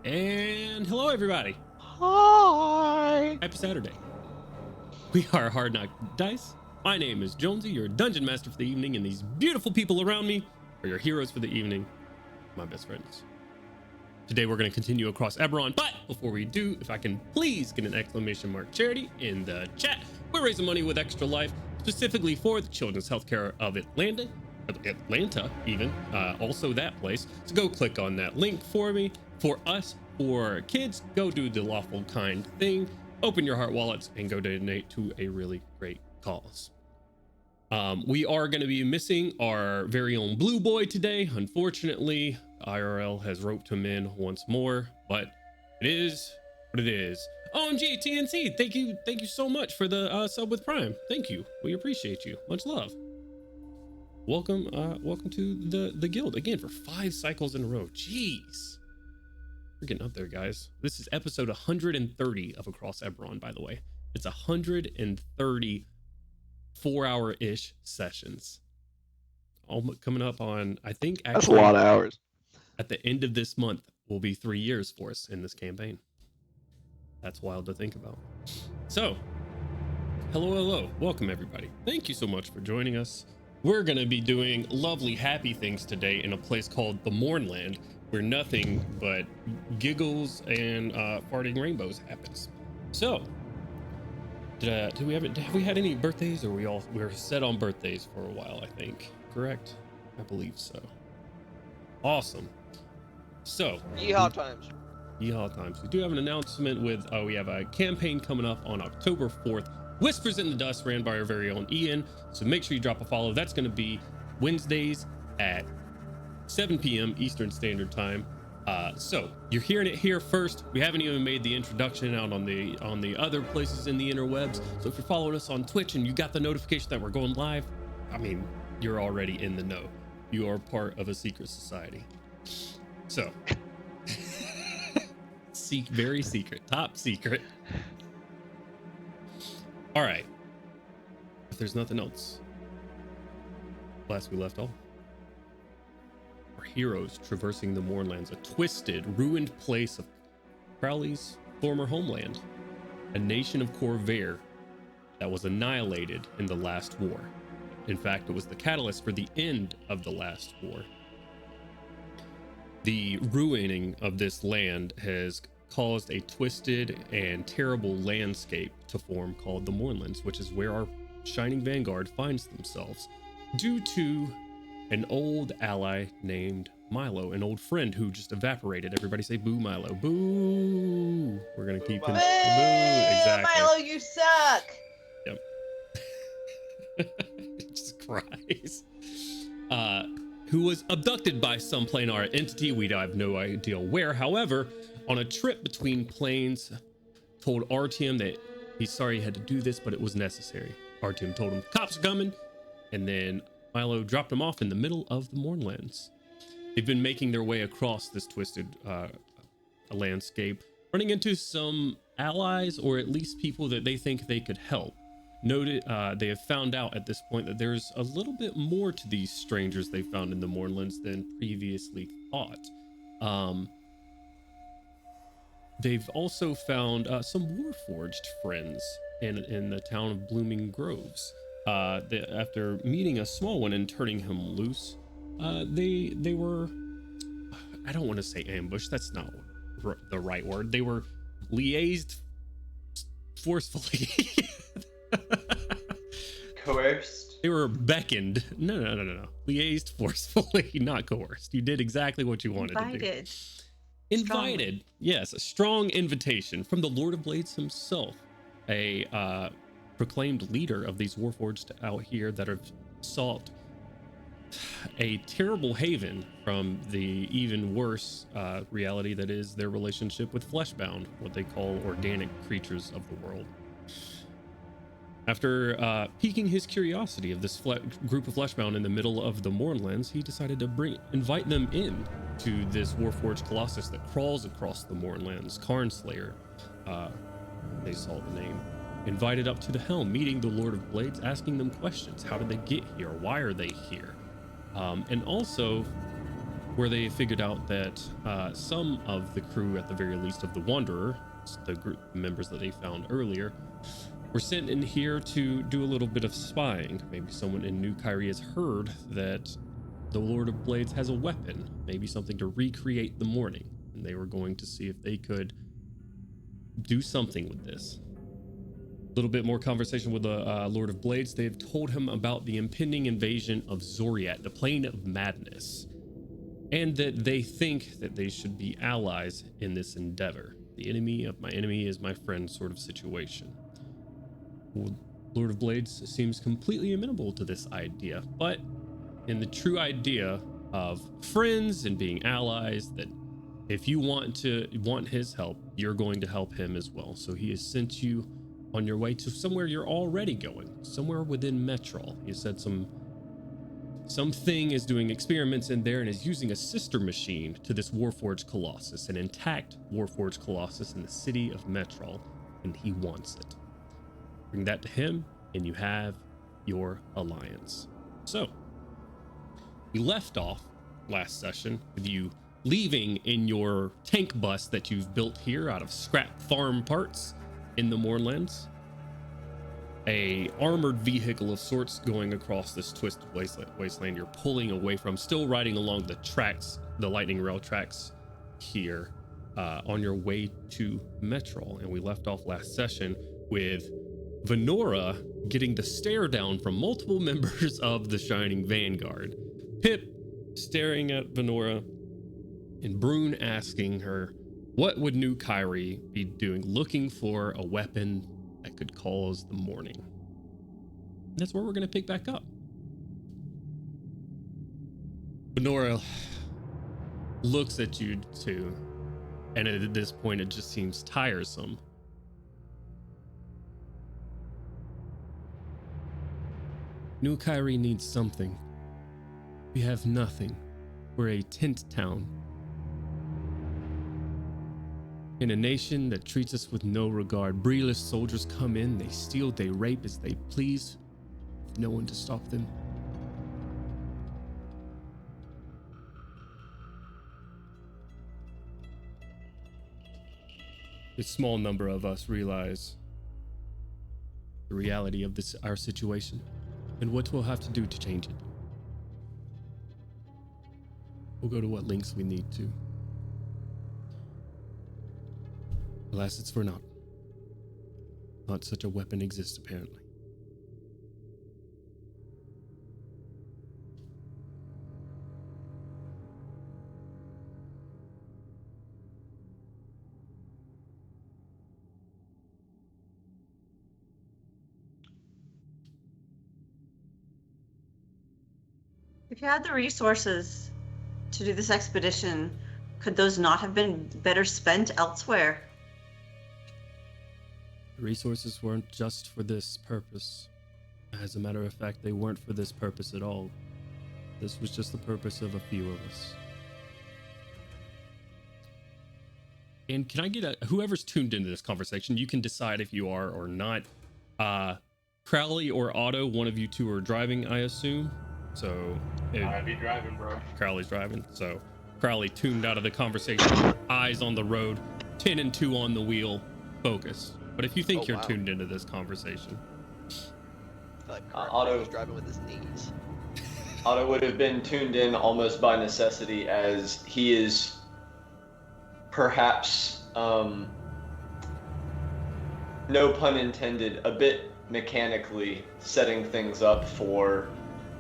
And hello, everybody. Hi. Happy Saturday. We are Hard Knock Dice. My name is Jonesy, your dungeon master for the evening, and these beautiful people around me are your heroes for the evening, my best friends. Today we're going to continue across Eberron, but before we do, if I can please get an exclamation mark charity in the chat. We're raising money with Extra Life, specifically for the Children's Healthcare of Atlanta even, also that place. So go click on that link for me, for us, for kids. Go do the lawful kind thing, open your heart wallets, and go donate to a really great cause. We are going to be missing our very own Blue Boy today. Unfortunately, IRL has roped him in once more, but it is what it is. OMG TNC, thank you so much for the sub with Prime. Thank you, we appreciate you. Much love. Welcome to the guild again for 5 cycles in a row. Jeez, we're getting up there, guys. This is episode 130 of Across Eberron, by the way. It's 130 4-hour-ish sessions. All coming up on, I think, actually, that's a lot of hours. At the end of this month will be 3 years for us in this campaign. That's wild to think about. So, hello, welcome everybody. Thank you so much for joining us. We're going to be doing lovely, happy things today in a place called the Mournland, where nothing but giggles and farting rainbows happens. So, have we had any birthdays, or we're set on birthdays for a while? I think, correct? I believe so. Awesome. So, Yeehaw times. Yeehaw times. We do have an announcement with we have a campaign coming up on October 4th. Whispers in the Dust, ran by our very own Ian. So make sure you drop a follow. That's going to be Wednesdays at 7 p.m. Eastern Standard Time. So you're hearing it here first. We haven't even made the introduction out on the other places in the interwebs. So if you're following us on Twitch and you got the notification that we're going live, I mean, you're already in the know. You are part of a secret society. So, very secret, top secret. All right. If there's nothing else, last we left off, our heroes traversing the Mournlands, a twisted, ruined place of Crowley's former homeland, a nation of Corvair that was annihilated in the last war. In fact, it was the catalyst for the end of the last war. The ruining of this land has caused a twisted and terrible landscape to form called the Mournlands, which is where our Shining Vanguard finds themselves, due to an old ally named Milo, an old friend who just evaporated. Everybody say boo, Milo. Boo! We're gonna keep boo, exactly. Milo, you suck. Yep. Just cries. Who was abducted by some planar entity. We have no idea where. However, on a trip between planes, told Artyom that he's sorry he had to do this, but it was necessary. Artyom told him cops are coming, and then Milo dropped him off in the middle of the Mournlands. They've been making their way across this twisted landscape, running into some allies, or at least people that they think they could help. They have found out at this point that there's a little bit more to these strangers they found in the Mournlands than previously thought. They've also found some Warforged friends in the town of Blooming Groves. After meeting a small one and turning him loose, they were, I don't want to say ambushed, that's not the right word. They were liaised forcefully. Coerced? They were beckoned. No. Liaised forcefully, not coerced. You did exactly what you wanted to do. Invited. Yes, a strong invitation from the Lord of Blades himself, a proclaimed leader of these Warforged out here that have sought a terrible haven from the even worse reality that is their relationship with Fleshbound, what they call organic creatures of the world. After piquing his curiosity of this group of Fleshbound in the middle of the Mournlands, he decided to invite them in to this Warforged Colossus that crawls across the Mournlands. Karnslayer, they saw the name. Invited up to the helm, meeting the Lord of Blades, asking them questions. How did they get here? Why are they here? And also where they figured out that some of the crew, at the very least of the Wanderer, the group members that they found earlier, were sent in here to do a little bit of spying. Maybe someone in New Kyrie has heard that the Lord of Blades has a weapon, maybe something to recreate the morning, and they were going to see if they could do something with this. A little bit more conversation with the Lord of Blades. They've told him about the impending invasion of Zoriat, the Plane of Madness, and that they think that they should be allies in this endeavor. The enemy of my enemy is my friend sort of situation. Lord of Blades seems completely amenable to this idea, but in the true idea of friends and being allies, that if you want his help, you're going to help him as well. So he has sent you on your way to somewhere you're already going, somewhere within Metrol. He said something is doing experiments in there and is using a sister machine to this Warforged Colossus, an intact Warforged Colossus in the city of Metrol, and he wants it. Bring that to him, and you have your alliance. So, we left off last session with you leaving in your tank bus that you've built here out of scrap farm parts in the Moorlands. A armored vehicle of sorts going across this twisted wasteland you're pulling away from, still riding along the tracks, the lightning rail tracks here, on your way to Metrol. And we left off last session with Venora getting the stare down from multiple members of the Shining Vanguard. Pip staring at Venora, and Brune asking her, what would New Kyrie be doing, looking for a weapon that could cause the morning? And that's where we're going to pick back up. Venora looks at you two, and at this point it just seems tiresome. New Kyrie needs something. We have nothing. We're a tent town. In a nation that treats us with no regard, breeless soldiers come in, they steal, they rape as they please, with no one to stop them. A small number of us realize the reality of our situation and what we'll have to do to change it. We'll go to what lengths we need to. Alas, it's for naught. Not such a weapon exists, apparently. If you had the resources to do this expedition, could those not have been better spent elsewhere? The resources weren't just for this purpose. As a matter of fact, they weren't for this purpose at all. This was just the purpose of a few of us. And can I get whoever's tuned into this conversation, you can decide if you are or not. Crowley or Otto, one of you two are driving, I assume. So I'd be driving, bro. Crowley's driving. So Crowley tuned out of the conversation, eyes on the road, 10 and 2 on the wheel, focus. But if you think you're tuned into this conversation. I feel like Otto was driving with his knees. Otto would have been tuned in almost by necessity, as he is perhaps, no pun intended, a bit mechanically setting things up for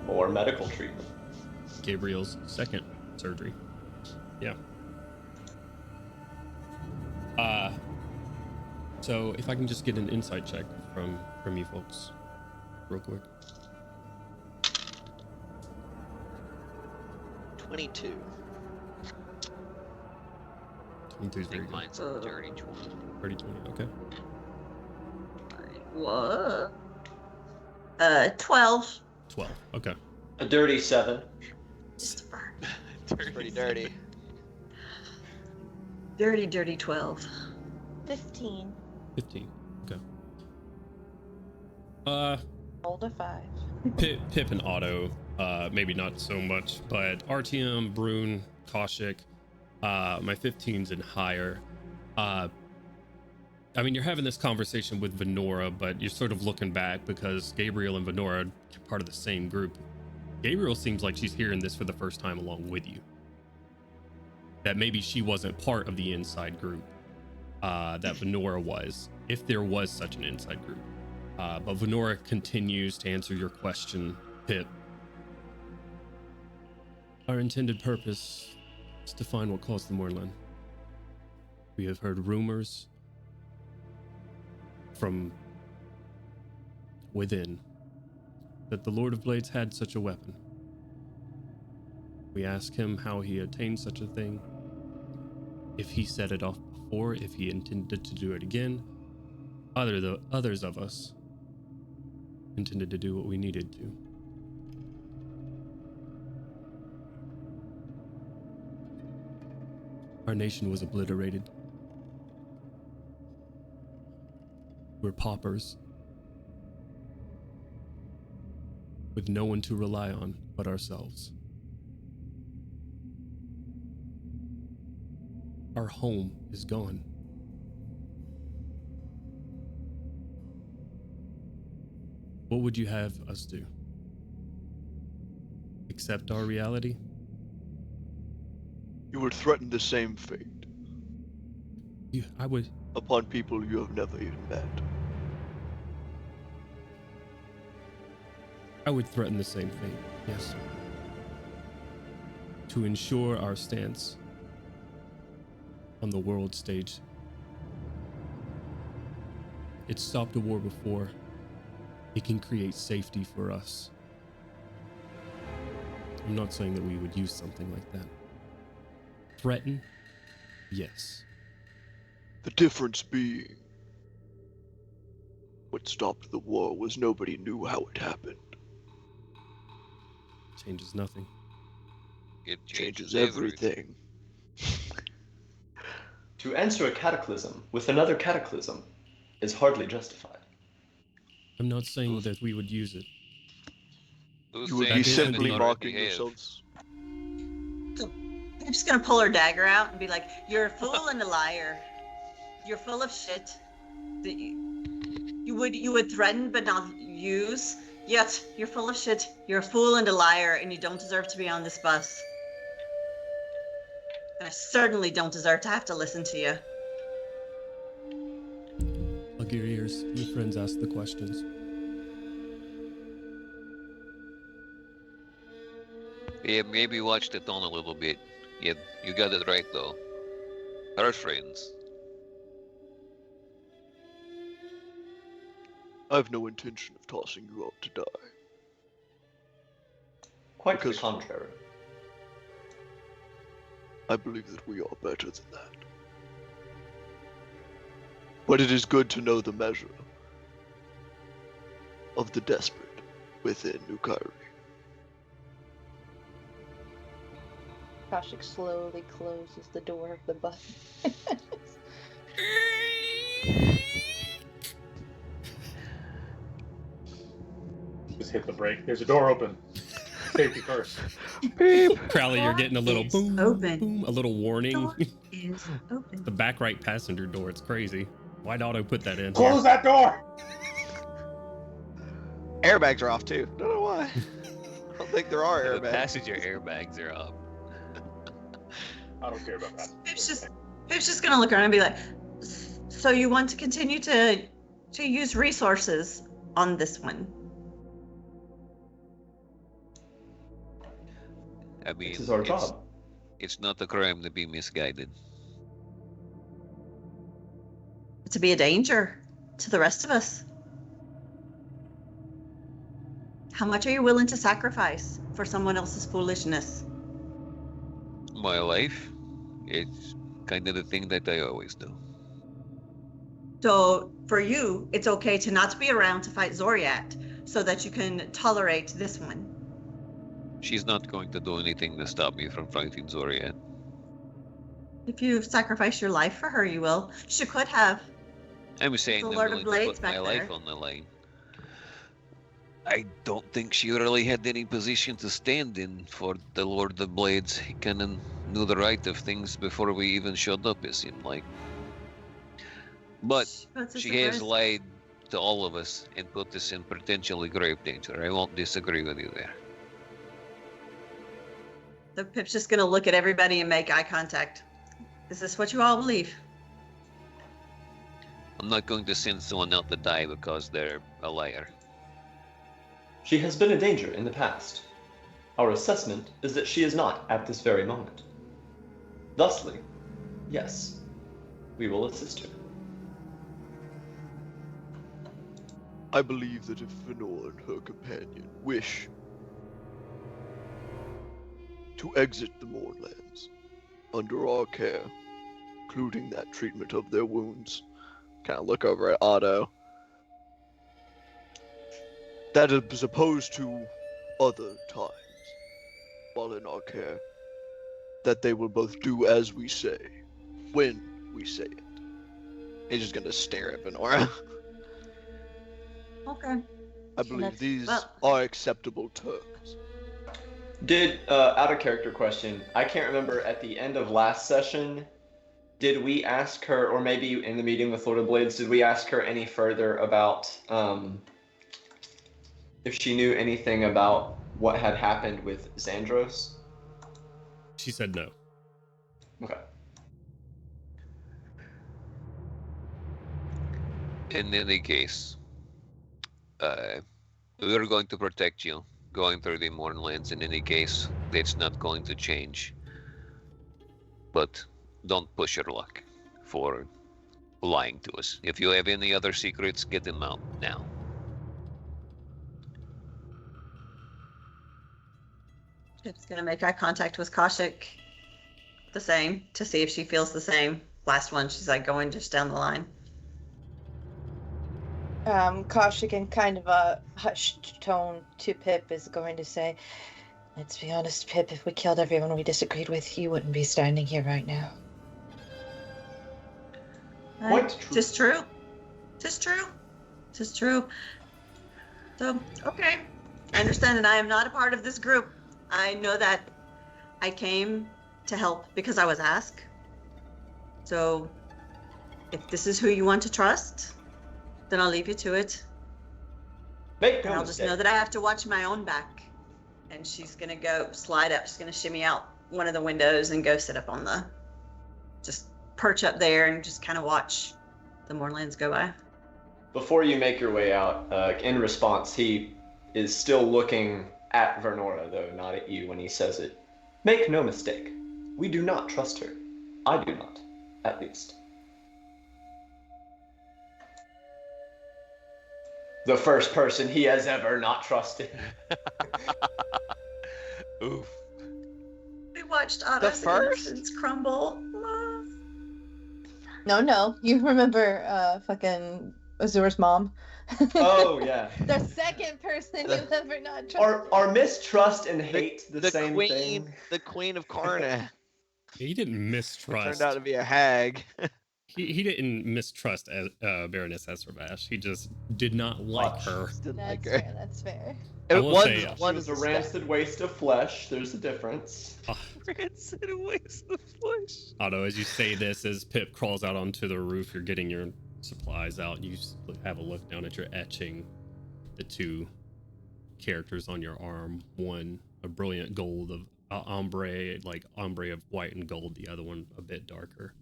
more medical treatment. Gabriel's second surgery. Yeah. So if I can just get an insight check from you folks real quick. 22. 22 is I very think good. mine's a dirty 20. 30, 20, okay. What? 12. 12, okay. A dirty 7. Just a burn. It's pretty dirty. Dirty 12. 15. 15, okay. Rolled a 5. Pip and Otto, maybe not so much, but RTM, Brune, Kaushik. My 15's and higher. I mean, you're having this conversation with Venora, but you're sort of looking back because Gabriel and Venora are part of the same group. Gabriel seems like she's hearing this for the first time along with you. That maybe she wasn't part of the inside group that Venora was, if there was such an inside group. But Venora continues to answer your question, Pip. Our intended purpose is to find what caused the Moorland. We have heard rumors from within that the Lord of Blades had such a weapon. We ask him how he attained such a thing, if he set it off before, if he intended to do it again. Others of us intended to do what we needed to. Our nation was obliterated. We're paupers, with no one to rely on but ourselves. Our home is gone. What would you have us do? Accept our reality? You would threaten the same fate I would. upon people you have never even met. I would threaten the same fate, yes. To ensure our stance on the world stage. It stopped a war before. It can create safety for us. I'm not saying that we would use something like that. Threaten? Yes. The difference being, what stopped the war was nobody knew how it happened. Changes nothing. It Changes everything. To answer a cataclysm with another cataclysm is hardly justified. I'm not saying that we would use it. You would be simply mocking yourselves. I'm just gonna pull her dagger out and be like, "You're a fool and a liar. You're full of shit. That you would threaten but not use. Yet you're full of shit. You're a fool and a liar, and you don't deserve to be on this bus. And I certainly don't deserve to have to listen to you." Plug your ears. Your friends ask the questions. Yeah, maybe watch the tone a little bit. Yeah, you got it right though. Our friends. I have no intention of tossing you out to die. Quite the Because- contrary. I believe that we are better than that. But it is good to know the measure of the desperate within New Kyrie. Kaushik slowly closes the door of the bus. Just hit the brake. There's a door open. Safety first. Crowley, you're getting a little It's boom, open. boom, a little warning. Door is open. The back right passenger door, it's crazy. Why'd Otto put that in? Close that door! Airbags are off too. Don't know why. I don't think there are The airbags. passenger airbags are up. I don't care about that. Pip's just gonna look around and be like, "So you want to continue to use resources on this one?" I mean, This is our job. it's not a crime to be misguided. To be a danger to the rest of us. How much are you willing to sacrifice for someone else's foolishness? My life, it's kind of the thing that I always do. So for you, it's okay to not be around to fight Zoriat so that you can tolerate this one. She's not going to do anything to stop me from fighting Zoriat. If you sacrifice your life for her, you will. She could have. I'm saying The I'm Lord willing of to Blades put my back life there. on the line. I don't think she really had any position to stand in for the Lord of Blades. He kind of knew the right of things before we even showed up, it seemed like. But Puts us she at has risk. lied to all of us and put us in potentially grave danger. I won't disagree with you there. So Pip's just gonna look at everybody and make eye contact. Is this what you all believe? I'm not going to send someone out to die because they're a liar. She has been a danger in the past. Our assessment is that she is not at this very moment. Thusly, yes, we will assist her. I believe that if Venor and her companion wish to exit the Mournlands under our care, including that treatment of their wounds, kind of look over at Otto, that is opposed to other times while in our care, that they will both do as we say, when we say it. He's just gonna stare at Venora. Okay. I believe these well- are acceptable terms. Did, out of character question, I can't remember at the end of last session, did we ask her, or maybe in the meeting with Lord of Blades, did we ask her any further about, if she knew anything about what had happened with Xandros? She said no. Okay. In any case, we're going to protect you going through the Mournlands. In any case, that's not going to change. But don't push your luck for lying to us. If you have any other secrets, get them out now. Pip's gonna make eye contact with Kaushik, the same, to see if she feels the same. Last one, she's like going just down the line. Kaushik, in kind of a hushed tone to Pip, is going to say, "Let's be honest, Pip, if we killed everyone we disagreed with, you wouldn't be standing here right now." Quite true. Just true. Just true. Just true. So, okay. I understand that I am not a part of this group. I know that I came to help because I was asked. So, if this is who you want to trust, then I'll leave you to it. Make And no I'll just mistake. know that I have to watch my own back. And she's gonna go slide up. She's gonna shimmy out one of the windows and go sit up on the, just perch up there and just kind of watch the Mournlands go by. Before you make your way out, in response, he is still looking at Vernora, though, not at you when he says it. Make no mistake. We do not trust her. I do not, at least. The first person he has ever not trusted. Oof. We watched Otto's first? innocence crumble. No, you remember fucking Azur's mom? Oh, yeah. The second person you'll ever not trust. Are mistrust and hate the same queen, thing? the queen of Karna, He didn't mistrust. turned out to be a hag. He didn't mistrust Baroness Esservash. He just did not like her. Didn't That's like her. fair, that's fair. I will say, She was a rancid waste of flesh. There's a difference. Rancid waste of flesh. Otto, as you say this, as Pip crawls out onto the roof, you're getting your supplies out. You have a look down at your etching. The two characters on your arm. One, a brilliant gold of ombre, like ombre of white and gold. The other one, a bit darker.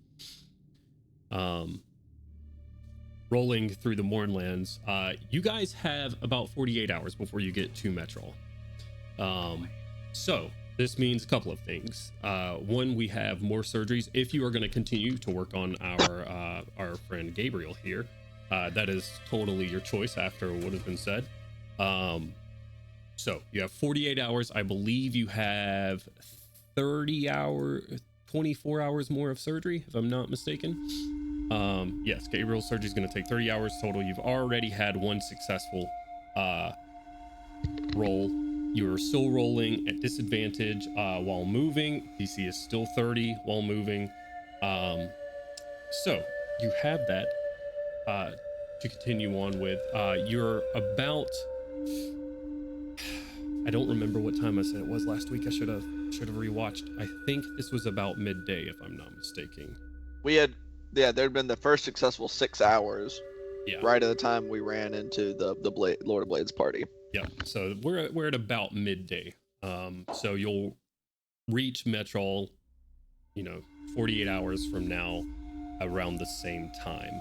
Rolling through the Mournlands, you guys have about 48 hours before you get to Metro. So this means a couple of things. One, we have more surgeries. If you are going to continue to work on our friend Gabriel here, that is totally your choice after what has been said. So you have 48 hours. I believe you have 24 hours more of surgery, if I'm not mistaken. Yes, Gabriel's surgery is going to take 30 hours total. You've already had one successful roll. You are still rolling at disadvantage while moving. DC is still 30 while moving. So you have that to continue on with. You're about I don't remember what time I said it was last week. I should have rewatched. I think this was about midday, if I'm not mistaken. There'd been the first successful 6 hours. Yeah. Right at the time we ran into the Lord of Blades party. Yeah. So we're at about midday. So you'll reach Metrol, 48 hours from now, around the same time.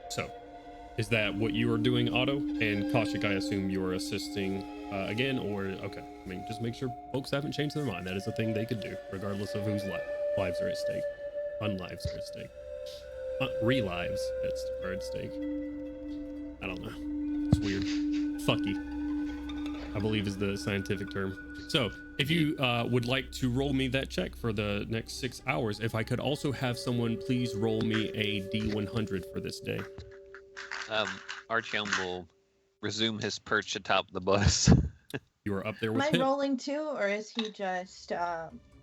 So, is that what you are doing, Otto? And Kaushik, I assume you are assisting again, or okay? I mean, just make sure folks haven't changed their mind. That is a thing they could do, regardless of whose lives are at stake. Unlives are at stake. Relives are at stake. I don't know. It's weird. Fucky, I believe is the scientific term. So, if you would like to roll me that check for the next 6 hours, if I could also have someone please roll me a D100 for this day. Artyom will resume his perch atop the bus. You are up there with Am I Pip. rolling too, or is he just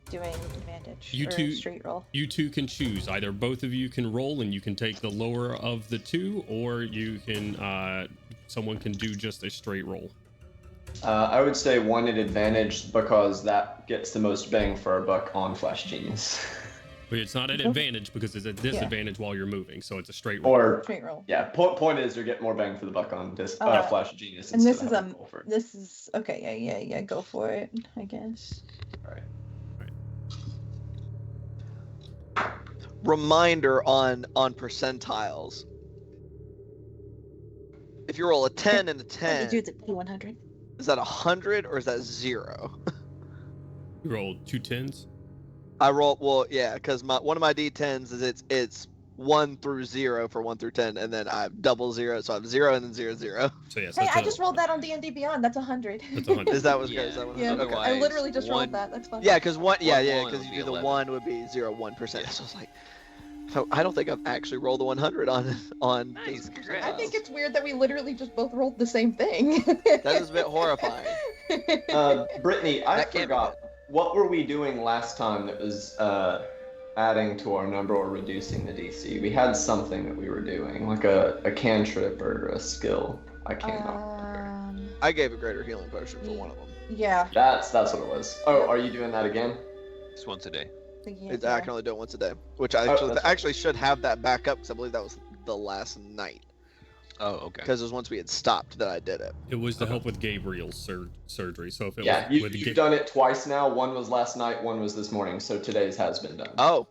doing advantage? You or two, street roll. You two can choose. Either both of you can roll, and you can take the lower of the two, or you can. Someone can do just a straight roll. I would say 1 at advantage because that gets the most bang for our buck on Flash Genius. But it's not an advantage because it's a disadvantage while you're moving, so it's a straight roll. Or Straight roll. yeah, point is you get more bang for the buck on Flash Genius. And this instead is of Wolford. this is okay. Yeah. Go for it, I guess. All right. Reminder on percentiles. If you roll a 10 and a 10, Did you do the 100? is that 100 or is that 0? You rolled 2 10s. I roll because one of my D10s is it's 1 through 0 for 1 through 10, and then I have double 0, so I have 0 and then 0 0. So yes, Hey, I just rolled that on D&D Beyond. That's 100. That's 100. Is that what's Yeah. good? Is that 100? Yeah, Okay. I literally just one- rolled that. That's fine. Yeah, because One because would you be do the 11. 1 would be 0.1%. So I was like, so I don't think I've actually rolled the 100 on. Nice, congrats. I think it's weird that we literally just both rolled the same thing. That is a bit horrifying. Brittany, I That can't be forgot. What were we doing last time that was adding to our number or reducing the DC? We had something that we were doing, like a cantrip or a skill. I can't remember. I gave a greater healing potion for one of them. Yeah. That's what it was. Oh, are you doing that again? Just once a day. I can only do it once a day, which I that's actually should have that back up because I believe that was the last night. Oh, okay. Because it was once we had stopped that I did it. It was to help with Gabriel's surgery. So if it Yeah, was with you've done it twice now. One was last night, one was this morning. So today's has been done. Oh,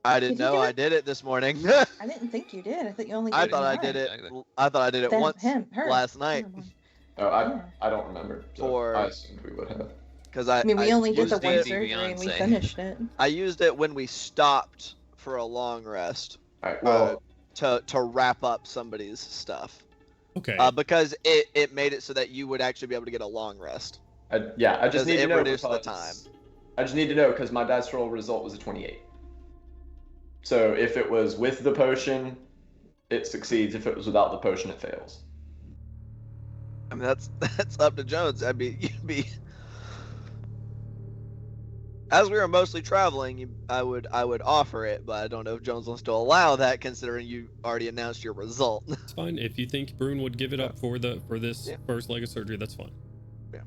I didn't Did you know do I it? did it this morning. I didn't think you did. I thought you only did I it thought I once. did it. Exactly. I thought I did it Them, once her. last night Never mind. Oh, I don't remember. So For- I assumed we would have. because I mean, we only did the used one it- surgery and we Beyonce. finished it. I used it when we stopped for a long rest All right. Well, to wrap up somebody's stuff. Okay. Because it made it so that you would actually be able to get a long rest. I just because need to it know reduced the because- time. I just need to know because my dice roll result was a 28. So if it was with the potion, it succeeds. If it was without the potion, it fails. I mean, that's up to Jones. You'd be. As we were mostly traveling, I would offer it, but I don't know if Jones wants to allow that, considering you already announced your result. It's fine. If you think Brune would give it up for this Yeah. first leg of surgery, that's fine. Yeah.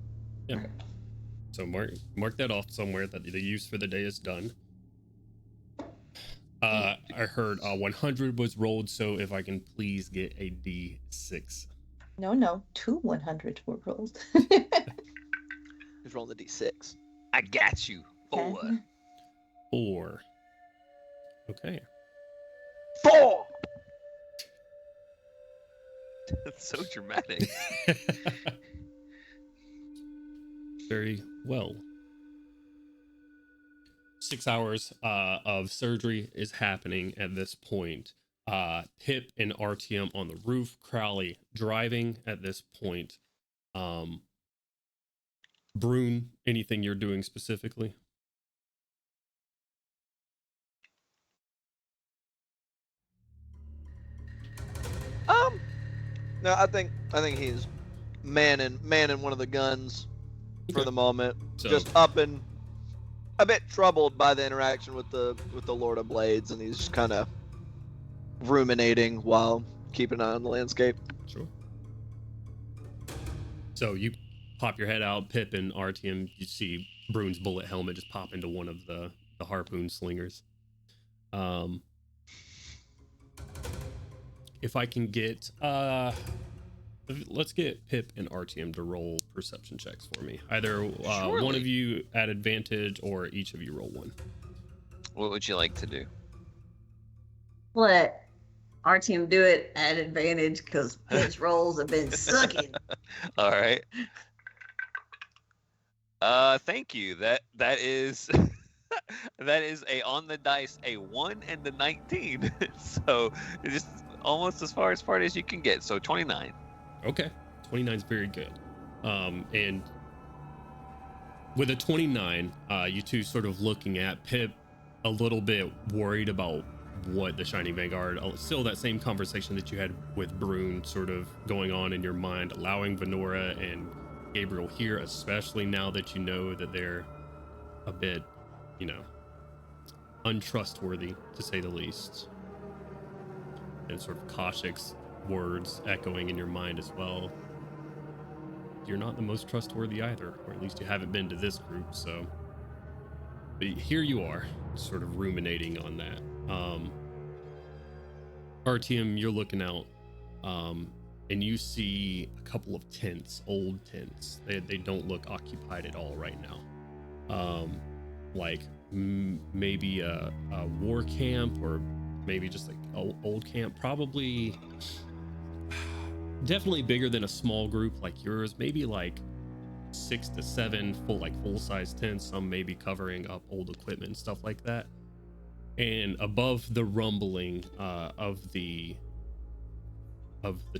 Yeah. Okay. So mark that off somewhere that the use for the day is done. I heard 100 was rolled, so if I can please get a D6. No, 2 100s were rolled. He's rolling the d6. I got you. Okay. 4. Okay. 4. That's so dramatic. Very well. 6 hours of surgery is happening at this point. Pip and RTM on the roof, Crowley driving at this point. Brune, anything you're doing specifically? No, I think he's manning one of the guns for Okay. the moment. So- Just up and a bit troubled by the interaction with the Lord of Blades, and he's just kind of ruminating while keeping an eye on the landscape. Sure. So you pop your head out, Pip and Artyom, you see Brune's bullet helmet just pop into one of the harpoon slingers. If I can get let's get Pip and Artyom to roll perception checks for me. Either one of you at advantage or each of you roll one. What would you like to do? Let our team do it at advantage because pitch rolls have been sucking. All right. Thank you. That is that is a on the dice a 1 and a 19. So it's just almost as far as you can get. So 29. Okay, 29 is very good. And with a 29, you two sort of looking at Pip, a little bit worried about what the Shining Vanguard, still that same conversation that you had with Brune sort of going on in your mind, allowing Venora and Gabriel here, especially now that you know that they're a bit, untrustworthy, to say the least. And sort of Kaushik's words echoing in your mind as well. You're not the most trustworthy either, or at least you haven't been to this group, so. But here you are, sort of ruminating on that. Artyom, you're looking out, and you see a couple of tents, old tents. They don't look occupied at all right now. Like maybe a war camp, or maybe just like old camp. Probably, definitely bigger than a small group like yours. Maybe like 6 to 7 full-size tents. Some maybe covering up old equipment and stuff like that. And above the rumbling of the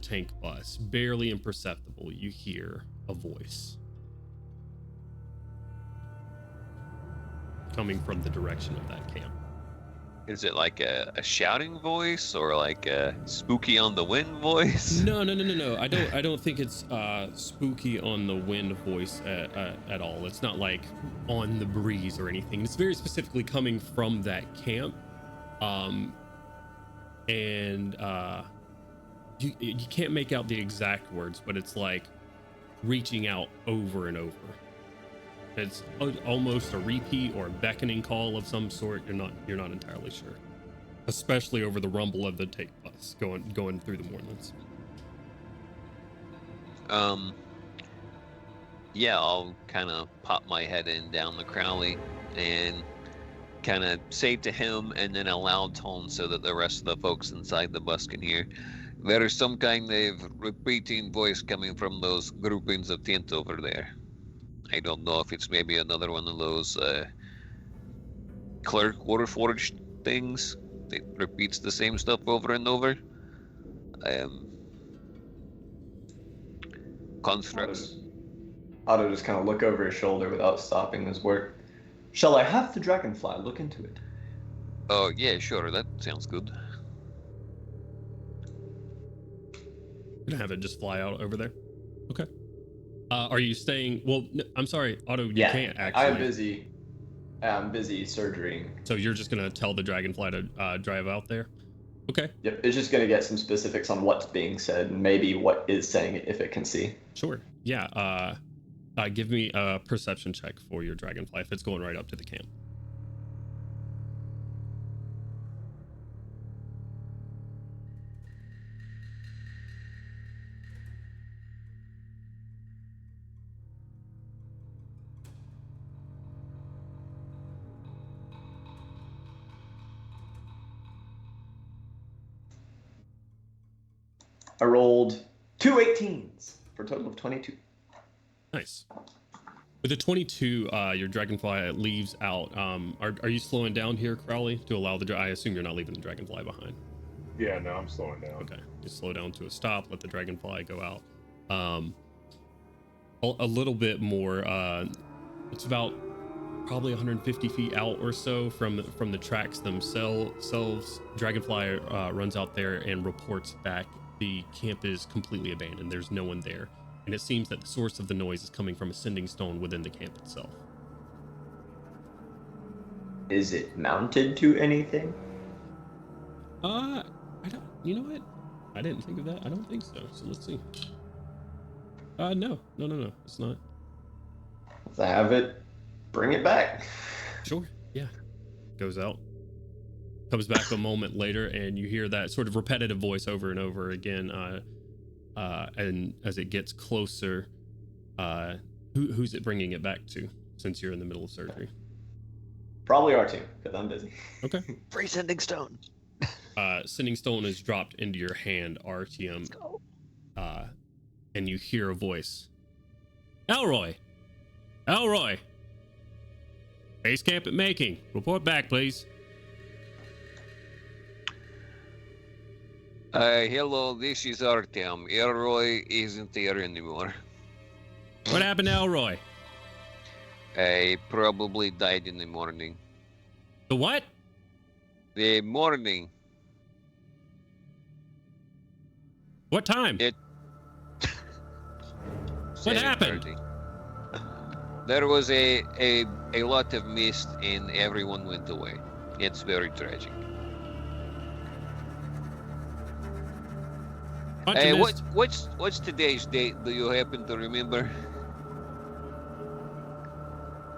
tank bus, barely imperceptible, you hear a voice coming from the direction of that camp. Is it like a shouting voice or like a spooky on the wind voice? No. I don't think it's spooky on the wind voice at all. It's not like on the breeze or anything. It's very specifically coming from that camp. You can't make out the exact words, but it's like reaching out over and over. It's almost a repeat or a beckoning call of some sort. You're not entirely sure, especially over the rumble of the tank bus going through the moorlands. Yeah, I'll kind of pop my head in down the Crowley and kind of say to him, and then a loud tone so that the rest of the folks inside the bus can hear. There is some kind of repeating voice coming from those groupings of tent over there. I don't know if it's maybe another one of those clerk Warforged things that repeats the same stuff over and over. Constructs. Otto just kind of look over his shoulder without stopping his work. Shall I have the dragonfly look into it? Oh, yeah, sure. That sounds good. Gonna have it just fly out over there. Okay. Are you staying? Well, I'm sorry, Otto. You can't actually. I'm busy surgerying. So you're just gonna tell the dragonfly to drive out there? Okay. Yep. It's just gonna get some specifics on what's being said and maybe what is saying it if it can see. Sure. Yeah. Give me a perception check for your dragonfly if it's going right up to the camp. I rolled 2 18s for a total of 22. Nice. With a 22, your dragonfly leaves out. Are you slowing down here, Crowley, to allow I assume you're not leaving the dragonfly behind. Yeah, no, I'm slowing down. Okay, just slow down to a stop. Let the dragonfly go out. A little bit more. It's about probably 150 feet out or so from the tracks themselves. Dragonfly runs out there and reports back. The camp is completely abandoned. There's no one there. And it seems that the source of the noise is coming from a sending stone within the camp itself. Is it mounted to anything? I don't. You know what? I didn't think of that. I don't think so. So let's see. No. It's not. If I have it, bring it back. Sure. Yeah. Goes out. Comes back a moment later, and you hear that sort of repetitive voice over and over again. And as it gets closer, who's it bringing it back to? Since you're in the middle of surgery. Probably our team, because I'm busy. Okay. Free sending stone. Sending stone is dropped into your hand, Artyom. Let's go. And you hear a voice. Elroy! Elroy! Base camp at Making. Report back, please. Hello, this is Artyom. Elroy isn't here anymore. What happened to Elroy? I probably died in the morning. The what? The morning. What time? What happened? 7:30. There was a lot of mist and everyone went away. It's very tragic. Hey, what's today's date? Do you happen to remember?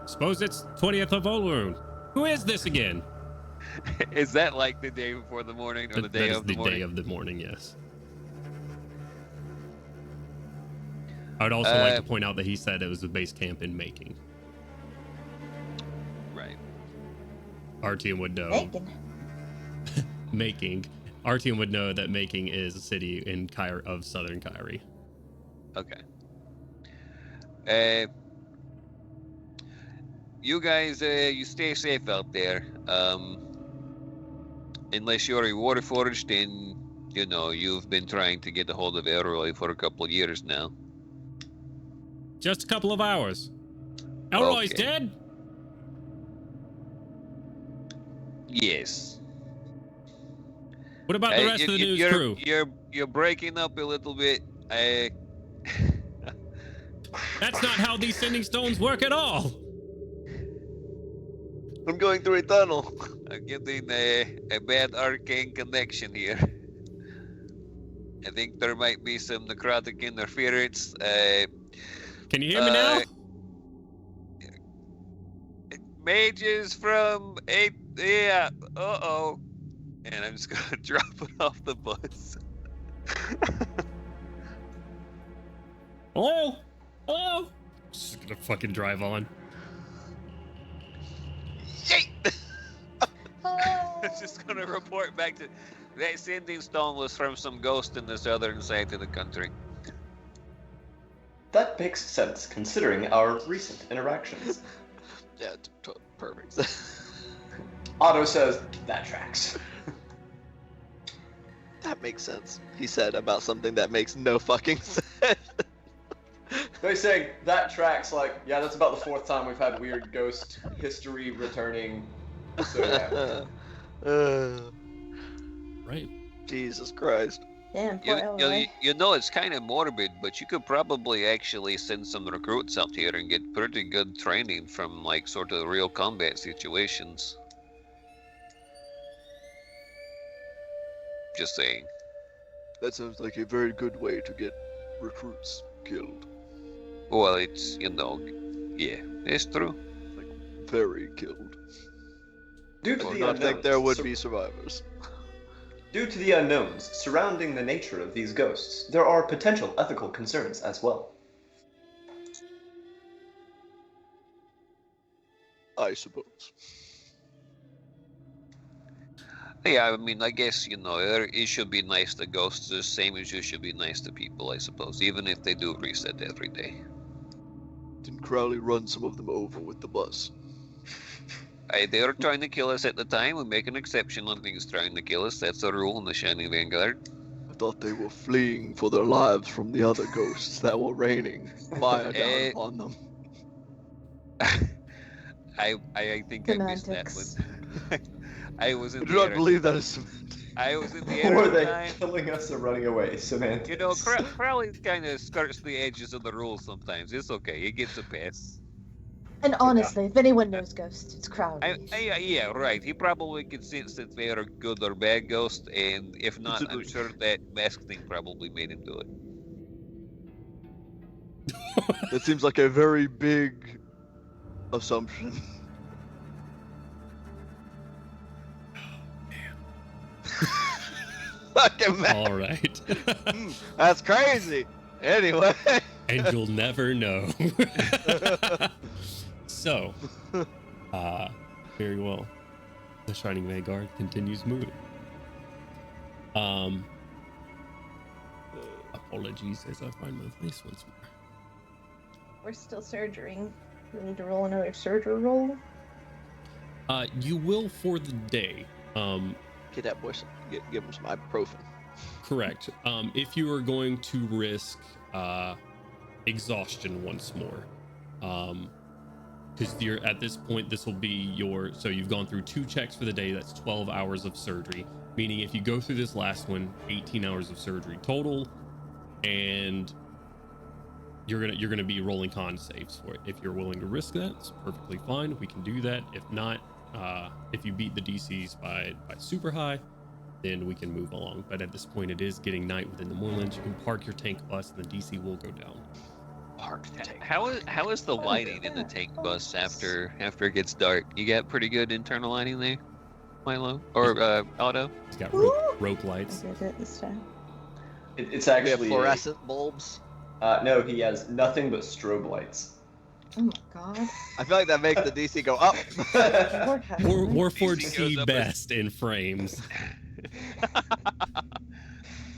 Suppose it's 20th of Olorun. Who is this again? Is that like the day before the morning or the day of the morning? That is the day of the morning, yes. I would also like to point out that he said it was a base camp in Making. Right. Artyom would know. Making. Artyom would know that Making is a city in of southern Kyrie. Okay. You guys, you stay safe out there. Unless you're a Warforged, then, you know, you've been trying to get a hold of Elroy for a couple of years now. Just a couple of hours. Elroy's Okay. dead? Yes. What about the rest of the news crew? You're breaking up a little bit. That's not how these sending stones work at all. I'm going through a tunnel. I'm getting a bad arcane connection here. I think there might be some necrotic interference. Can you hear me now? Mages from 8. Yeah. Uh-oh. And I'm just gonna drop it off the bus. Hello? Hello? Just gonna fucking drive on. Shit! Just gonna report back to that sending stone was from some ghost in the southern side of the country. That makes sense, considering our recent interactions. Yeah, perfect. Otto says, that tracks. That makes sense. He said about something that makes no fucking sense. They're saying, that tracks, like, yeah, that's about the fourth time we've had weird ghost history returning. So, yeah. Right. Jesus Christ. Damn, poor Elroy. You know, it's kind of morbid, but you could probably actually send some recruits out here and get pretty good training from, like, sort of real combat situations. Just saying. That sounds like a very good way to get recruits killed. Well, it's, you know, yeah, it's true. Like, very killed. Due to I the don't unknowns, think there would be survivors. Due to the unknowns surrounding the nature of these ghosts, there are potential ethical concerns as well. I suppose. Yeah, I mean, I guess, you know, it should be nice to ghosts the same as you should be nice to people, I suppose, even if they do reset every day. Didn't Crowley run some of them over with the bus? They were trying to kill us at the time. We make an exception when things trying to kill us. That's a rule in the Shining Vanguard. I thought they were fleeing for their lives from the other ghosts that were raining fire down upon them. I think I missed that one. I was in I the do not air. believe that is semantics. I was in the air Or at the they time. killing us or running away, semantics. You know, Crowley kind of skirts the edges of the rules sometimes. It's okay. He gets a pass. And honestly, if anyone knows ghosts, it's Crowley. Yeah, right. He probably can sense that they are a good or bad ghost, and if not, I'm sure that mask thing probably made him do it. That seems like a very big assumption. Fucking man. All right. That's crazy. Anyway. And you'll never know. So, very well. The Shining Vanguard continues moving. Apologies as I find my place once more. We're still surgerying. We need to roll another surgery roll. You will for the day. Get that boy give him some ibuprofen. Correct. If you are going to risk exhaustion once more, because you're at this point, this will be so you've gone through 2 checks for the day. That's 12 hours of surgery. Meaning, if you go through this last one, 18 hours of surgery total, and you're gonna be rolling con saves for it. If you're willing to risk that, it's perfectly fine. We can do that. If not, if you beat the DCs by super high, then we can move along. But at this point, it is getting night within the moorlands. You can park your tank bus, and the DC will go down. Park the tank. How is the lighting in the tank bus after it gets dark? You got pretty good internal lighting there, Milo or Otto? He's got rope lights. I did it this time. It's We actually have fluorescent bulbs. No, he has nothing but strobe lights. Oh my god. I feel like that makes the DC go up. Lord have mercy. Warforged DC see goes up best in frames.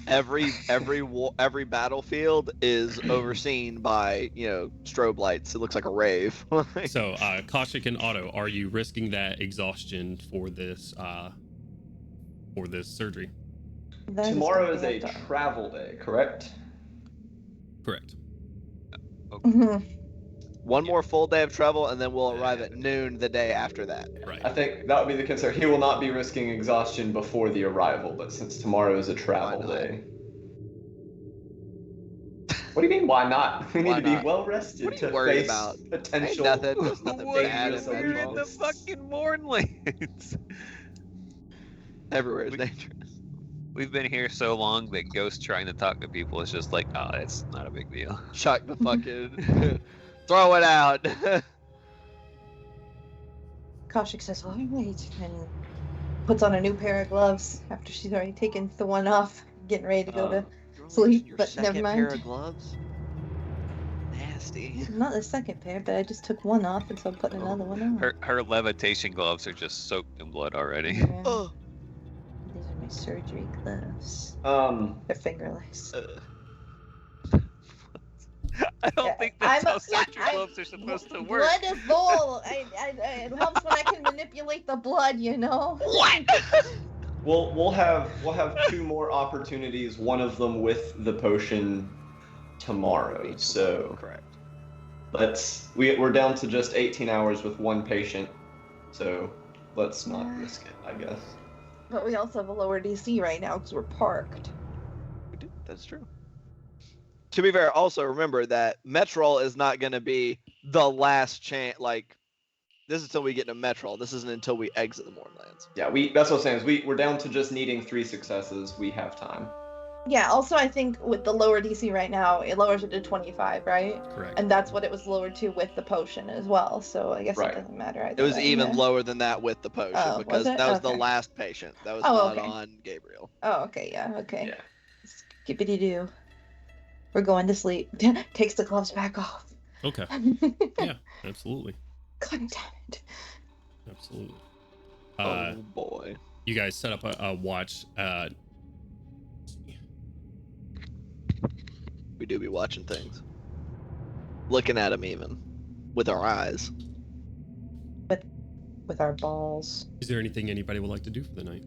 every battlefield is overseen by strobe lights. It looks like a rave. So, Kaushik and Otto, are you risking that exhaustion for this surgery? That Tomorrow is gonna a be up travel day, correct? Correct. to- One more full day of travel, and then we'll arrive at noon the day after that. Right. I think that would be the concern. He will not be risking exhaustion before the arrival, but since tomorrow is a travel Why not? day. What do you mean, why not? We need Why to be not? well rested What are you to worried face about? potential. Ain't nothing. There's nothing What bad is in better that. in the fucking Mournlands? Everywhere is dangerous. We've been here so long that Ghost trying to talk to people is just like, oh, it's not a big deal. Chuck the fucking. Throw it out. Kaushik says, all right, and puts on a new pair of gloves after she's already taken the one off, getting ready to go to sleep, Your but second never pair mind. of gloves? Nasty. Not the second pair, but I just took one off, and so I'm putting another one on. Her levitation gloves are just soaked in blood already. Yeah. Oh. These are my surgery gloves. They're fingerless. I don't think that's how surgery I- gloves are supposed to work. Blood is bull. It helps when I can manipulate the blood, you know. What? We'll have 2 more opportunities. One of them with the potion tomorrow. So Correct. we're down to just 18 hours with 1 patient. So let's not risk it, I guess. But we also have a lower DC right now because we're parked. We do. That's true. To be fair, also remember that Metrol is not going to be the last chance. Like, this is until we get to Metrol. This isn't until we exit the Mournlands. Yeah, that's what I'm saying. We're down to just needing 3 successes. We have time. Yeah, also I think with the lower DC right now, it lowers it to 25, right? Correct. And that's what it was lowered to with the potion as well, so I guess Right. it doesn't matter either It was way, even yeah. lower than that with the potion Oh, was because it? that was the Okay. last patient. That was Oh, not okay. on Gabriel. Oh, okay, yeah, okay. Yeah. Skippity-doo. We're going to sleep. Takes the gloves back off. Okay. Yeah, absolutely. God damn it. Absolutely. Oh boy. You guys set up a watch. We do be watching things. Looking at them even. With our eyes. With our balls. Is there anything anybody would like to do for the night?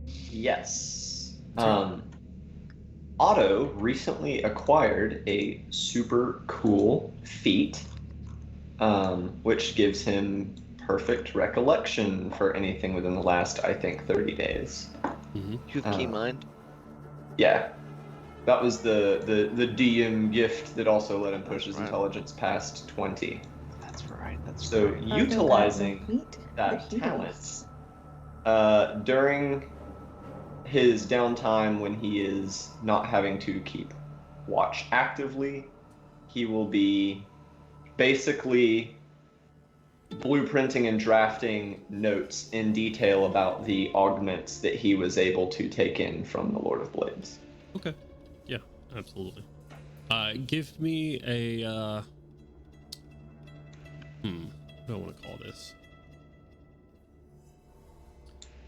Yes. Otto recently acquired a super cool feat, which gives him perfect recollection for anything within the last, I think, 30 days. Mm-hmm. You have key mind? Yeah. That was the DM gift that also let him push his Right. intelligence past 20. That's right. That's So right. utilizing that talent during his downtime when he is not having to keep watch actively, he will be basically blueprinting and drafting notes in detail about the augments that he was able to take in from the Lord of Blades. Okay. Yeah, absolutely. Give me a what do I want to call this?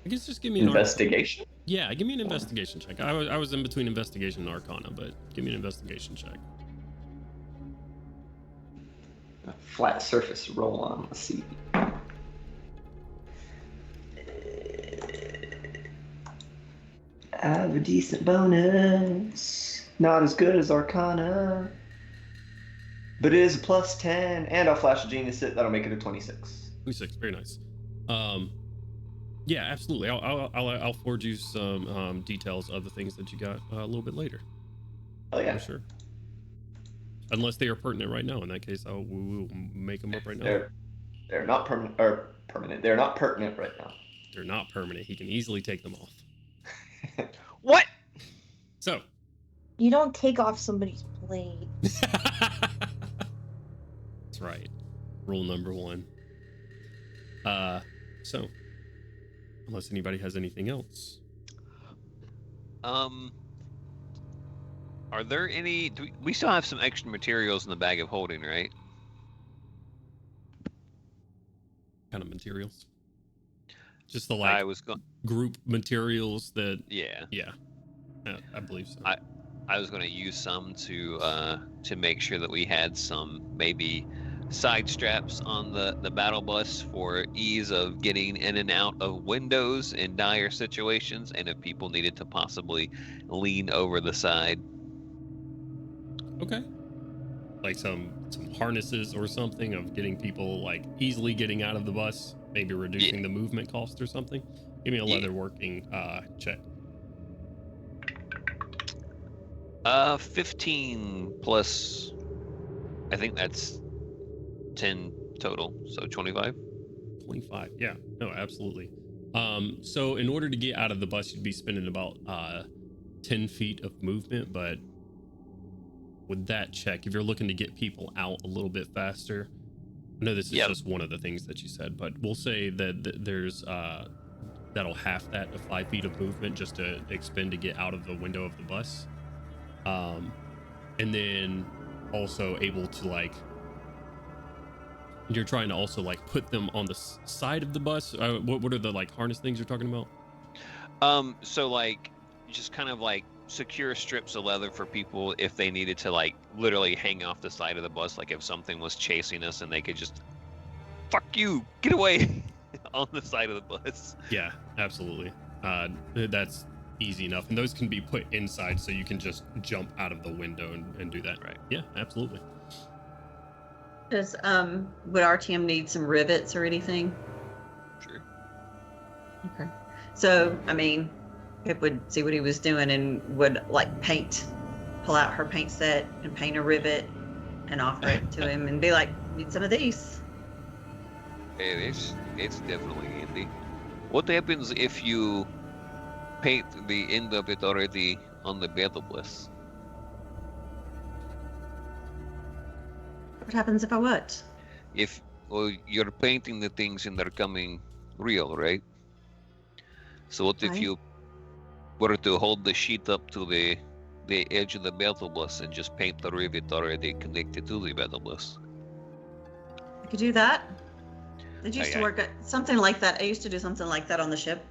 I guess just give me an investigation. Yeah, give me an investigation check. I was in between investigation and arcana, but give me an investigation check. A flat surface roll on. Let's see. I have a decent bonus. Not as good as arcana. But it is a +10, and I'll flash a genius it. That'll make it a 26. 26, very nice. Yeah, absolutely. I'll forward you some details of the things that you got a little bit later. Oh yeah, for sure. Unless they are pertinent right now. In that case, we'll make them up right now. They're not permanent. They're not pertinent right now. They're not permanent. He can easily take them off. What? So. You don't take off somebody's blade. That's right. Rule number 1. So, unless anybody has anything else. Are there any? We still have some extra materials in the bag of holding, right? Kind of materials. Just the group materials that. Yeah. Yeah. I believe so. I was going to use some to make sure that we had some maybe side straps on the battle bus for ease of getting in and out of windows in dire situations, and if people needed to possibly lean over the side. Okay. Like some harnesses or something of getting people like easily getting out of the bus, maybe reducing the movement cost or something. Give me a leather working check. 15 plus, I think that's 10 total, so 25. 25, yeah, no, absolutely. So in order to get out of the bus, you'd be spending about 10 feet of movement, but with that check, if you're looking to get people out a little bit faster, I know this is just one of the things that you said, but we'll say that there's that'll half that to 5 feet of movement just to expend to get out of the window of the bus. And then also able to you're trying to also put them on the side of the bus. What are the harness things you're talking about? So just kind of secure strips of leather for people if they needed to literally hang off the side of the bus, if something was chasing us and they could just fuck you, get away on the side of the bus. Yeah, absolutely. That's easy enough, and those can be put inside so you can just jump out of the window and do that. Right. Yeah, absolutely. Does would RTM need some rivets or anything? Sure. Okay. So I mean, Pip would see what he was doing and would pull out her paint set and paint a rivet and offer it to him and be like, "Need some of these." Hey, it's definitely handy. What happens if you paint the end of it already on the battle bus? What happens if I what? If you're painting the things and they're coming real, right? So what if you were to hold the sheet up to the edge of the battle bus and just paint the rivet already connected to the battle bus? I could do that. It used to work at something like that. I used to do something like that on the ship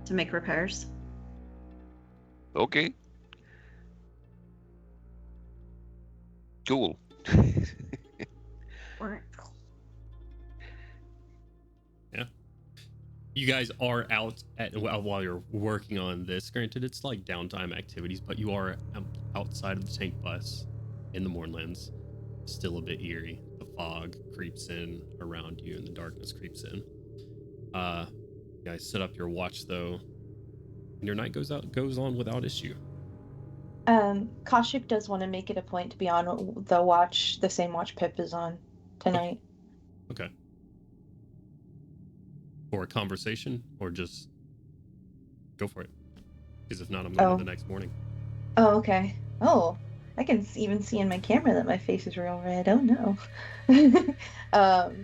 to make repairs. Okay. Cool. Yeah. You guys are out while you're working on this. Granted, it's downtime activities, but you are outside of the tank bus in the Mournlands. Still a bit eerie. The fog creeps in around you and the darkness creeps in. You guys set up your watch though, and your night goes on without issue. Kaushik does want to make it a point to be on the same watch Pip is on tonight. Okay. For a conversation, or just go for it? Because if not, I'm going to the next morning. Oh, okay. Oh, I can even see in my camera that my face is real red. Oh no.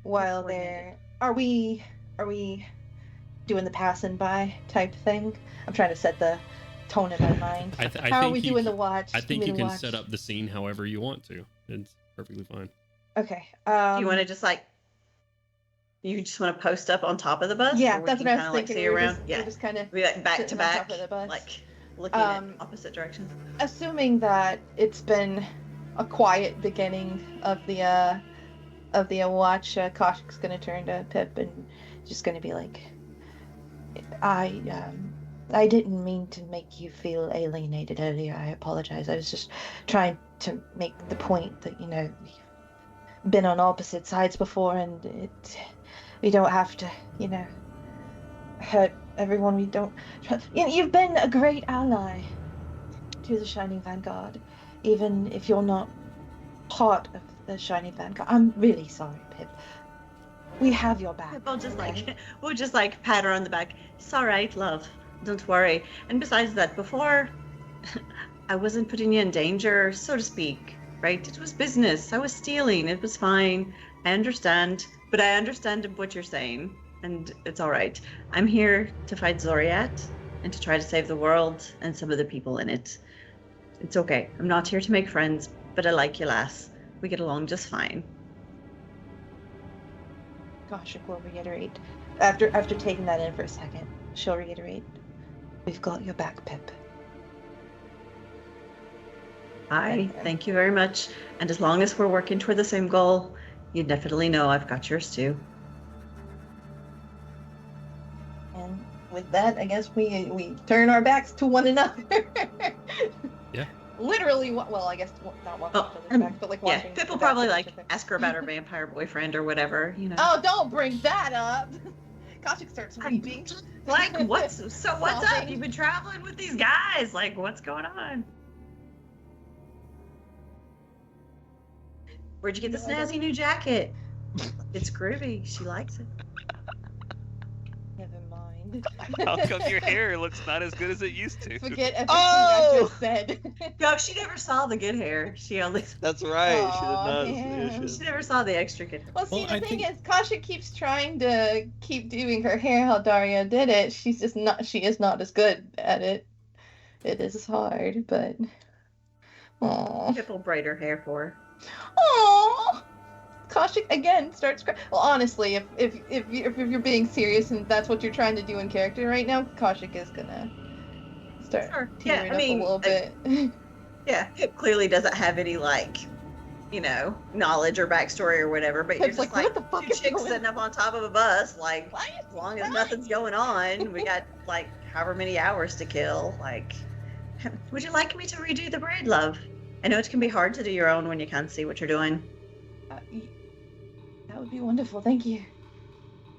While there, are we doing the passing by type thing? I'm trying to set the tone in my mind. How are we doing the watch? I think you can set up the scene however you want to. It's perfectly fine. Okay. Do you want to just like? You just want to post up on top of the bus? Yeah, that's what I was thinking. Like, see around? Yeah, just kind of be like back to back, of the bus. like looking at opposite directions. Assuming that it's been a quiet beginning of the watch, Koshik's gonna turn to Pip and just gonna be like, I didn't mean to make you feel alienated earlier. I apologize. I was just trying to make the point that, you know, we've been on opposite sides before, and we don't have to, you know, hurt everyone we don't trust. You know, you've been a great ally to the Shining Vanguard, even if you're not part of the Shining Vanguard. I'm really sorry, Pip. We have your back. We'll just like pat her on the back. It's all right, love. Don't worry. And besides that, before I wasn't putting you in danger, so to speak, right? It was business. I was stealing. It was fine. I understand, but I understand what you're saying, and it's all right. I'm here to fight Zoriat and to try to save the world and some of the people in it. It's okay. I'm not here to make friends, but I like you, lass. We get along just fine. Koshik will reiterate. After taking that in for a second, she'll reiterate. We've got your back, Pip. Thank you very much. And as long as we're working toward the same goal, you definitely know I've got yours too. And with that, I guess we turn our backs to one another. Yeah. Literally, well, I guess not watching each other's backs, but like watching. Yeah, Pip will probably like ask her about her vampire boyfriend or whatever, you know. Oh, don't bring that up. Koshik starts weeping. Like, what's up? You've been traveling with these guys. Like, what's going on? Where'd you get the snazzy new jacket? It's groovy. She likes it. Never mind. How come your hair looks not as good as it used to? Forget everything I just said. No, she never saw the good hair. She only. That's right. Aw, she did damn. not. She never saw the extra good hair. Well, see, Well, the I thing think- is, Kasha keeps trying to keep doing her hair how Daria did it. She's just not. She is not as good at it. It is hard, but. Aww. Pip will braid her hair for her. Aww. Koshik again starts crying. Well, honestly, if you're being serious and that's what you're trying to do in character right now, Koshik is gonna start tearing up a little bit. Yeah, Pip clearly doesn't have any like, you know, knowledge or backstory or whatever. But Pip's you're just like, like, what the fuck two is chicks going sitting up on top of a bus, like as long as nothing's going on, we got like however many hours to kill. Like, would you like me to redo the braid, love? I know it can be hard to do your own when you can't see what you're doing. That would be wonderful. Thank you.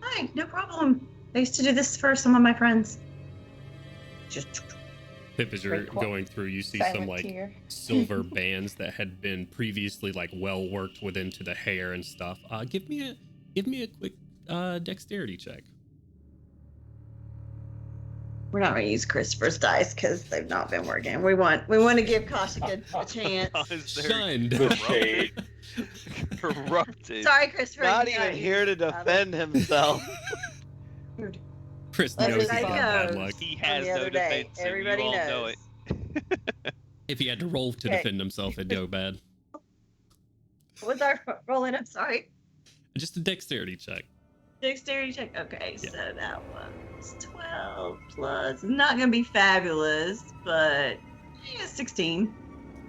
Hi, no problem. I used to do this for some of my friends. Just Pip, as you're Great quote. going through, you see Silent some like tear. silver bands that had been previously like well worked into the hair and stuff. Give me a quick dexterity check. we're not going to use Christopher's dice because they've not been working. We want to give Koshik a chance. Shunned. The shade. Corrupted. Sorry, Christopher. Not you even know, here to defend himself. Chris Let knows it he's got go. bad luck. He From has the no other day. defense, and Everybody you all knows. know it. If he had to roll to Okay. defend himself, it'd go bad. What's our rolling? I'm sorry. Just a dexterity check. Dexterity check. Okay, Yeah. so that was 12 plus. Not going to be fabulous, but 16.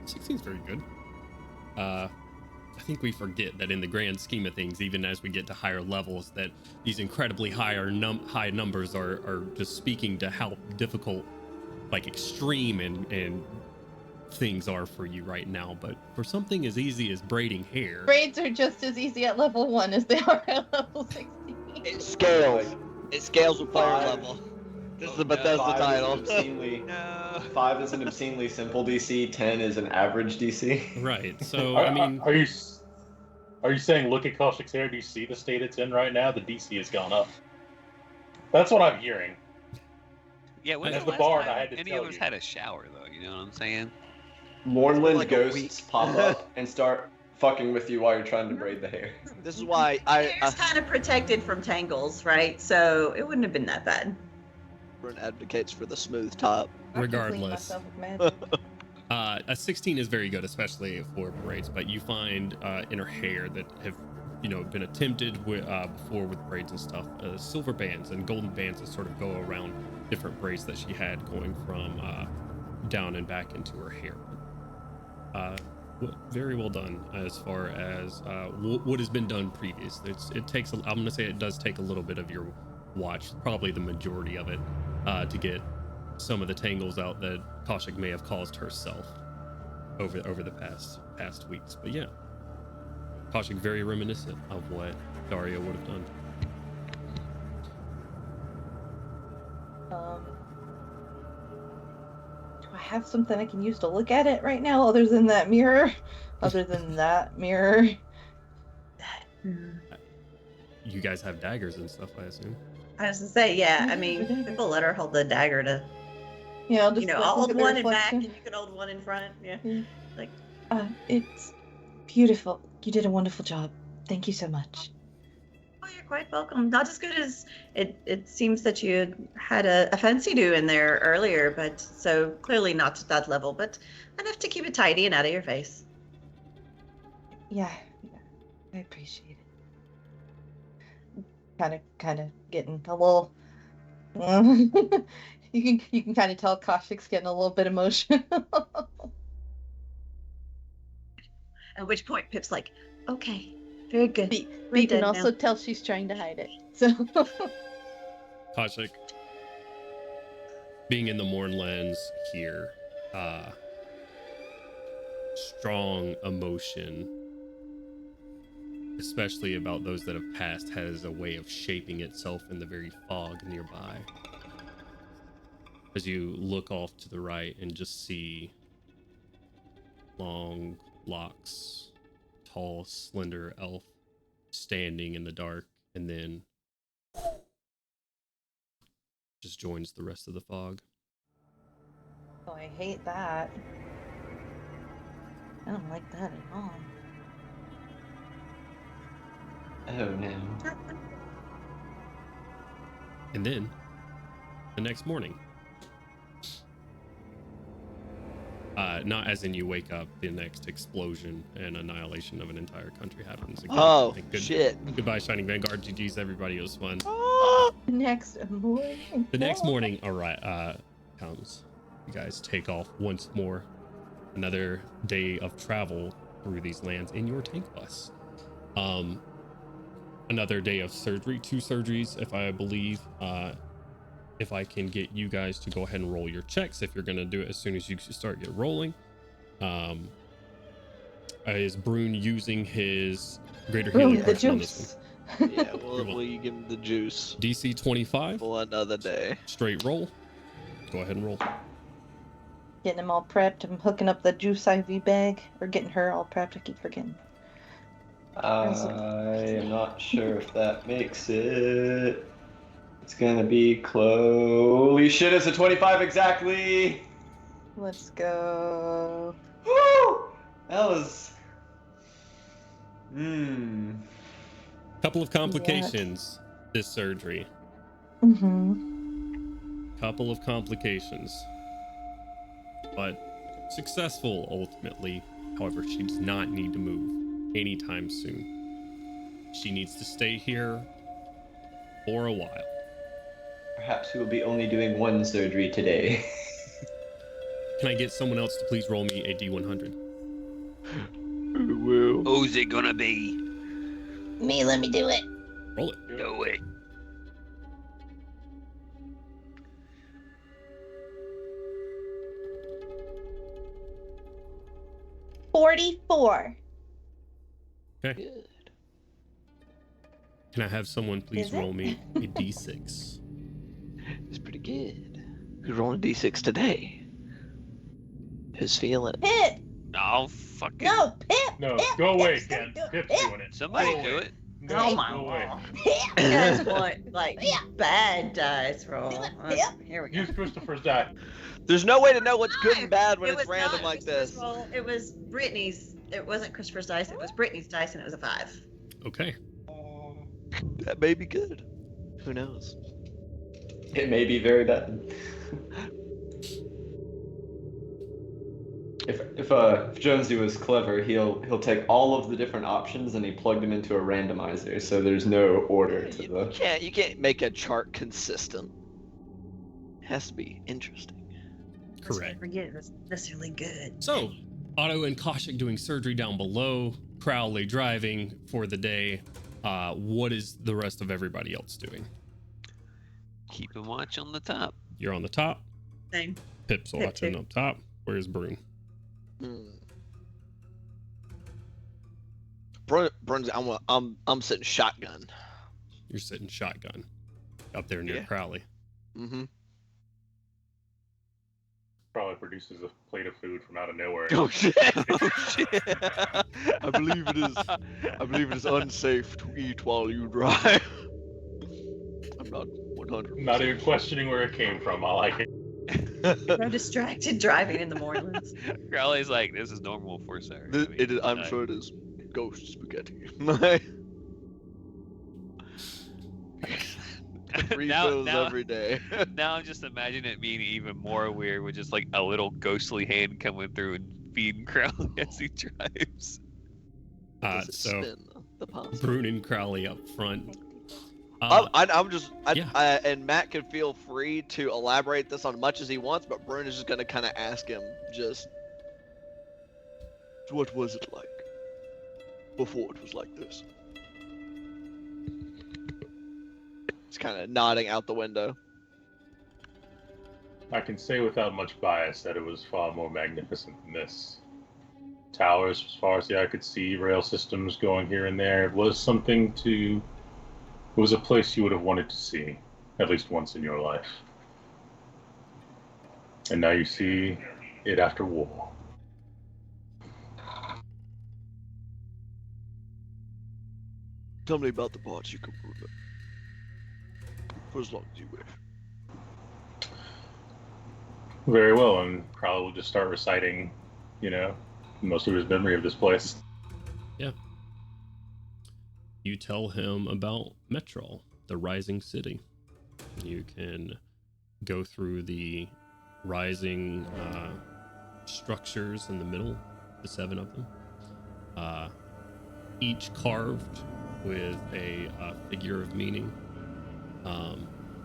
16's very good. I think we forget that in the grand scheme of things, even as we get to higher levels, that these incredibly high numbers are just speaking to how difficult, like extreme and things are for you right now. But for something as easy as braiding hair, Braids are just as easy at level 1 as they are at level 16. It scales. It scales with player Five. level. This is the Bethesda title. No. 5 is an obscenely simple DC. 10 is an average DC. right? So I mean, Are you saying look at Koshik's hair? Do you see the state it's in right now? The DC has gone up. That's what I'm hearing. Yeah, when At the the bar, last I time had to any tell of us you. had a shower, though? You know what I'm saying? Mournland Like a ghosts week. pop up and start fucking with you while you're trying to braid the hair. This is why It's kind of protected from tangles, right? So it wouldn't have been that bad. Eberron advocates for the smooth top. I can clean Regardless. myself with magic. A 16 is very good, especially for braids, but you find in her hair that have, been attempted before with braids and stuff, silver bands and golden bands that sort of go around different braids that she had going from down and back into her hair. Very well done as far as what has been done previous. It takes, I'm going to say it does take a little bit of your watch, probably the majority of it, to get some of the tangles out that Kaushik may have caused herself over the past weeks. But yeah, Kaushik very reminiscent of what Dario would have done. Do I have something I can use to look at it right now other than that mirror? You guys have daggers and stuff, I assume. I was gonna say, yeah. I Yeah, mean, the dagger. people let her hold the dagger to, Yeah, I'll just I'll look hold at the one in back reflection. and you can hold one in front. Yeah. It's beautiful. You did a wonderful job. Thank you so much. Oh, you're quite welcome. Not as good as it seems that you had a fancy do in there earlier, but so clearly not to that level, but enough to keep it tidy and out of your face. Yeah, I appreciate it. Kind of getting a little. You can kind of tell Kaushik's getting a little bit emotional. At which point Pip's like, okay, very good. But We're you can dead also now. tell she's trying to hide it. So Kaushik, being in the Mournlands here, strong emotion, especially about those that have passed, has a way of shaping itself in the very fog nearby. As you look off to the right and just see long locks, tall, slender elf standing in the dark, and then just joins the rest of the fog. oh, I hate that. I don't like that at all. Oh no. And then the next morning, not as in you wake up, the next explosion and annihilation of an entire country happens again. Oh, Like, shit. Goodbye, Shining Vanguard. GG's, everybody. It was fun. Next morning. The next morning, comes. You guys take off once more. Another day of travel through these lands in your tank bus. Another day of surgery, 2 surgeries, if I believe. If I can get you guys to go ahead and roll your checks, if you're gonna do it as soon as you start get rolling. Is Brune using his greater healing the potion on this juice. Yeah, we'll give him the juice one? DC 25, for another day. straight roll. Go ahead and roll. Getting him all prepped. I'm hooking up the juice IV bag. Or getting her all prepped. I keep forgetting. I am not sure if that makes it. It's gonna be close. Holy shit, it's a 25 exactly! Let's go. Woo! That was. Couple of complications this surgery. Couple of complications. But successful ultimately. However, she does not need to move anytime soon. She needs to stay here for a while. Perhaps we will be only doing 1 surgery today. Can I get someone else to please roll me a D100? Will. Who's it gonna be? Me, let me do it. Roll it. Do it. $44. Okay. Good. Can I have someone please Is it? roll me a D6? It's pretty good. Who's rolling D6 today? Who's feeling it? Pip! Oh, fucking. No, Pip! No, Pip, go away, Pip's gonna Ken. do it. Pip's Pip! doing it. Somebody Go do away. it. Oh my No way. god. You guys want like bad dice roll. Here we go. Use Christopher's die. There's no way to know what's good and bad when It it's was random not like Christopher's this. roll, it was Brittany's. It wasn't Christopher's dice. It was Brittany's dice, and it was a 5. Okay. That may be good. Who knows? It may be very bad. If Jonesy was clever, he'll take all of the different options and he plugged them into a randomizer, so there's no order to the. You can't make a chart consistent. It has to be interesting. Correct. Forget it was necessarily good. So, Otto and Koshik doing surgery down below, Crowley driving for the day. What is the rest of everybody else doing? Keep a watch on the top. You're on the top. Same. Pip's Pip watching too. up top. Where's Brune? Brun's, I'm sitting shotgun. You're sitting shotgun up there near Yeah. Crowley. Mm-hmm. Probably produces a plate of food from out of nowhere. Oh shit! Oh shit! I believe it is unsafe to eat while you drive. I'm not 100. Not even questioning where it came from. I like it. No distracted driving in the mornings. Crowley's like, this is normal for Sarah. It is. I'm sure it is. Ghost spaghetti. Refills every day. Now I'm just imagining it being even more weird with just like a little ghostly hand coming through and feeding Crowley as he drives. Does it So spin the pasta? Brune and Crowley up front. And Matt can feel free to elaborate this on much as he wants, but Brune is just gonna kind of ask him just, what was it like before it was like this? He's kind of nodding out the window. I can say without much bias that it was far more magnificent than this. Towers, as far as the eye could see, rail systems going here and there. It was something to. It was a place you would have wanted to see, at least once in your life. And now you see it after war. Tell me about the parts you can remember. For as long as you wish. Very well, and Crowley will just start reciting, most of his memory of this place. Yeah. You tell him about Metrol, the rising city. You can go through the rising structures in the middle, the 7 of them, each carved with a figure of meaning,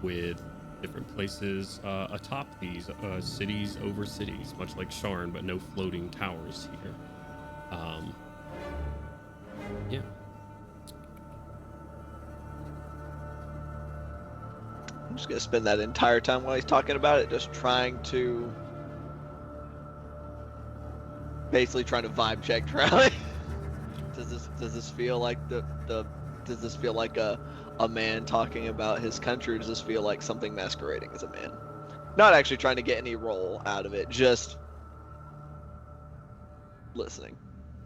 with different places atop these cities over cities, much like Sharn, but no floating towers here. Yeah. I'm just gonna spend that entire time while he's talking about it, just basically trying to vibe check Crowley. Does this feel like does this feel like a man talking about his country, or does this feel like something masquerading as a man? Not actually trying to get any role out of it, just listening.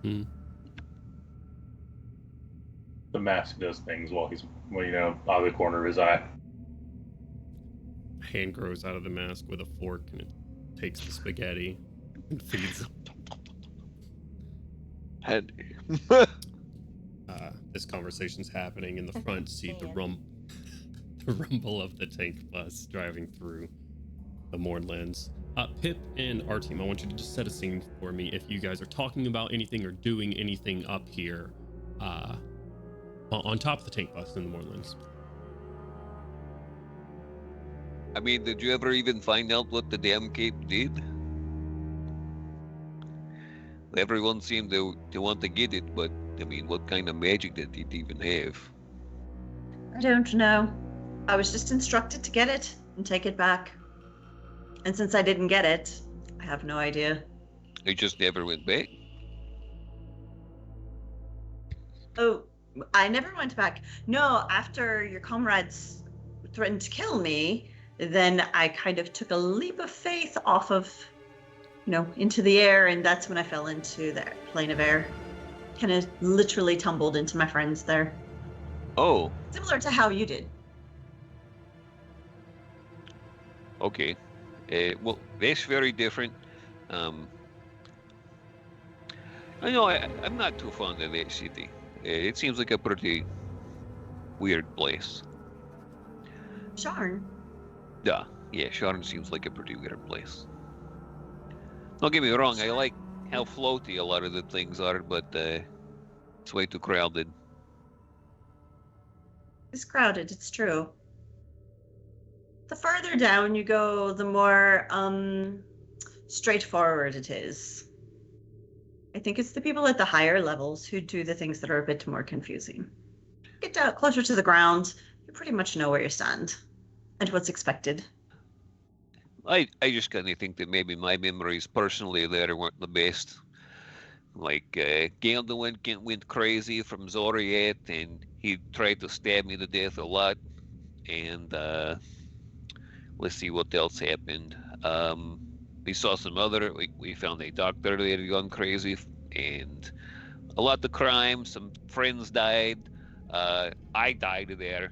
The mask does things while he's, out of the corner of his eye. A hand grows out of the mask with a fork, and it takes the spaghetti and feeds it. Handy. This conversation's happening in the front seat. The rumble of the tank bus driving through the Mournlands. Pip and Artyom, I want you to just set a scene for me. If you guys are talking about anything or doing anything up here, on top of the tank bus in the Mournlands. I mean, did you ever even find out what the damn cape did? Everyone seemed to want to get it, but I mean, what kind of magic did it even have? I don't know. I was just instructed to get it and take it back. And since I didn't get it, I have no idea. It just never went back? Oh, I never went back. No, after your comrades threatened to kill me, then I kind of took a leap of faith off of, into the air, and that's when I fell into the plane of air. Kind of literally tumbled into my friends there. Oh, Similar to how you did. okay. Well, that's very different. I know I'm not too fond of that city. It seems like a pretty weird place. Sharn. Yeah, Sharn seems like a pretty weird place. Don't get me wrong, I like how floaty a lot of the things are, but it's way too crowded. It's crowded, it's true. The further down you go, the more straightforward it is. I think it's the people at the higher levels who do the things that are a bit more confusing. Get down closer to the ground, you pretty much know where you stand and what's expected. I just kind of think that maybe my memories personally there weren't the best. Like, Gandalf went crazy from Zoriat, and he tried to stab me to death a lot. And let's see what else happened. We saw some other. We found a doctor that had gone crazy, and a lot of crime. Some friends died. I died there.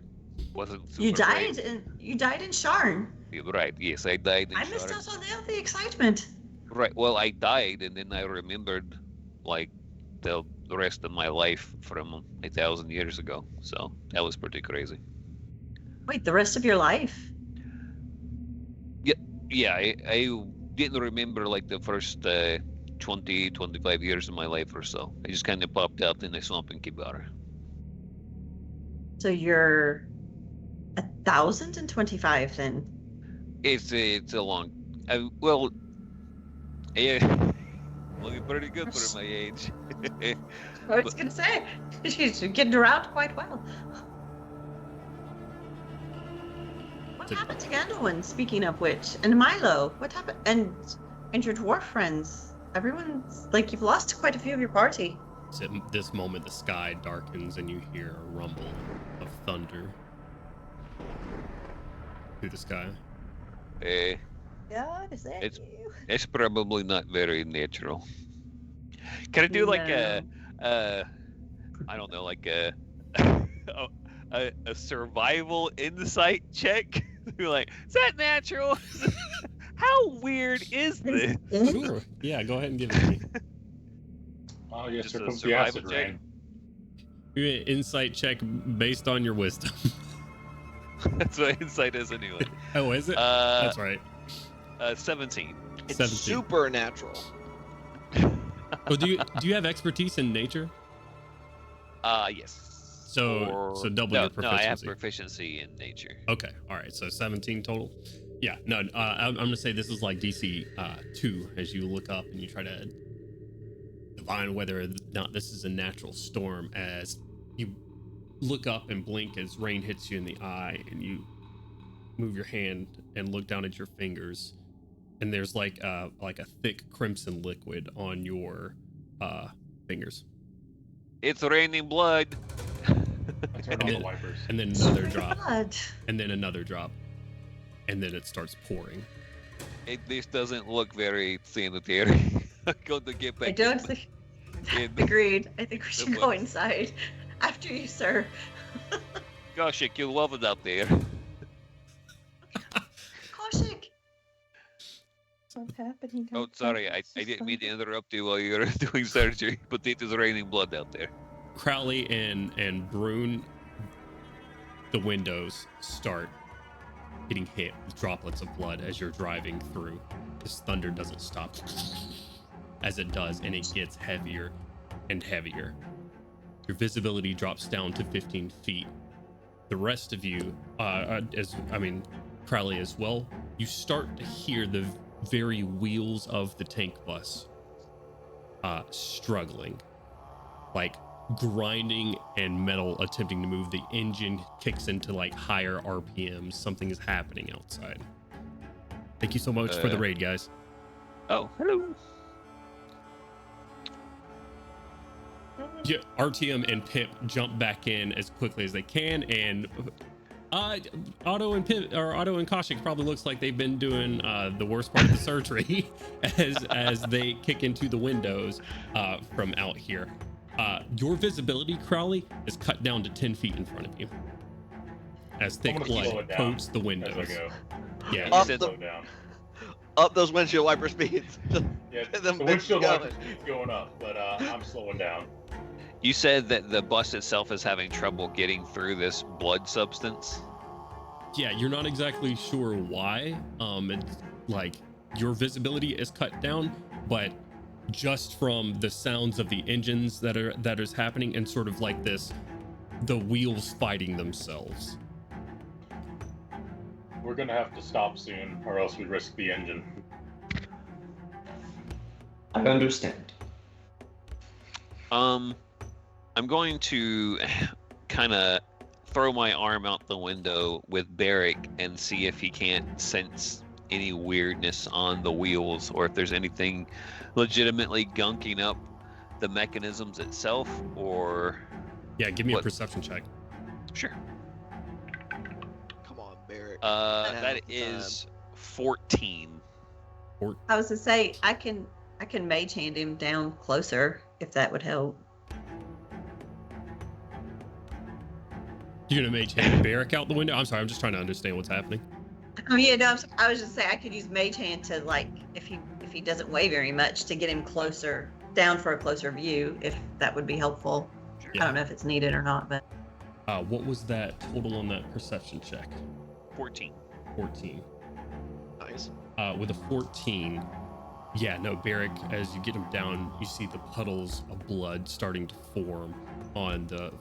Wasn't super You died great. you died in Sharn. Right? Yes, I died in I missed Sharn. out on the excitement. Right. Well, I died, and then I remembered, like, the rest of my life from 1,000 years ago. So that was pretty crazy. Wait, the rest of your life? Yeah, I didn't remember like the first 20, 25 years of my life or so. I just kind of popped out in a swamp in Kibara. So you're 1,025 then. It's a long. Well, yeah, looking pretty good for my age. I was gonna say, she's getting around quite well. What happened to Gandalf? Speaking of which, and Milo, what happened? And your dwarf friends? Everyone's like, you've lost quite a few of your party. So at this moment, the sky darkens and you hear a rumble of thunder through the sky. God, is that It's- you? It's probably not very natural. Can I do like I don't know, like a survival insight check? Like, is that natural? How weird is this? Sure. Yeah, go ahead and give it to me. Oh, yes, Just here a comes the survival acid check? rain. Give me an insight check based on your wisdom. That's what insight is anyway. Oh, is it? That's right. 17. It's 17. supernatural. Oh, do you have expertise in nature? Yes. So double your No, I have proficiency. proficiency in nature. Okay, all right. So 17 total. Yeah, no. I'm gonna say this is like DC 2 as you look up and you try to divine whether or not this is a natural storm. As you look up and blink as rain hits you in the eye, and you move your hand and look down at your fingers, and there's like a thick crimson liquid on your fingers. It's raining blood. I turned on the wipers. And then another drop, Blood. and then another drop, and then it starts pouring. This doesn't look very sanitary. I'm going to get back. I don't think. in. Agreed. I think we The should go woods. inside. After you, sir. Gosh, you love it out there. Koshik. What's happening? Oh, sorry, I didn't mean to interrupt you while you were doing surgery, but it is raining blood out there. Crowley and Brune, the windows start getting hit with droplets of blood as you're driving through. This thunder doesn't stop as it does, and it gets heavier and heavier. Your visibility drops down to 15 feet. The rest of you, Crowley as well, you start to hear the very wheels of the tank bus struggling, like grinding and metal attempting to move. The engine kicks into like higher RPMs. Something is happening outside. Thank you so much for the raid, guys. Oh, hello. Yeah, RTM and Pip jump back in as quickly as they can, and Otto and Koshik probably looks like they've been doing the worst part of the surgery as they kick into the windows from out here. Your visibility, Crowley, is cut down to 10 feet in front of you as thick gonna slow blood it down coats the as I windows. go. Yeah, Up Slow the- down. Up those windshield wiper speeds. Yeah, Get them the bitches windshield going. wiper speed's going up, but I'm slowing down. You said that the bus itself is having trouble getting through this blood substance. yeah, you're not exactly sure why. It's like your visibility is cut down, but just from the sounds of the engines that is happening and sort of like the wheels fighting themselves. We're gonna have to stop soon, or else we risk the engine. I understand. I'm going to kind of throw my arm out the window with Barrick and see if he can't sense any weirdness on the wheels or if there's anything legitimately gunking up the mechanisms itself, or Yeah, give me a What? perception check. sure. Come on, Barrett. That Now's the is 14. I was to say I can mage hand him down closer if that would help. You're gonna mage hand Barrick out the window? I'm sorry, I'm just trying to understand what's happening. Oh yeah, no, I was just saying I could use mage hand to, like, if he doesn't weigh very much, to get him closer down for a closer view, if that would be helpful. I don't know if it's needed or not, but What was that total on that perception check? 14. 14. Nice. With a 14, yeah, no, Barrick, as you get him down, you see the puddles of blood starting to form on the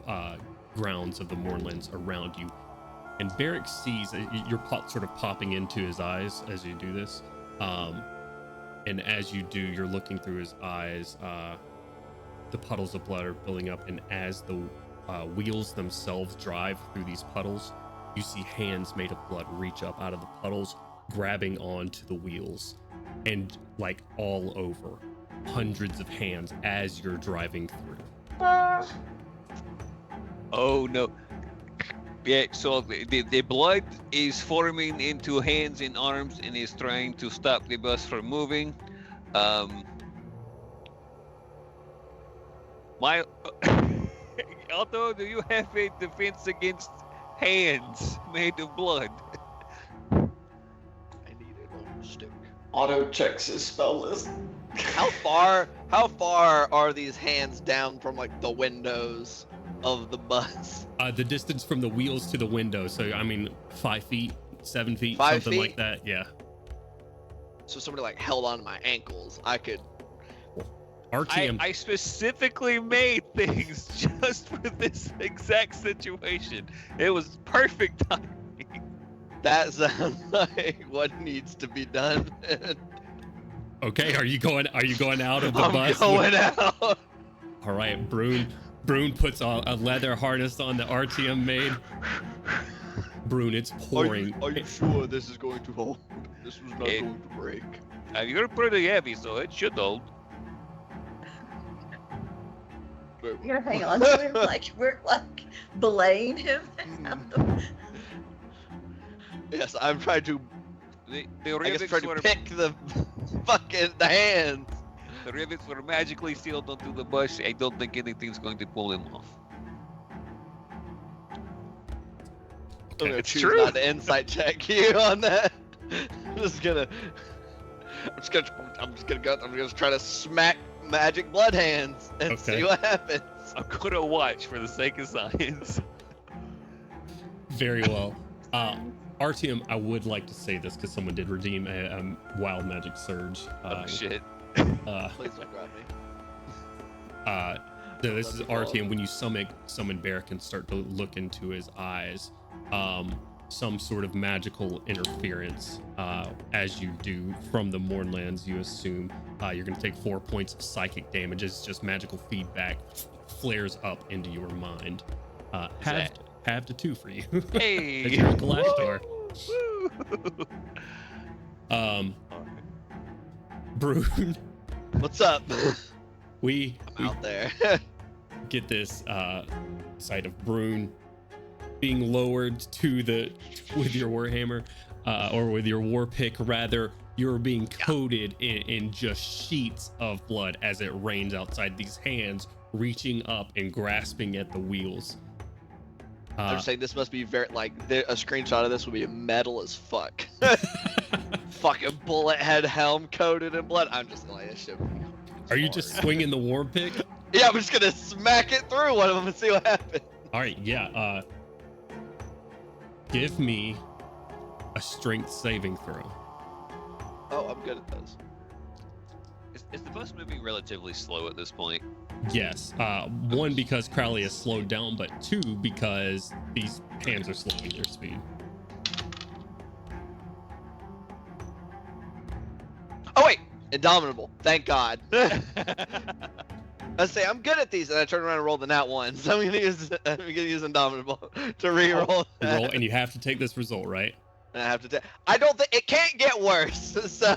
grounds of the moorlands around you. And Barrick sees your plot sort of popping into his eyes as you do this. And as you do, you're looking through his eyes. The puddles of blood are building up, and as the wheels themselves drive through these puddles, you see hands made of blood reach up out of the puddles, grabbing onto the wheels, and like all over, hundreds of hands as you're driving through. Oh no. Yeah, so the blood is forming into hands and arms and is trying to stop the bus from moving. Otto, do you have a defense against hands made of blood? I need it on the stick. Otto checks his spell list. How far are these hands down from like the windows of the bus? The distance from the wheels to the window, so I mean 5 feet, 7 feet, 5 something feet? like that. Yeah. So somebody like held on to my ankles. I could. RTM. I specifically made things just for this exact situation. It was perfect timing. That sounds like what needs to be done. Okay, are you going out of the I'm bus? going out. All right, Brune puts a leather harness on the RTM made. Brune, it's pouring. Are you sure this is going to hold? This was not going to break. You're pretty heavy, so it should hold. you're gonna hang on to him like we're like belaying him. Yes, I'm trying to. The I guess rivets try to were pick the hands. the rivets were magically sealed onto the bus. I don't think anything's going to pull them off. I'm gonna It's choose true. not to insight check you on that. I'm just gonna go. I'm gonna try to smack magic blood hands and Okay. see what happens. I'm gonna watch for the sake of science. Very well. RTM, I would like to say this because someone did redeem a wild magic surge. Oh shit. Please don't grab me. So this is RTM. When you summon Barrick and start to look into his eyes, some sort of magical interference, as you do from the Mournlands, you assume you're going to take 4 points of psychic damage as just magical feedback flares up into your mind. Halved to 2 for you. Hey. As you're a Galactor. Brune, What's up? we Out there. get this sight of Brune being lowered to with your warhammer, or with your war pick rather. You're being coated in just sheets of blood as it rains outside. These hands reaching up and grasping at the wheels. I'm saying this must be very a screenshot of this would be metal as fuck. Fucking bullet head helm coated in blood. I'm just like, this shit. Are you just swinging the war pick? Yeah, I'm just gonna smack it through one of them and see what happens. All right, yeah. Give me a strength saving throw. Oh, I'm good at those. Is the bus moving relatively slow at this point? Yes. One, because Crowley has slowed down, but two, because these hands are slowing their speed. Oh wait, Indomitable. Thank God. I say I'm good at these, and I turn around and roll the nat one. So I'm gonna use Indomitable to re-roll. Roll, and you have to take this result, right? And I have to. I don't think it can't get worse. So.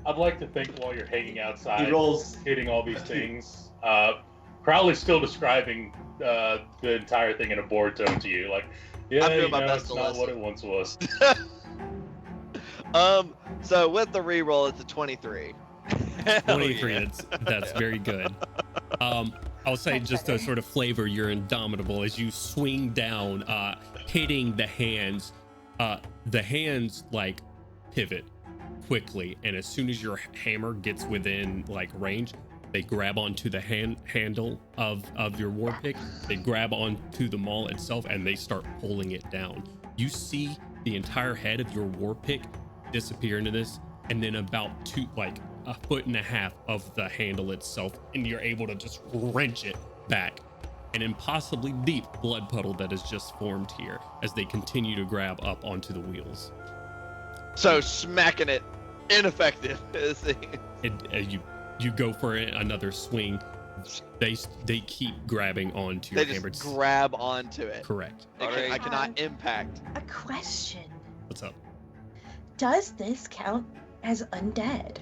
I'd like to think while you're hanging outside, He rolls. hitting all these things, Crowley's still describing the entire thing in a board tone to you, like, yeah, I'm doing my best it's to not listen. what it once was. So with the re-roll, it's a 23. 23. Yeah. That's very good. I'll say just to sort of flavor your Indomitable as you swing down, hitting the hands. The hands like pivot quickly, and as soon as your hammer gets within like range, they grab onto the handle of your war pick. They grab onto the maul itself, and they start pulling it down. You see the entire head of your war pick disappear into this, and then about a foot and a half of the handle itself, and you're able to just wrench it back. An impossibly deep blood puddle that has just formed here as they continue to grab up onto the wheels. So smacking it, ineffective. You go for another swing. They keep grabbing onto your They hammer. just grab onto it. Correct. I cannot impact. A question. What's up? Does this count as undead?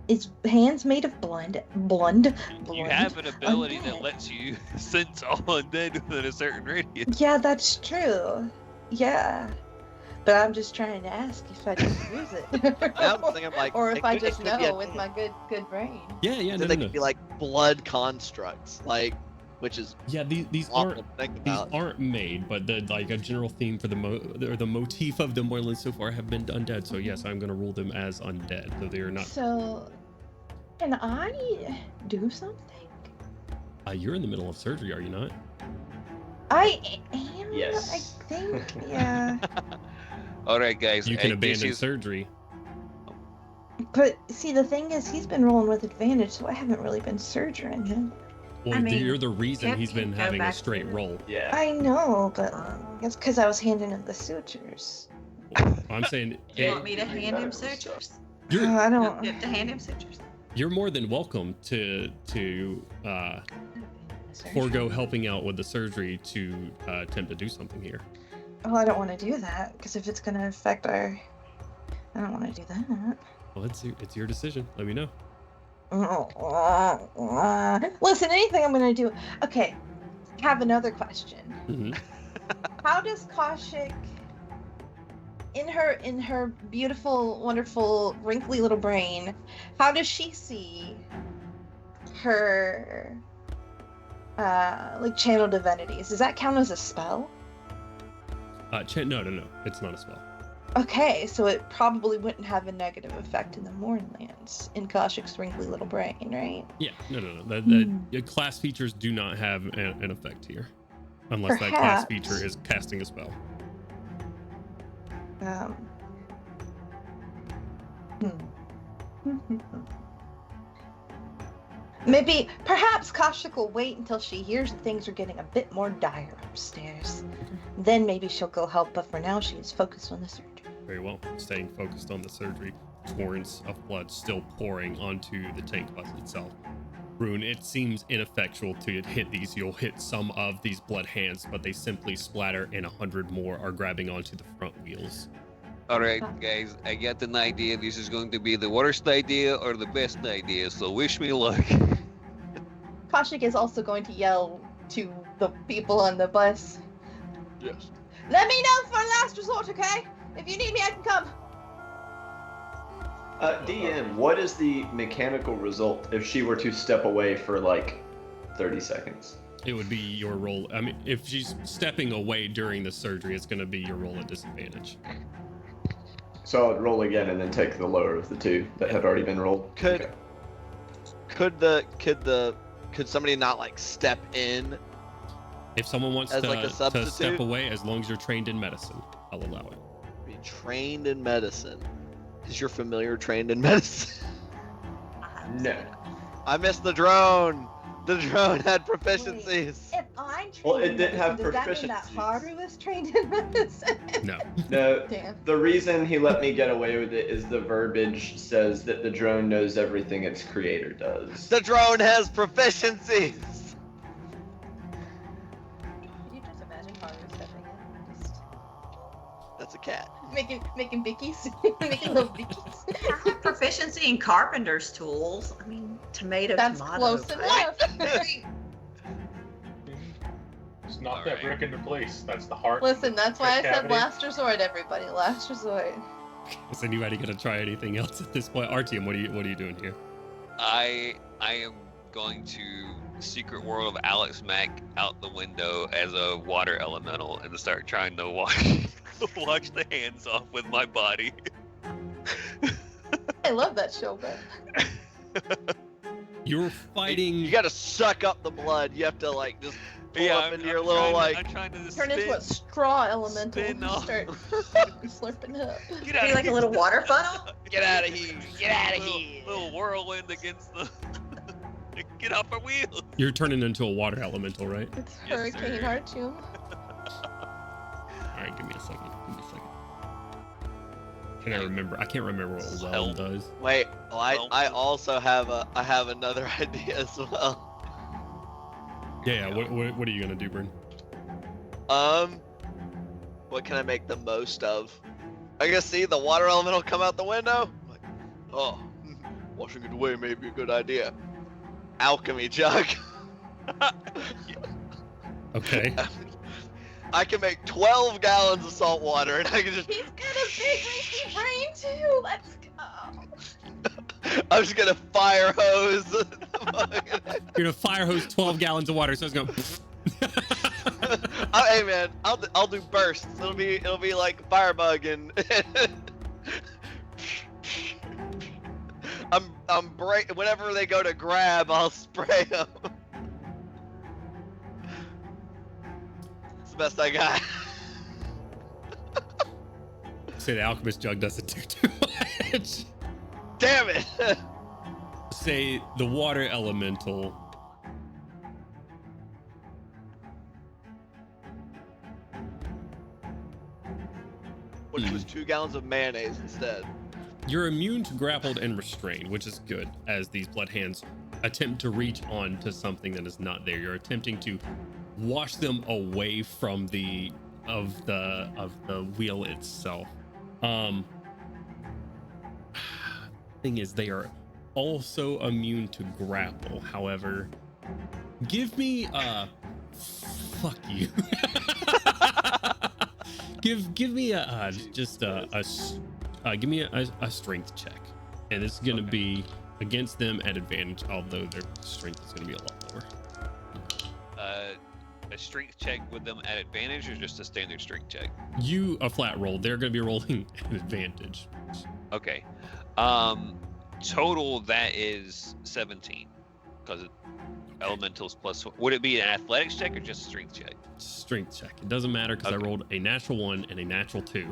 Is hands made of blood? You have an ability undead? that lets you sense all undead within a certain radius. Yeah, that's true. Yeah. But I'm just trying to ask if I just use it. Now I'm thinking like, or if it I could- it just could be know a- with my good brain. Yeah, So they could be like blood constructs, like, which is Yeah, these awful aren't to think these about. aren't made, but the like a general theme for the motif of the Moorlands so far have been undead. So yes, I'm gonna rule them as undead, though they are not. So, can I do something? You're in the middle of surgery, are you not? I am. Yes. I think. Yeah. All right, guys. You can this abandon is- surgery. But see, the thing is, he's been rolling with advantage, so I haven't really been surgering him. Well, I mean, you're the reason Kip he's been can go having a back straight to- roll. Yeah. I know, but it's because I was handing him the sutures. I'm saying Do you want me to hand him medical stuff. sutures? you're I You don't. have to hand him sutures. you're more than welcome to forego helping out with the surgery to attempt to do something here. Oh, I don't want to do that because if it's gonna affect our, I don't want to do that. Well, it's your decision. Let me know. Listen, anything I'm gonna do. Okay, have another question. Mhm. How does Kaushik, in her beautiful, wonderful, wrinkly little brain, how does she see her like channel divinities? Does that count as a spell? No, it's not a spell. Okay, so it probably wouldn't have a negative effect in the Mournlands in Kaushik's wrinkly little brain, right? Yeah, no. The class features do not have an effect here, unless that class Perhaps. feature is casting a spell. Maybe, perhaps Kaushik will wait until she hears that things are getting a bit more dire upstairs. Then maybe she'll go help, but for now she is focused on the surgery. Very well. Staying focused on the surgery, torrents of blood still pouring onto the tank bus itself. Rune, it seems ineffectual to hit these. You'll hit some of these blood hands, but they simply splatter, and 100 more are grabbing onto the front wheels. All right, guys. I got an idea. This is going to be the worst idea or the best idea. So wish me luck. Kaushik is also going to yell to the people on the bus. Yes. Let me know for last resort, okay? If you need me, I can come. DM, what is the mechanical result if she were to step away for like 30 seconds? It would be your roll. I mean, if she's stepping away during the surgery, it's going to be your roll at disadvantage. So I'd roll again and then take the lower of the two that had already been rolled. Could Okay. could somebody not like step in? If someone wants As to, like a to step substitute? away, as long as you're trained in medicine, I'll allow it. Be trained in medicine. Is your familiar trained in medicine? No. I missed the drone. The drone had proficiencies. If I'm trained Well, it in didn't have medicine, does that mean that proficiencies. Haru was trained in medicine? No. No. Damn. The reason he let me get away with it is the verbiage says that the drone knows everything its creator does. The drone has proficiencies. Can you just imagine Haru stepping in? Just That's a cat. making bickies? making little bickies? I have proficiency in carpenter's tools. I mean, tomato, That's tomato. close right? enough. Just knock All that right. brick into place. That's the heart. Listen, that's why I said Cavity. last resort, everybody. Last resort. Is anybody going to try anything else at this point? Artyom, what are you doing here? I am going to Secret World of Alex Mack out the window as a water elemental and start trying to wash the hands off with my body. I love that show, but You're fighting. You gotta suck up the blood. You have to like just pull up into your little I'm like. trying to turn into a straw elemental spin and off. start slurping it up. Get Be out like a little water funnel. Get out of here! Get out of little, here! little whirlwind against the. Get off our wheels. You're turning into a water elemental, right? It's Yes, Hurricane sir. Artyom. All right, give me a second. Can I remember? I can't remember what well Help. does. Wait, well, Well- I also have another idea as well. Yeah. What are you gonna do, Bryn? What can I make the most of? I guess see the water elemental come out the window. Like, oh, washing it away may be a good idea. Alchemy jug. Okay. I can make 12 gallons of salt water, and I can just. He's got a big leaky brain too. Let's go. I'm just gonna fire hose. You're gonna fire hose 12 gallons of water, so it's gonna. Hey man, I'll do bursts. It'll be like firebug and. Whenever they go to grab, I'll spray them. It's the best I got. Say the alchemist jug doesn't do too much. Damn it! Say the water elemental. Which was 2 gallons of mayonnaise instead. You're immune to grappled and restrained, which is good, as these blood hands attempt to reach on to something that is not there. You're attempting to wash them away from the wheel itself. Thing is, they are also immune to grapple. However, give me fuck you. give me give me a strength check, and it's gonna be against them at advantage, although their strength is gonna be a lot lower. A strength check with them at advantage, or just a standard strength check? You a flat roll. They're gonna be rolling at advantage. Okay. Total that is 17, because elementals plus. Would it be an athletics check or just a strength check? Strength check. It doesn't matter because I Okay. rolled a natural 1 and a natural 2.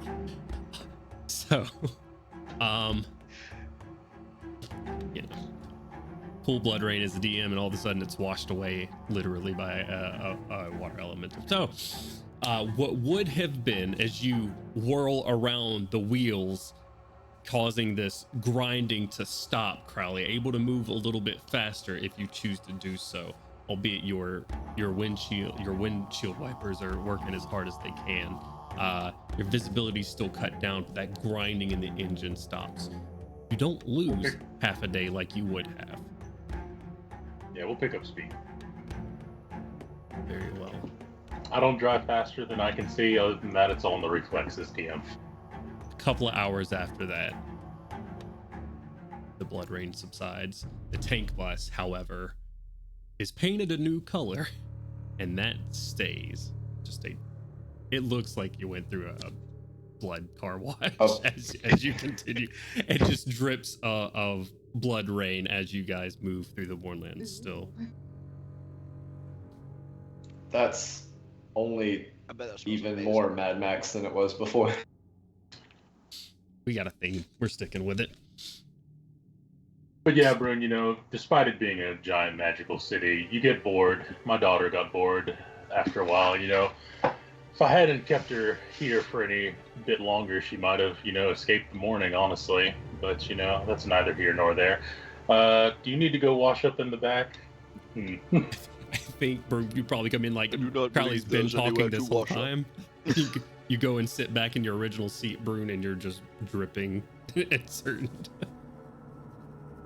So, you know, full blood rain is the DM, and all of a sudden it's washed away literally by a water elemental. So, what would have been as you whirl around the wheels, causing this grinding to stop, Crowley, able to move a little bit faster if you choose to do so, albeit your windshield wipers are working as hard as they can. Your visibility is still cut down, but that grinding in the engine stops. You don't lose half a day like you would have. Yeah, we'll pick up speed. Very well. I don't drive faster than I can see. Other than that, it's all in the reflexes, TM. A couple of hours after that, the blood rain subsides. The tank bus, however, is painted a new color, and that stays. It looks like you went through a blood car wash as you continue. It just drips of blood rain as you guys move through the Mournlands still. That's only I bet that's even more Mad Max than it was before. We got a theme. We're sticking with it. But yeah, Brune, despite it being a giant magical city, you get bored. My daughter got bored after a while, If I hadn't kept her here for any bit longer, she might have, escaped the morning, honestly. But, that's neither here nor there. Do you need to go wash up in the back? I think you probably come in like Crowley's been talking this whole time. You go and sit back in your original seat, Brune, and you're just dripping and certain.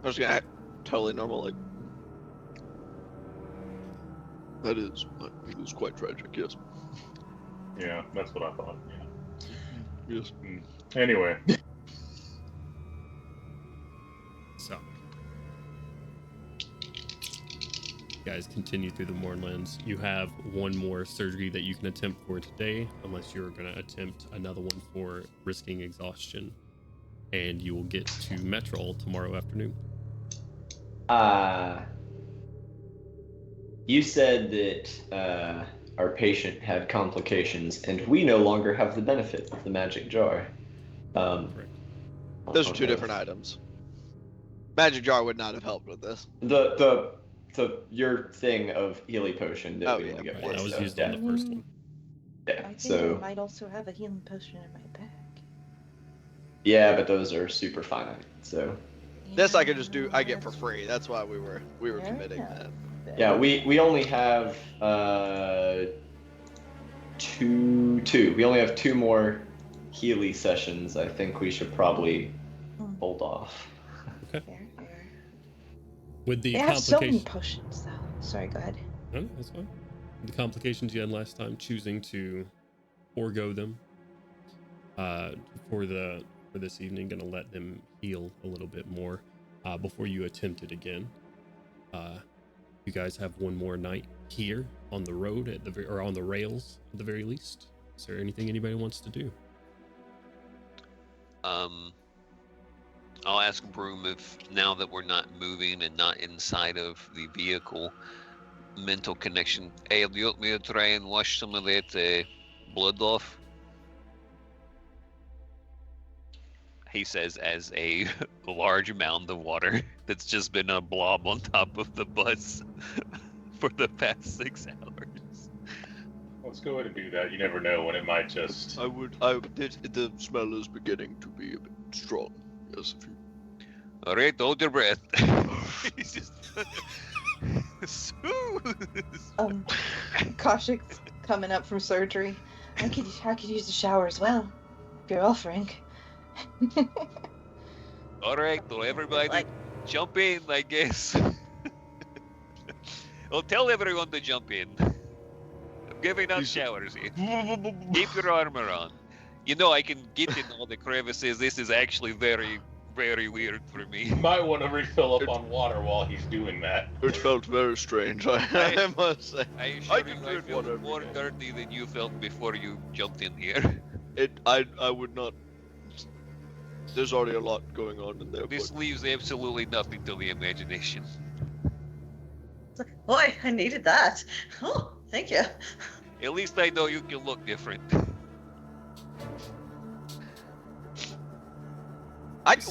I was gonna act totally normal, like. That is quite tragic, yes. Yeah, that's what I thought. Yeah. Yes. Anyway. So, you guys continue through the Mournlands. You have one more surgery that you can attempt for today, unless you're going to attempt another one for risking exhaustion. And you will get to Metrol tomorrow afternoon. You said that our patient had complications, and we no longer have the benefit of the magic jar. Those are two different items. Magic jar would not have helped with this. Your thing of Healy potion that we only get that was used on the first one. Yeah, I think I might also have a healing potion in my bag. Yeah, but those are super finite, so. This I could just do. I get for free. That's why we were committing that. Yeah, we only have two. We only have 2 more Healy sessions. I think we should probably hold off. Okay. With the They have so many complication, potions, though. Sorry, go ahead. no, that's fine. The complications you had last time, choosing to forego them for this evening, gonna let them heal a little bit more before you attempt it again. You guys have one more night here on the road or on the rails at the very least. Is there anything anybody wants to do? I'll ask Broom if, now that we're not moving and not inside of the vehicle, mental connection. Hey, do you want me to try and wash some of that blood off? He says as a large mound of water that's just been a blob on top of the bus for the past 6 hours. Let's go ahead and do that. You never know when it might just... The smell is beginning to be a bit strong. Yes, if you... Alright, hold your breath. He's just... Kaushik's coming up from surgery. I could use the shower as well, if you're offering. Alright, so everybody jump in, I guess. I'll tell everyone to jump in. I'm giving out showers here. Keep your armor on. I can get in all the crevices. This is actually very, very weird for me. You might want to refill up on water while he's doing that. It felt very strange, I must say. I assure you, I feel more dirty than you felt before you jumped in here. I would not... There's already a lot going on in there. This leaves absolutely nothing to the imagination. Boy, I needed that. Oh, thank you. At least I know you can look different.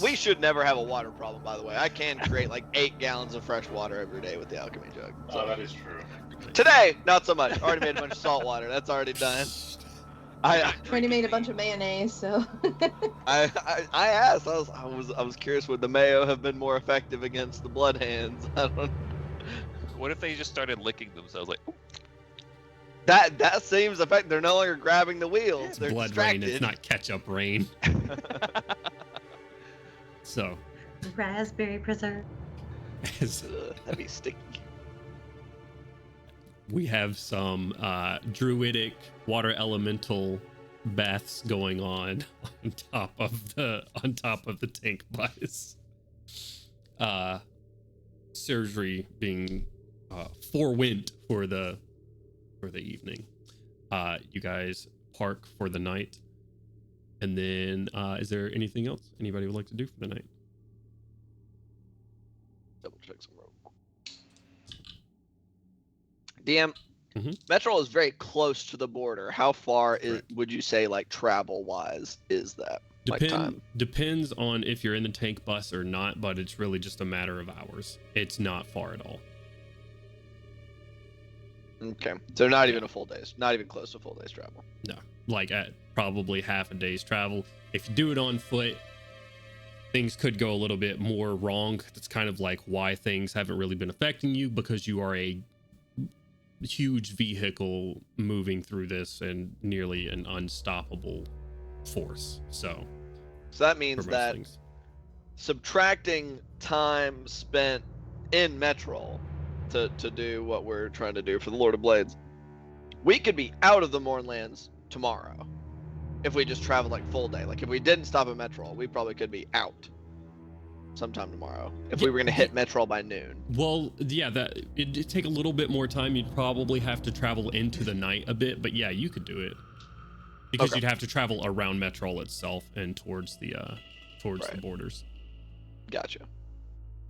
We should never have a water problem, by the way. I can create like 8 gallons of fresh water every day with the alchemy jug. So. Oh, that is true. Today, not so much. Already made a bunch of salt water. That's already done. I already made a bunch of mayonnaise, so. I asked. I was curious, would the mayo have been more effective against the blood hands? I don't. What if they just started licking themselves like? Ooh. That seems effective. They're no longer grabbing the wheels. It's They're blood distracted. rain. It's not ketchup rain. So. Raspberry preserve. That'd be sticky. We have some druidic water elemental baths going on top of the tank bus. surgery being forewent for the evening. You guys park for the night, and then is there anything else anybody would like to do for the night? Double check some rope. DM, Mhm. Metro is very close to the border. How far Correct. would you say, like, travel-wise, is that? Like, time? Depends on if you're in the tank bus or not, but it's really just a matter of hours. It's not far at all. Okay, so not even a full day's, not even close to a full day's travel. No, like at probably half a day's travel. If you do it on foot, things could go a little bit more wrong. That's kind of like why things haven't really been affecting you, because you are a huge vehicle moving through this and nearly an unstoppable force. So that means for most that things. subtracting time spent in Metro to do what we're trying to do for the Lord of Blades, we could be out of the Mournlands tomorrow if we just travel like full day. Like if we didn't stop at Metro, we probably could be out sometime tomorrow if we were going to hit Metro by noon. Well, yeah, that it'd take a little bit more time. You'd probably have to travel into the night a bit, but yeah, you could do it because Okay. you'd have to travel around Metro itself and towards the Right. borders. Gotcha.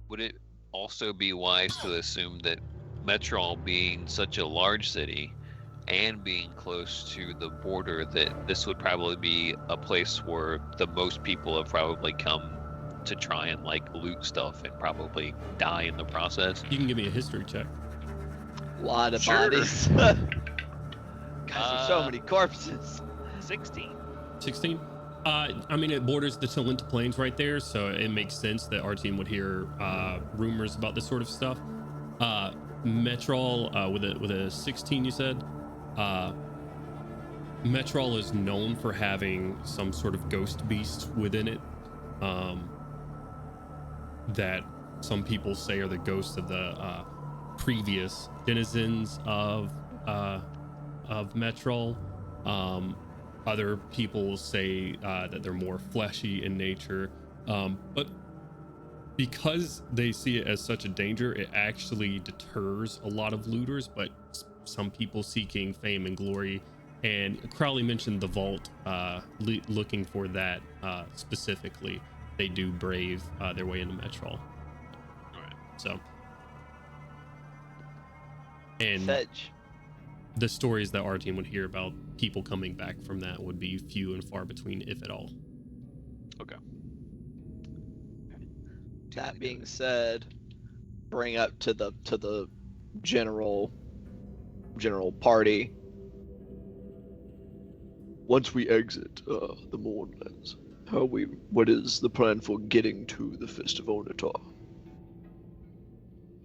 Would it also be wise to assume that Metro being such a large city and being close to the border, that this would probably be a place where the most people have probably come to try and like loot stuff and probably die in the process? You can give me a history check. A lot of Sure. bodies. Guys, there's so many corpses. 16. 16. I mean, it borders the Talenta Plains right there, so it makes sense that our team would hear rumors about this sort of stuff. Metrol, with a 16, you said. Metrol is known for having some sort of ghost beast within it, that some people say are the ghosts of the previous denizens of Metrol. Other people say that they're more fleshy in nature, but because they see it as such a danger, it actually deters a lot of looters. But some people seeking fame and glory, and Crowley mentioned the vault, looking for that specifically, they do brave their way into Metrol. So, and Fetch. the stories that our team would hear about people coming back from that would be few and far between, if at all. Okay. That being said, bring up to the general party. Once we exit the Mournlands, what is the plan for getting to the Fist of Onatar?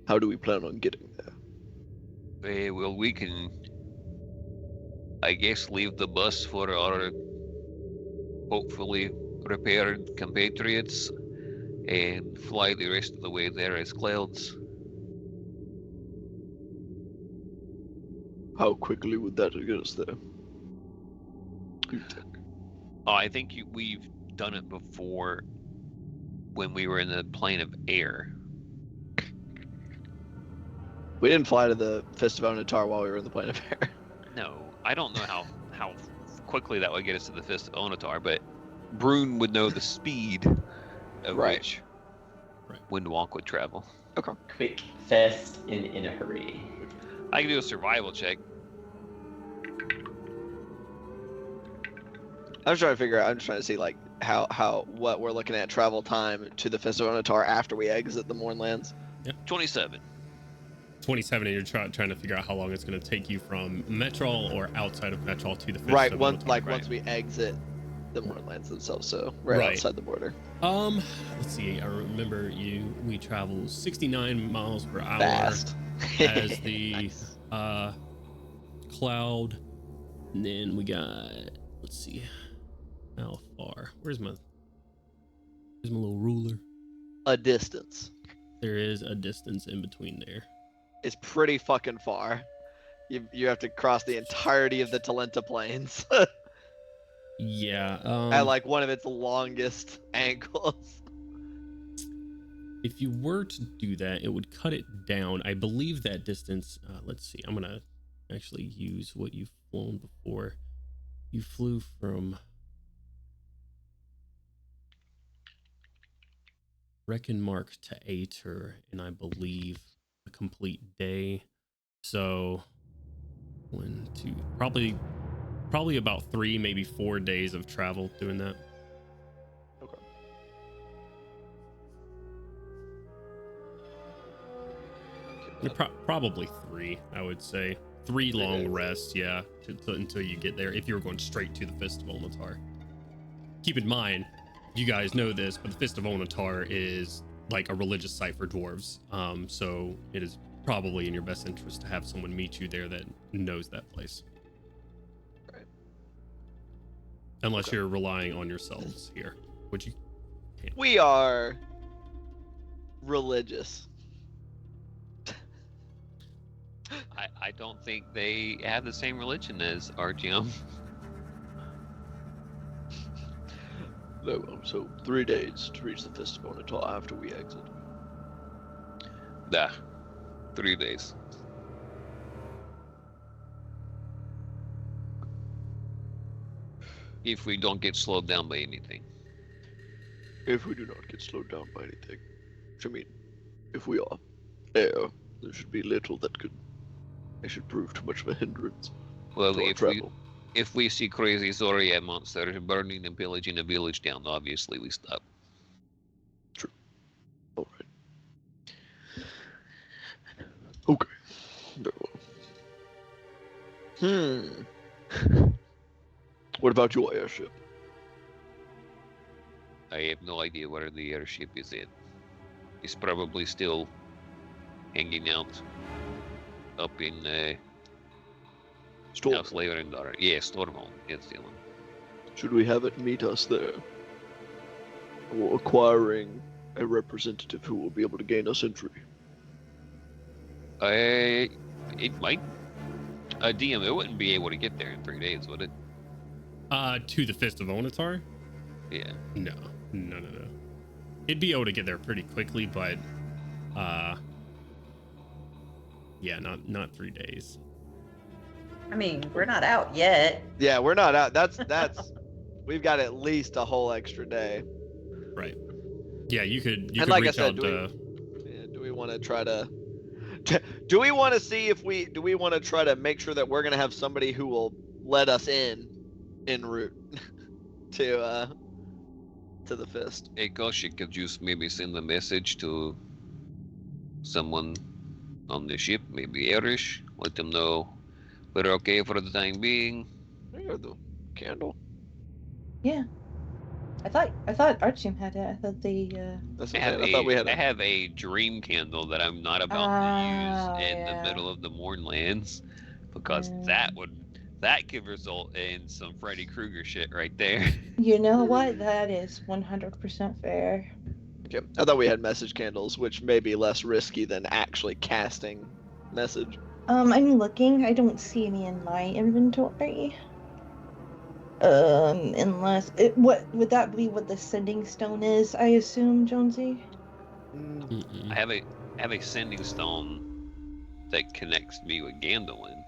How do we plan on getting there? Well, we can, I guess, leave the bus for our hopefully repaired compatriots and fly the rest of the way there as clouds. How quickly would that get us there? Oh, I think we've done it before when we were in the plane of air. We didn't fly to the Fist of Onatar while we were in the plane of air. No, I don't know how quickly that would get us to the Fist of Onatar, but Brune would know the speed at Right. which Windwalk would travel. Quick, fast, and in a hurry. I can do a survival check. I'm just trying to see like what we're looking at travel time to the Fist of Onatar after we exit the Mournlands. 27. 27, and you're trying to figure out how long it's going to take you from Metrol or outside of Metrol to the Fist Right, of once Onatar. once we exit the Mournlands themselves, so right outside the border. Let's see. I remember we travel 69 miles per hour Fast. as the cloud, and then we got, let's see, how far? Where's my little ruler? A distance. There is a distance in between there. It's pretty fucking far. You have to cross the entirety of the Talenta Plains Yeah. at like one of its longest angles. if you were to do that, it would cut it down. I believe that distance, let's see, I'm gonna actually use what you've flown before. You flew from Reckenmark to Ater, and I believe a complete day. So 1, 2, probably about 3, maybe 4 days of travel doing that. Okay. Probably 3, I would say. 3 long rests, yeah, until you get there, if you were going straight to the Fist of Onatar. Keep in mind, you guys know this, but the Fist of Onatar is like a religious site for dwarves. So it is probably in your best interest to have someone meet you there that knows that place. Right. Unless you're relying on yourselves here, which you can't. We are religious. I don't think they have the same religion as Artyom. No, so 3 days to reach the Fist of Onatar after we exit. Nah, 3 days. If we don't get slowed down by anything. If we do not get slowed down by anything. Which I mean, if we are air, there should be little that should prove too much of a hindrance. Well, to our if travel. if we see crazy Zoria monsters burning and pillaging a village down, obviously we stop. True. All right. Okay. Very well. What about your airship? I have no idea where the airship is at. It's probably still hanging out up in House Leverendar. Yeah, Stormhold. It's the one. Should we have it meet us there? Or acquiring a representative who will be able to gain us entry? It might. DM, it wouldn't be able to get there in 3 days, would it? To the Fist of Onatar? Yeah. No. It'd be able to get there pretty quickly, but yeah, not 3 days. I mean, we're not out yet. Yeah, we're not out. That's we've got at least a whole extra day. Right. Yeah, you could And like I reach said, out do we want to try to do we want to see if do we want to try to make sure that we're going to have somebody who will let us en route to the Fist? Hey, gosh, you could just maybe send a message to someone on the ship, maybe Irish, let them know we're okay for the time being. Yeah, the candle. Yeah. I thought Artyom had it. I thought they That's I what have, I thought we had I have a dream candle that I'm not about to use in the middle of the Mournlands, because that could result in some Freddy Krueger shit right there. You know what? That is 100% fair. Okay. I thought we had message candles, which may be less risky than actually casting message. I'm looking. I don't see any in my inventory. Unless what would that be? What the sending stone is? I assume, Jonesy. I have a sending stone that connects me with Gandalin.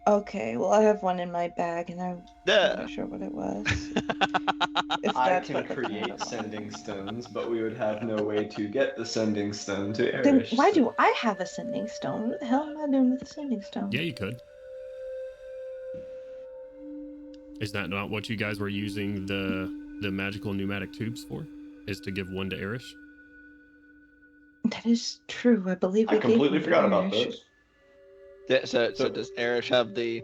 Okay, well I have one in my bag, and I'm not sure what it was. I can create sending stones, but we would have no way to get the sending stone to Erish. Then why do I have a sending stone? What the hell am I doing with a sending stone? Yeah, you could. Is that not what you guys were using the magical pneumatic tubes for? Is to give one to Erish? That is true. I believe I completely forgot about those. Yeah, so does Erish have the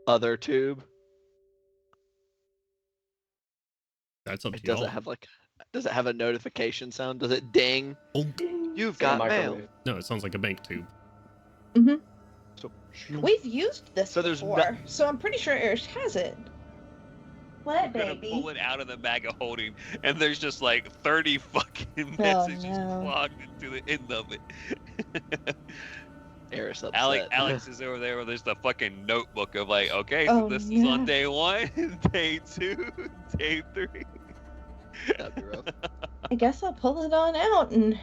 other tube? That's up to Does y'all. does it have a notification sound? Does it ding? Oh. You've got mail. No, it sounds like a bank tube. Mm-hmm. So We've used this So there's before, so I'm pretty sure Erish has it. What, I'm gonna baby? pull it out of the bag of holding, and there's just like 30 fucking messages logged into the end of it. Erish upset. Alex is over there with just a fucking notebook of like, okay, so this is on day 1, day 2, day 3. That'd be rough. I guess I'll pull it on out and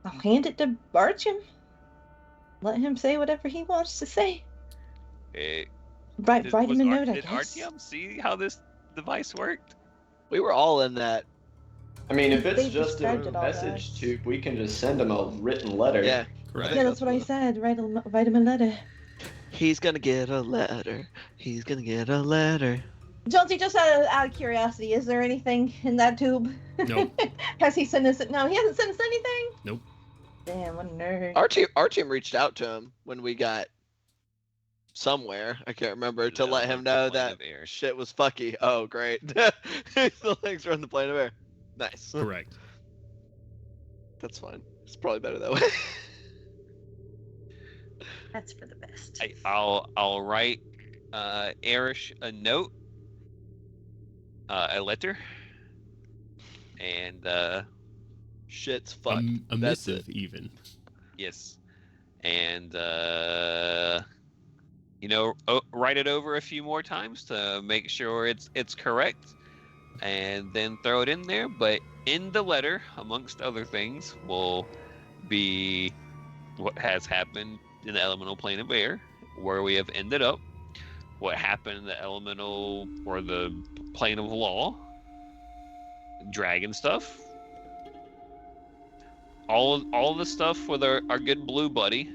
I'll hand it to Barcham. Let him say whatever he wants to say. Write him a note, I Did guess. Artyom see how this device worked? We were all in that. I mean, if it's They just a described it all to message us. tube, we can just send him a written letter. Yeah. Correct. Yeah, that's what I said. Write him a letter. He's gonna get a letter. He's gonna get a letter. Jonesy, just out of curiosity, is there anything in that tube? Nope. Has he sent us? No, he hasn't sent us anything. Nope. Damn, what a nerd. Our team reached out to him when we got somewhere. I can't remember to let him know that shit was fucky. Oh, great. The links are on the plane of air. Nice. Correct. That's fine. It's probably better that way. That's for the best. I'll write Erish a note, a letter, and Shit's fucked. A That's missive, it. even. yes, and write it over a few more times to make sure it's correct, and then throw it in there. But in the letter, amongst other things, will be what has happened in the elemental plane of air, where we have ended up, what happened in the elemental or the plane of law, dragon stuff, all the stuff with our good blue buddy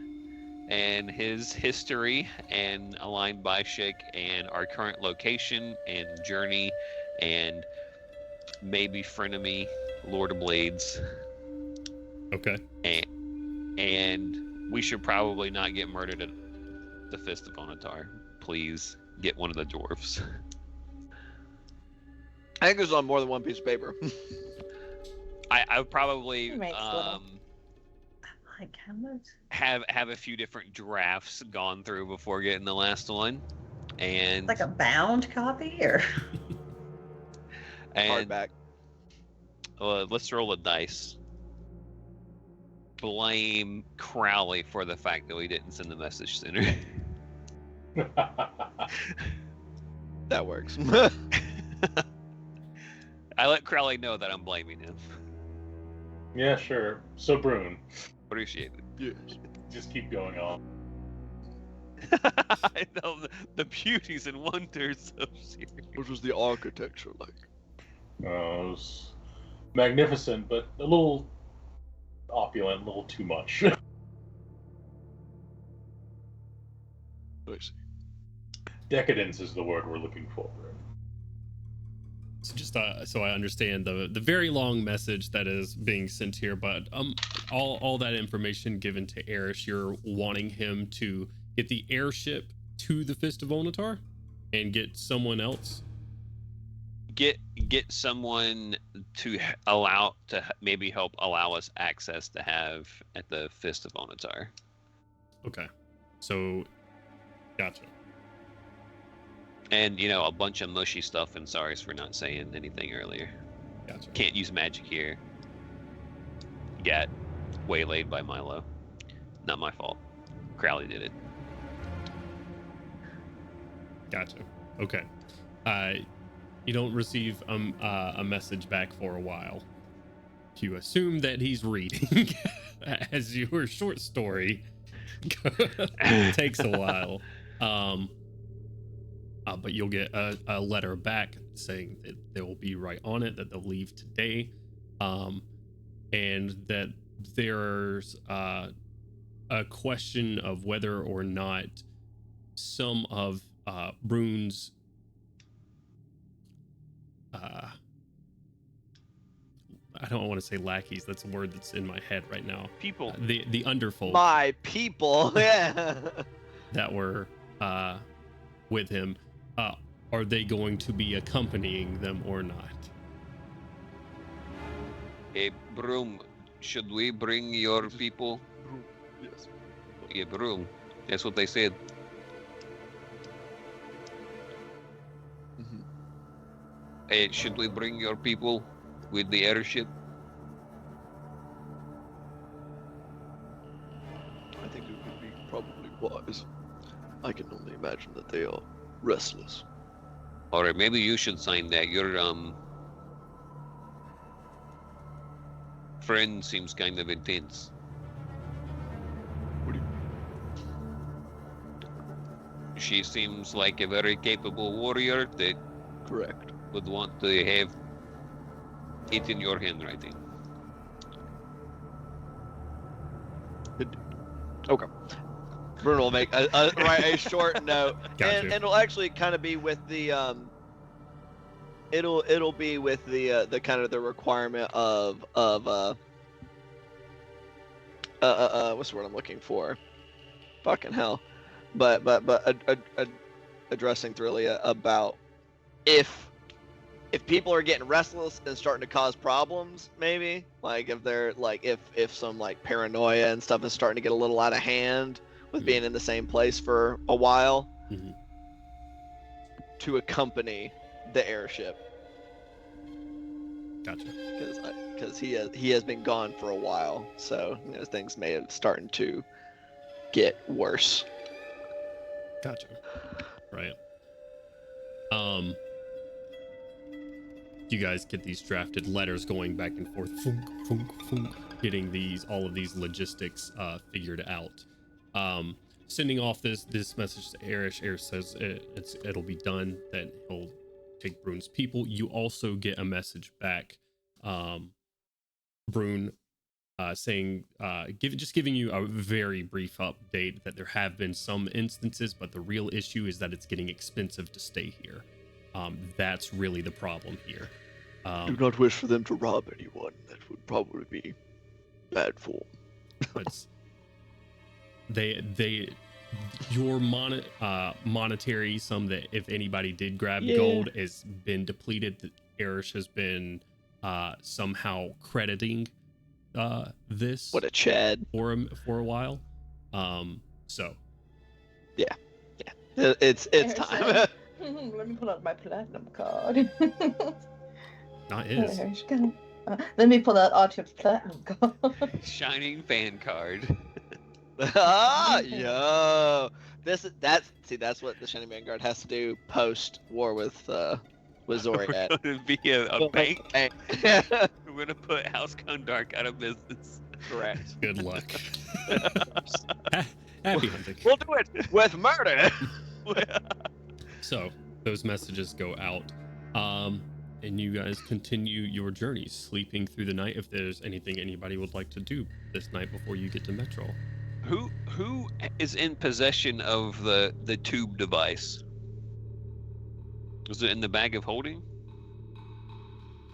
and his history, and aligned by Shik, and our current location and journey, and maybe frenemy Lord of Blades. Okay. And we should probably not get murdered at the Fist of Onatar. Please get one of the dwarves. I think it was on more than one piece of paper. I would probably Like how much? have a few different drafts gone through before getting the last one, and Like a bound copy, or and Hardback. Let's roll a dice. Blame Crowley for the fact that we didn't send the message sooner. That works. I let Crowley know that I'm blaming him. Yeah, sure. So, Brune, Appreciate it. Yes. just keep going on. I know the beauties and wonders of Sirius. What was the architecture like? It was magnificent, but a little opulent, a little too much. I see. Decadence is the word we're looking for. So just so I understand the very long message that is being sent here, but all that information given to Erish, you're wanting him to get the airship to the Fist of Onatar and get someone else. Get someone to maybe help allow us access to have at the Fist of Onatar. Okay, so gotcha. And a bunch of mushy stuff, and sorry for not saying anything earlier. Gotcha. Can't use magic here. Got waylaid by Milo. Not my fault. Crowley did it. Gotcha. Okay. You don't receive a message back for a while. You assume that he's reading, as your short story takes a while. But you'll get a letter back saying that they will be right on it, that they'll leave today, and that there's a question of whether or not some of Brune's I don't want to say lackeys. That's a word that's in my head right now. People. The underfolk My people. Yeah. that were with him. Are they going to be accompanying them or not? Hey, Broom, should we bring your people? Yes. Yeah, Broom. That's what they said. Mhm. Hey, should we bring your people with the airship? I think it would be probably wise. I can only imagine that they are restless. Or maybe you should sign that. friend seems kind of intense. What do you... She seems like a very capable warrior that Correct. would want to have it in your handwriting. Okay. Bruno will make write a short note, Gotcha. and it'll actually kind of be with the it'll be with the kind of the requirement of what's the word I'm looking for? Fucking hell. But addressing Thrillia about if people are getting restless and starting to cause problems, maybe like if they're like if some like paranoia and stuff is starting to get a little out of hand with being in the same place for a while, to accompany the airship. Gotcha. Because he has been gone for a while, so things may have started to get worse. Gotcha. Right. You guys get these drafted letters going back and forth, funk, funk, funk, getting all of these logistics figured out. Sending off this message to Erish. Erish says it'll be done, that he'll take Brune's people. You also get a message back, Brune, saying, giving you a very brief update that there have been some instances, but the real issue is that it's getting expensive to stay here. That's really the problem here. Do not wish for them to rob anyone. That would probably be bad form. Your monetary sum that if anybody did grab gold has been depleted. That Erish has been somehow crediting this. What a Chad for a while. So yeah, it's time. Let me pull out my platinum card. Not his. Let me pull out Artyom's platinum card. Shining fan card. Yo, that's what the Shining Vanguard has to do post war with Zoriat. We're gonna be a bank. We're gonna put House Kondark out of business. Correct. Good luck. Happy hunting. We'll do it with murder. So those messages go out, and you guys continue your journey, sleeping through the night. If there's anything anybody would like to do this night before you get to Metro. Who is in possession of the tube device? Was it in the bag of holding?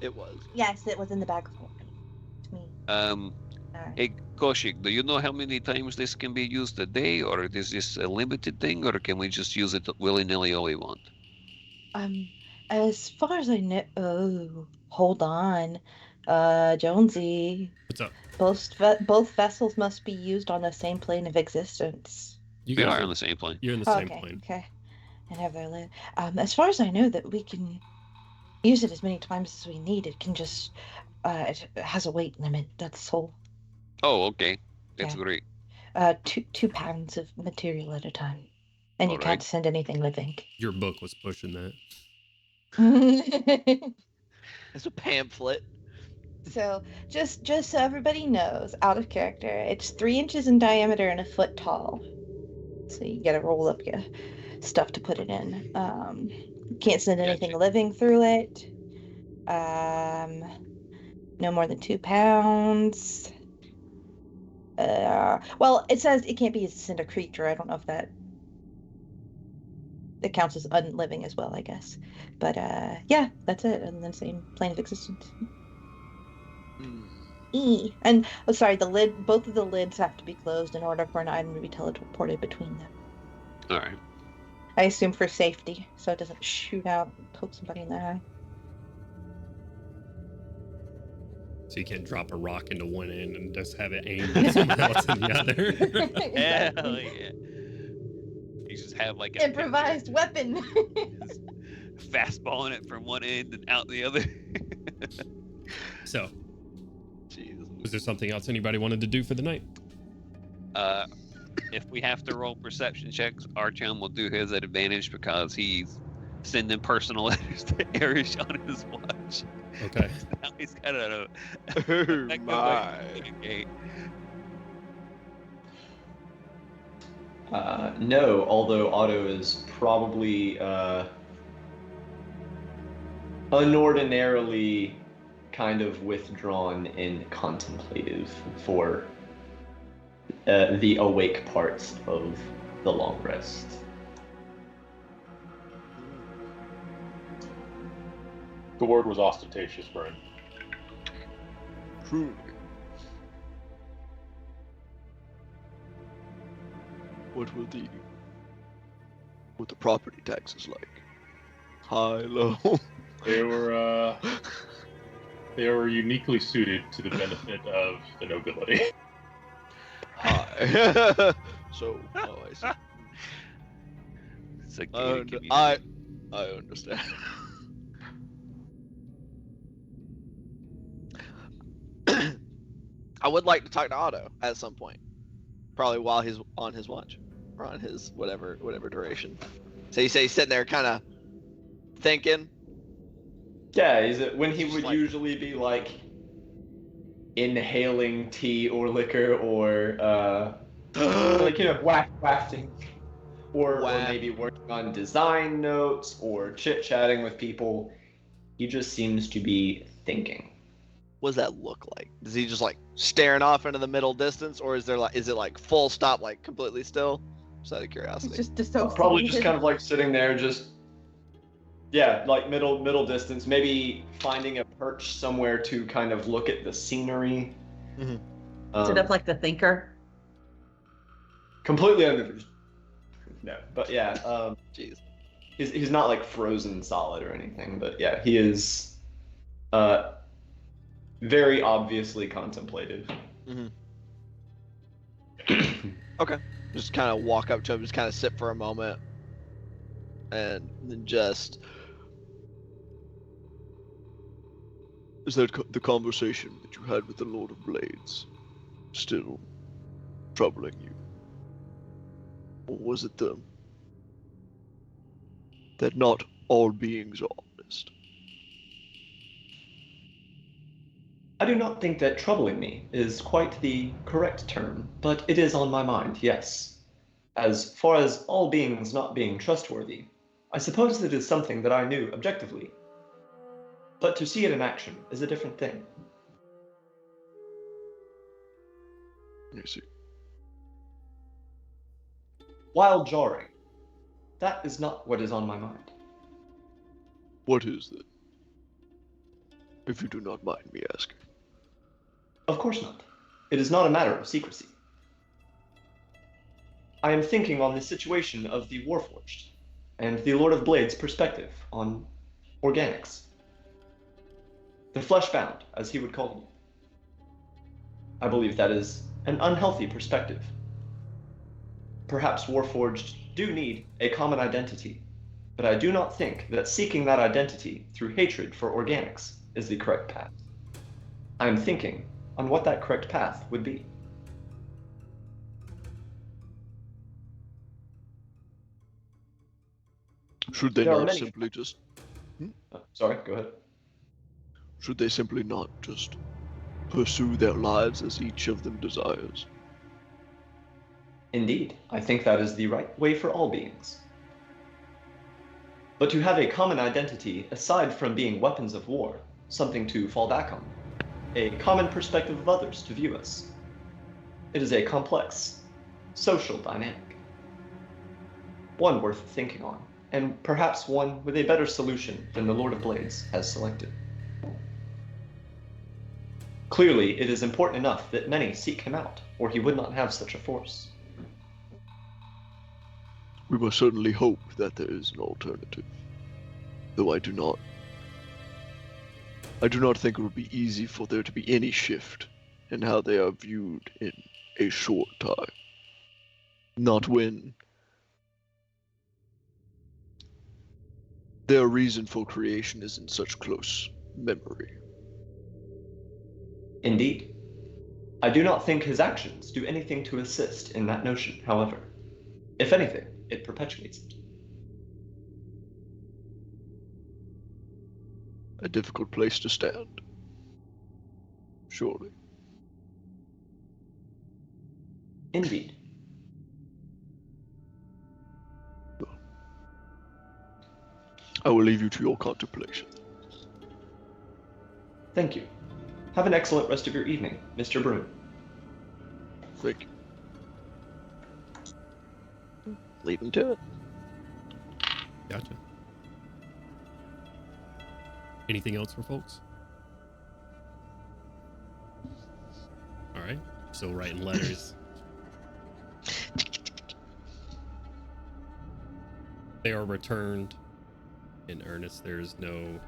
It was. Yes, it was in the bag of holding. It's me. Hey, Koshik, do you know how many times this can be used a day, or is this a limited thing, or can we just use it willy-nilly all we want? As far as I know, hold on, Jonesy. What's up? Both vessels must be used on the same plane of existence. You guys are on the same plane. You're in the same plane. Okay. And have their live. As far as I know, that we can use it as many times as we need. It can just, it has a weight limit. That's all. Oh, okay. That's great. 2 pounds of material at a time, and you can't send anything living. Your book was pushing that. It's a pamphlet. So just so everybody knows, out of character, it's 3 inches in diameter and 1 foot tall. So you gotta roll up your stuff to put it in. Can't send anything living through it. No more than 2 pounds. Well, it says it can't be used to send a creature. I don't know if that counts as unliving as well, I guess. But yeah, that's it. And the same plane of existence. And sorry, both of the lids have to be closed in order for an item to be teleported between them. All right. I assume for safety, so it doesn't shoot out and poke somebody in the eye. So you can't drop a rock into one end and just have it aimed at someone else in the other. Hell yeah. You just have like an improvised weapon. Fastballing it from one end and out the other. So, was there something else anybody wanted to do for the night? If we have to roll perception checks, Artyom will do his at advantage because he's sending personal letters to Erish on his watch. Okay. Now he's got a Oh back my. gate. No, although Otto is probably unordinarily kind of withdrawn and contemplative for the awake parts of the long rest. The word was ostentatious, Bryn. Truly. What will the property taxes like? High, low? They were uniquely suited to the benefit of the nobility. High. So, I see. It's a gated I community. understand. I would like to talk to Otto at some point. Probably while he's on his watch. Or on his whatever duration. So you say he's sitting there kind of thinking. Yeah, when he Just would like- usually be like inhaling tea or liquor or like wafting or maybe working on design notes or chit-chatting with people. He just seems to be thinking. What does that look like? Is he just like staring off into the middle distance, or is it like full stop, like completely still? Just out of curiosity. It's just dissociated. Probably just kind of like sitting there, just like middle distance. Maybe finding a perch somewhere to kind of look at the scenery. Mm-hmm. Sit up like the thinker. Completely under. No, but yeah. Jeez. He's not like frozen solid or anything, but yeah, he is very obviously contemplative. Mm-hmm. Okay. Just kind of walk up to him, just kind of sit for a moment, and then just. Is that the conversation that you had with the Lord of Blades still troubling you? Or was it that not all beings are honest? I do not think that troubling me is quite the correct term, but it is on my mind, yes. As far as all beings not being trustworthy, I suppose it is something that I knew objectively. But to see it in action is a different thing. I see. While jarring, that is not what is on my mind. What is that? If you do not mind me asking. Of course not. It is not a matter of secrecy. I am thinking on the situation of the Warforged and the Lord of Blades' perspective on organics. The fleshbound, as he would call them. I believe that is an unhealthy perspective. Perhaps Warforged do need a common identity, but I do not think that seeking that identity through hatred for organics is the correct path. I am thinking on what that correct path would be. Should they There are not many- simply just... Sorry, go ahead. Should they simply not just pursue their lives as each of them desires? Indeed, I think that is the right way for all beings. But to have a common identity aside from being weapons of war, something to fall back on, a common perspective of others to view us, it is a complex, social dynamic. One worth thinking on, and perhaps one with a better solution than the Lord of Blades has selected. Clearly, it is important enough that many seek him out, or he would not have such a force. We must certainly hope that there is an alternative. Though I do not think it would be easy for there to be any shift in how they are viewed in a short time. Not when their reason for creation is in such close memory. Indeed. I do not think his actions do anything to assist in that notion, however. If anything, it perpetuates it. a difficult place to stand. Surely. Indeed. I will leave you to your contemplation. Thank you. Have an excellent rest of your evening, Mr. Broom. Thank you. Leave him to it. Gotcha. Anything else for folks? All right. Still writing letters. They are returned in earnest. There's no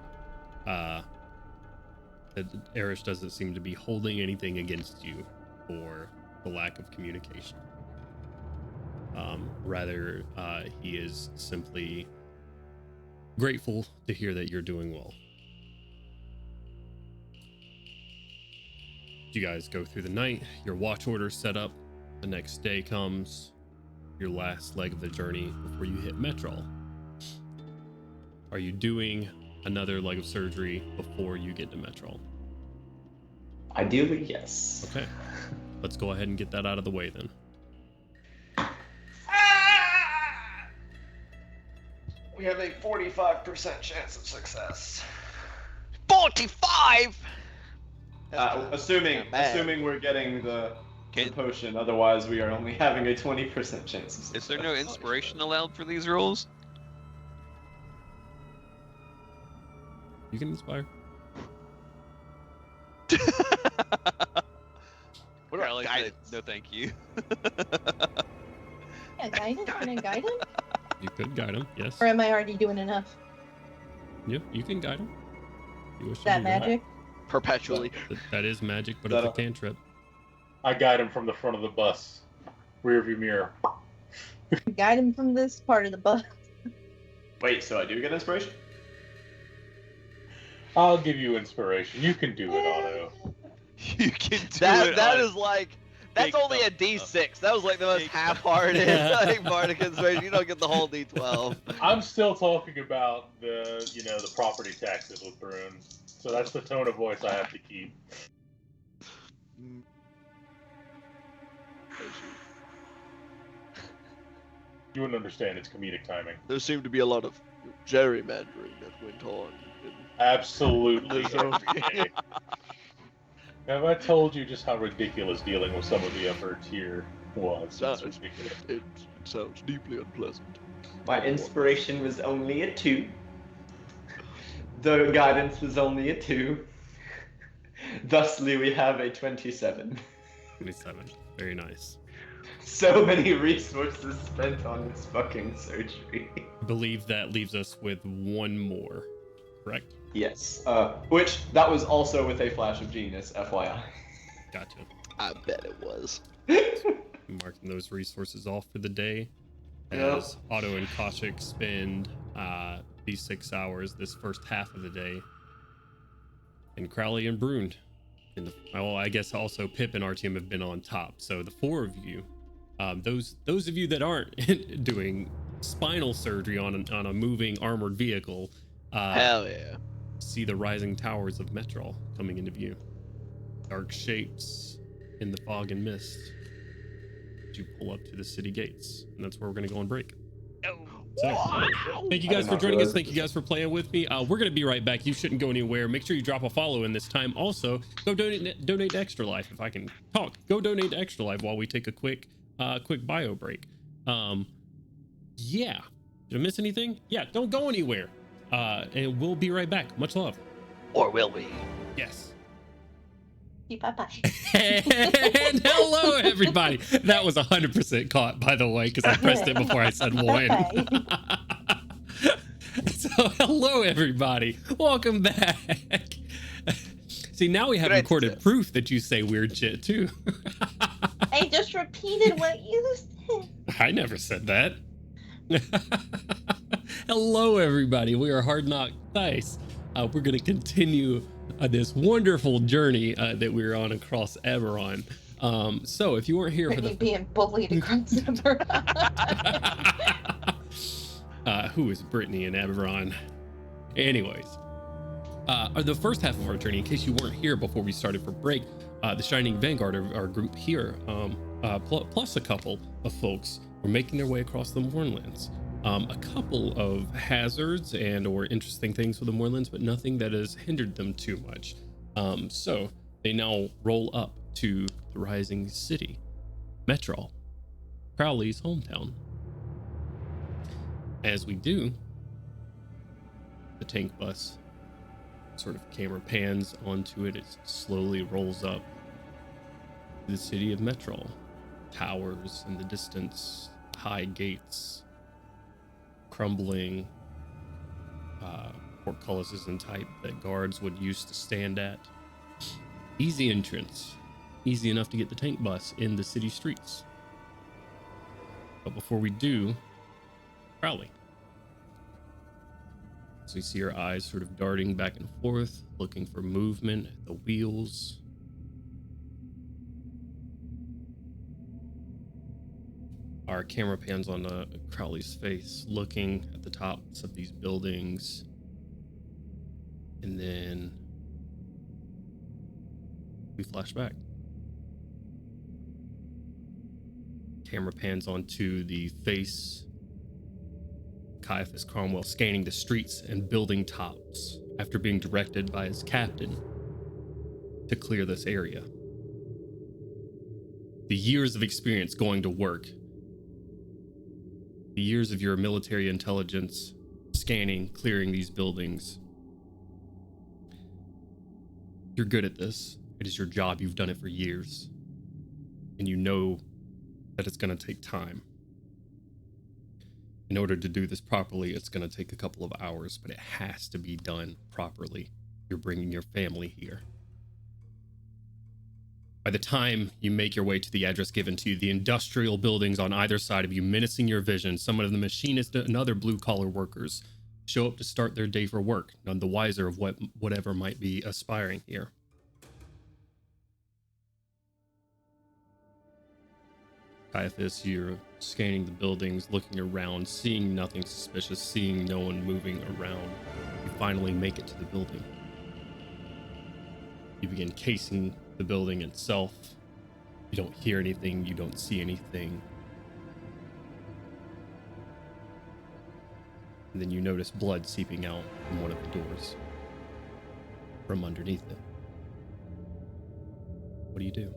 Erish doesn't seem to be holding anything against you for the lack of communication. Rather, he is simply grateful to hear that you're doing well. You guys go through the night, your watch order set up. The next day comes, your last leg of the journey before you hit Metrol. Are you doing another leg of surgery before you get to Metrol? Ideally, yes. Okay, let's go ahead and get that out of the way then. We have a 45% chance of success. 45. Assuming we're getting the potion, otherwise we are only having a 20% chance of success. Is there no inspiration allowed for these rolls? You can inspire. What about guidance? No, thank you. Yeah, guidance? Can I guide him? You could guide him, yes. Or am I already doing enough? Yeah, you can guide him. You wish Is to that do magic? Perpetually. That is magic, but it's a cantrip. I guide him from the front of the bus. Rearview mirror. Guide him from this part of the bus. Wait, so I do get inspiration? I'll give you inspiration. You can do it, Otto. You can do it. That is like, that's Big only a thumbs up. D6. That was like the most Big half-hearted like bardic inspiration. You don't get the whole D12. I'm still talking about the property taxes with Brune. So that's the tone of voice I have to keep. You wouldn't understand. It's comedic timing. There seemed to be a lot of gerrymandering that went on. Absolutely. Okay. Have I told you just how ridiculous dealing with some of the upper tier was? It's ridiculous. It sounds deeply unpleasant. My inspiration was only a 2. The guidance was only a 2. Thusly, we have a 27. 27. Very nice. So many resources spent on this fucking surgery. I believe that leaves us with one more, correct? Yes. Which, that was also with a flash of genius, FYI. Gotcha. I bet it was. Marking those resources off for the day. As Otto and Koshik spend these 6 hours, this first half of the day. And Crowley and Brune. I guess also Pip and our team have been on top. So the 4 of you, those of you that aren't doing spinal surgery on a moving armored vehicle, Hell yeah. see the rising towers of Metrol coming into view. Dark shapes in the fog and mist. As you pull up to the city gates, and that's where we're going to go on break. So, thank you guys for joining us. Thank you guys for playing with me. We're going to be right back. You shouldn't go anywhere. Make sure you drop a follow in this time. Also, go donate to Extra Life. If I can talk, go donate to Extra Life while we take a quick bio break. Yeah. Did I miss anything? Yeah, don't go anywhere. And we'll be right back. Much love. Or will we? Yes. Bye-bye. And hello, everybody. That was 100% caught, by the way, because I pressed it before I said one. So, hello, everybody. Welcome back. See, now we have recorded proof that you say weird shit, too. I just repeated what you said. I never said that. Hello, everybody. We are Hard Knock Dice. We're going to continue this wonderful journey that we're on across Eberron. So if you weren't here for the being bullied across Eberron. Who is Brittany and Eberron? Anyways, The first half of our journey, in case you weren't here before we started for break, the Shining Vanguard, our group here, plus a couple of folks, were making their way across the Mournlands. A couple of hazards and or interesting things for the Mournlands, but nothing that has hindered them too much. So they now roll up to the rising city, Metrol, Crowley's hometown. As we do, the tank bus sort of camera pans onto it. It slowly rolls up to the city of Metrol. Towers in the distance, high gates, crumbling portcullises and type that guards would used to stand at. Easy entrance, easy enough to get the tank bus in the city streets. But before we do, Crowley. So you see your eyes sort of darting back and forth, looking for movement at the wheels. Our camera pans on Crowley's face, looking at the tops of these buildings. And then we flash back. Camera pans onto the face Caiaphas Cromwell scanning the streets and building tops after being directed by his captain to clear this area. The years of experience going to work, the years of your military intelligence scanning, clearing these buildings. You're good at this. It is your job. You've done it for years. And you know that it's going to take time. In order to do this properly, it's going to take a couple of hours, but it has to be done properly. You're bringing your family here. By the time you make your way to the address given to you, the industrial buildings on either side of you menacing your vision, some of the machinists and other blue-collar workers show up to start their day for work, none the wiser of whatever might be aspiring here. Caiaphas, you're scanning the buildings, looking around, seeing nothing suspicious, seeing no one moving around. You finally make it to the building. You begin casing the building itself. You don't hear anything, you don't see anything. And then you notice blood seeping out from one of the doors from underneath it. What do you do?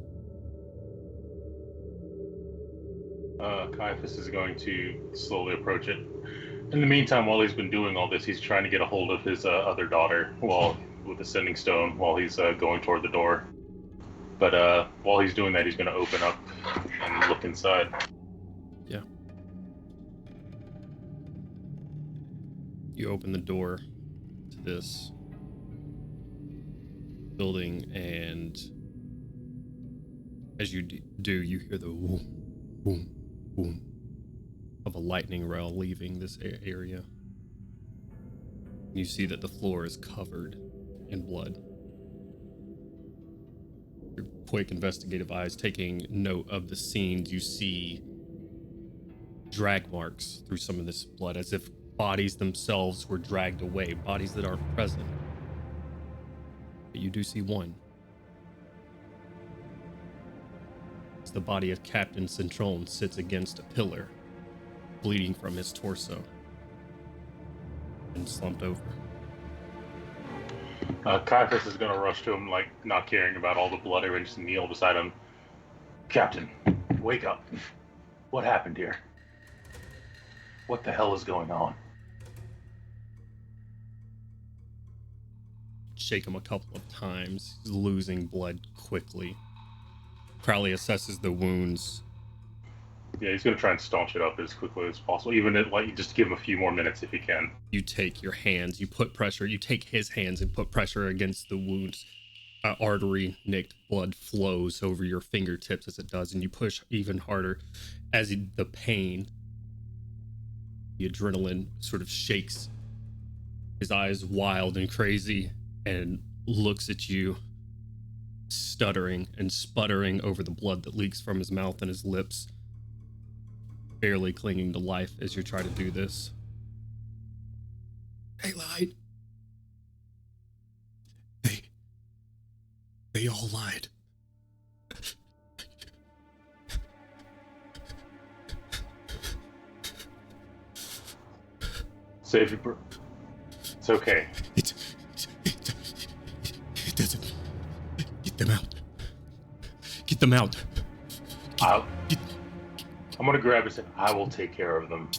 Caiaphas is going to slowly approach it. In the meantime, while he's been doing all this, he's trying to get a hold of his other daughter with the sending stone while he's going toward the door. But while he's doing that, he's going to open up and look inside. Yeah. You open the door to this building, and as you do, you hear the boom, boom, boom of a lightning rail leaving this area. You see that the floor is covered in blood. Your quick investigative eyes taking note of the scenes, you see drag marks through some of this blood, as if bodies themselves were dragged away, bodies that aren't present. But you do see one. It's the body of Captain Centrone sits against a pillar, bleeding from his torso and slumped over. Caiaphas is going to rush to him, like, not caring about all the blood, and just kneel beside him. Captain, wake up. What happened here? What the hell is going on? Shake him a couple of times, he's losing blood quickly. Crowley assesses the wounds. Yeah, he's going to try and staunch it up as quickly as possible, even at, like, just give him a few more minutes if he can. You take your hands, you put pressure, you take his hands and put pressure against the wounds. Artery nicked blood flows over your fingertips as it does, and you push even harder as the pain, the adrenaline sort of shakes his eyes wild and crazy and looks at you, stuttering and sputtering over the blood that leaks from his mouth and his lips, barely clinging to life as you try to do this. Daylight. They all lied. Save your It's okay. It doesn't. Get them out. Get them out. I'm gonna grab his hand. I will take care of them.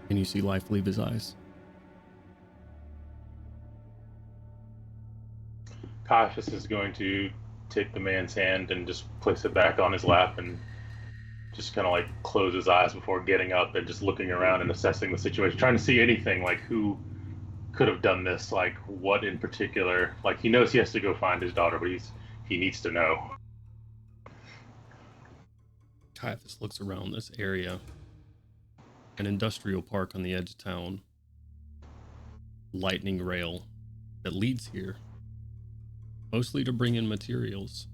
And you see life leave his eyes. Caiaphas is going to take the man's hand and just place it back on his lap and just kind of like close his eyes before getting up and just looking around and assessing the situation, trying to see anything like who could have done this, like what in particular. Like he knows he has to go find his daughter, but he needs to know. Caiaphas looks around this area. An industrial park on the edge of town. Lightning rail that leads here. Mostly to bring in materials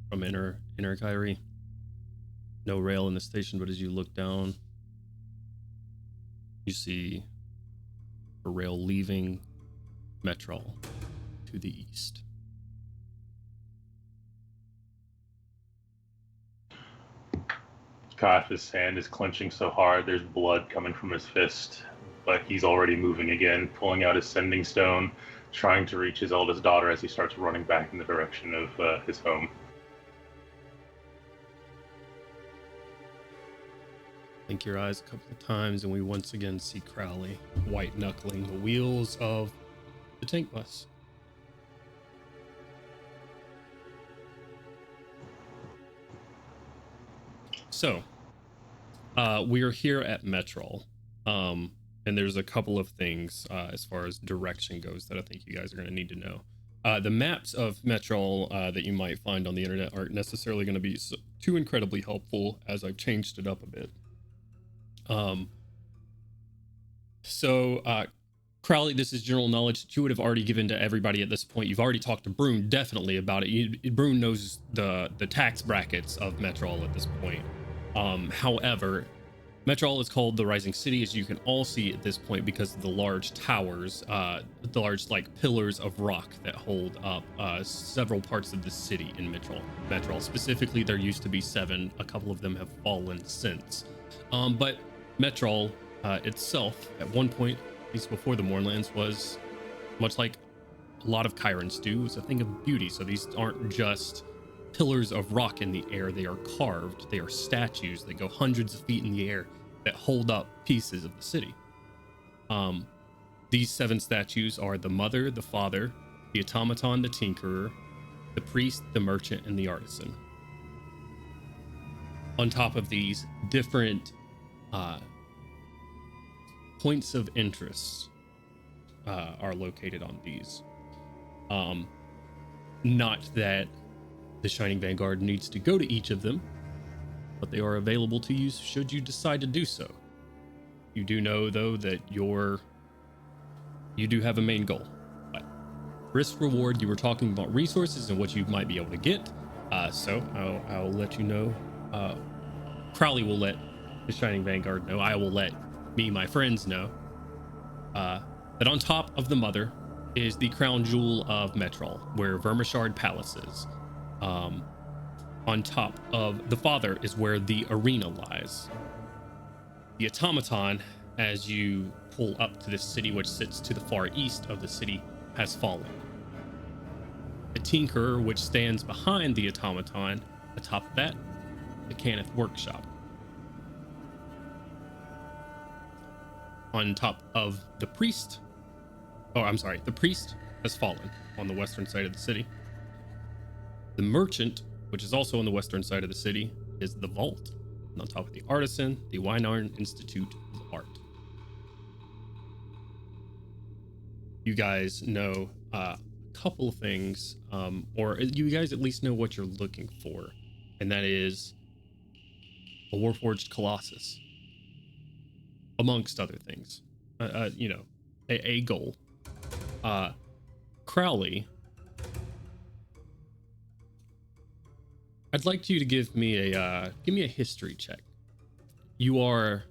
from Inner Kyrie. No rail in the station, but as you look down, you see a rail leaving Metrol to the east. Caiaphas' hand is clenching so hard, there's blood coming from his fist, but he's already moving again, pulling out his sending stone, trying to reach his eldest daughter as he starts running back in the direction of his home. Blink your eyes a couple of times, and we once again see Crowley white-knuckling the wheels of the tank bus. So, we are here at Metrol, and there's a couple of things as far as direction goes that I think you guys are going to need to know. The maps of Metrol that you might find on the internet aren't necessarily going to be too incredibly helpful, as I've changed it up a bit. Crowley, this is general knowledge that you would have already given to everybody at this point. You've already talked to Brune definitely about it. Brune knows the tax brackets of Metrol at this point. However, Metrol is called the Rising City, as you can all see at this point, because of the large towers, the large pillars of rock that hold up several parts of the city in Metrol. Specifically, there used to be 7. A couple of them have fallen since. But Metrol itself, at one point, at least before the Mournlands, was much like a lot of Chirons do, was a thing of beauty. So these aren't just pillars of rock in the air, they are carved, they are statues that go hundreds of feet in the air that hold up pieces of the city. These 7 statues are the mother, the father, the automaton, the tinkerer, the priest, the merchant, and the artisan. On top of these, different points of interest are located on these. Not that the Shining Vanguard needs to go to each of them, but they are available to you should you decide to do so. You do know, though, that you do have a main goal. But risk reward, you were talking about resources and what you might be able to get. So I'll let you know. Crowley will let the Shining Vanguard know. I will let my friends know that on top of the mother is the crown jewel of Metrol, where Vermishard Palace is. On top of the father is where the arena lies. The automaton, as you pull up to this city, which sits to the far east of the city, has fallen. The tinkerer, which stands behind the automaton, atop of that, the Cannith workshop. On top of the priest, the priest has fallen on the western side of the city. The merchant, which is also on the western side of the city, is the vault. And on top of the artisan, the Weinarn Institute of Art. You guys know a couple of things, or you guys at least know what you're looking for, and that is a Warforged Colossus, amongst other things. A goal. Crowley, I'd like you to give me a history check. Your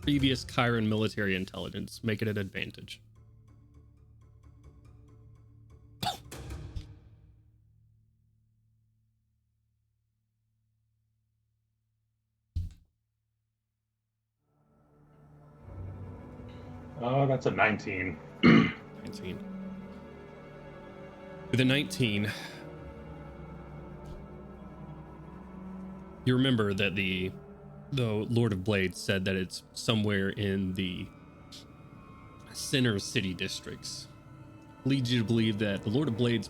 previous Chiron military intelligence, make it an advantage. That's a 19. 19. With a 19, you remember that the Lord of Blades said that it's somewhere in the center city districts. Leads you to believe that the Lord of Blades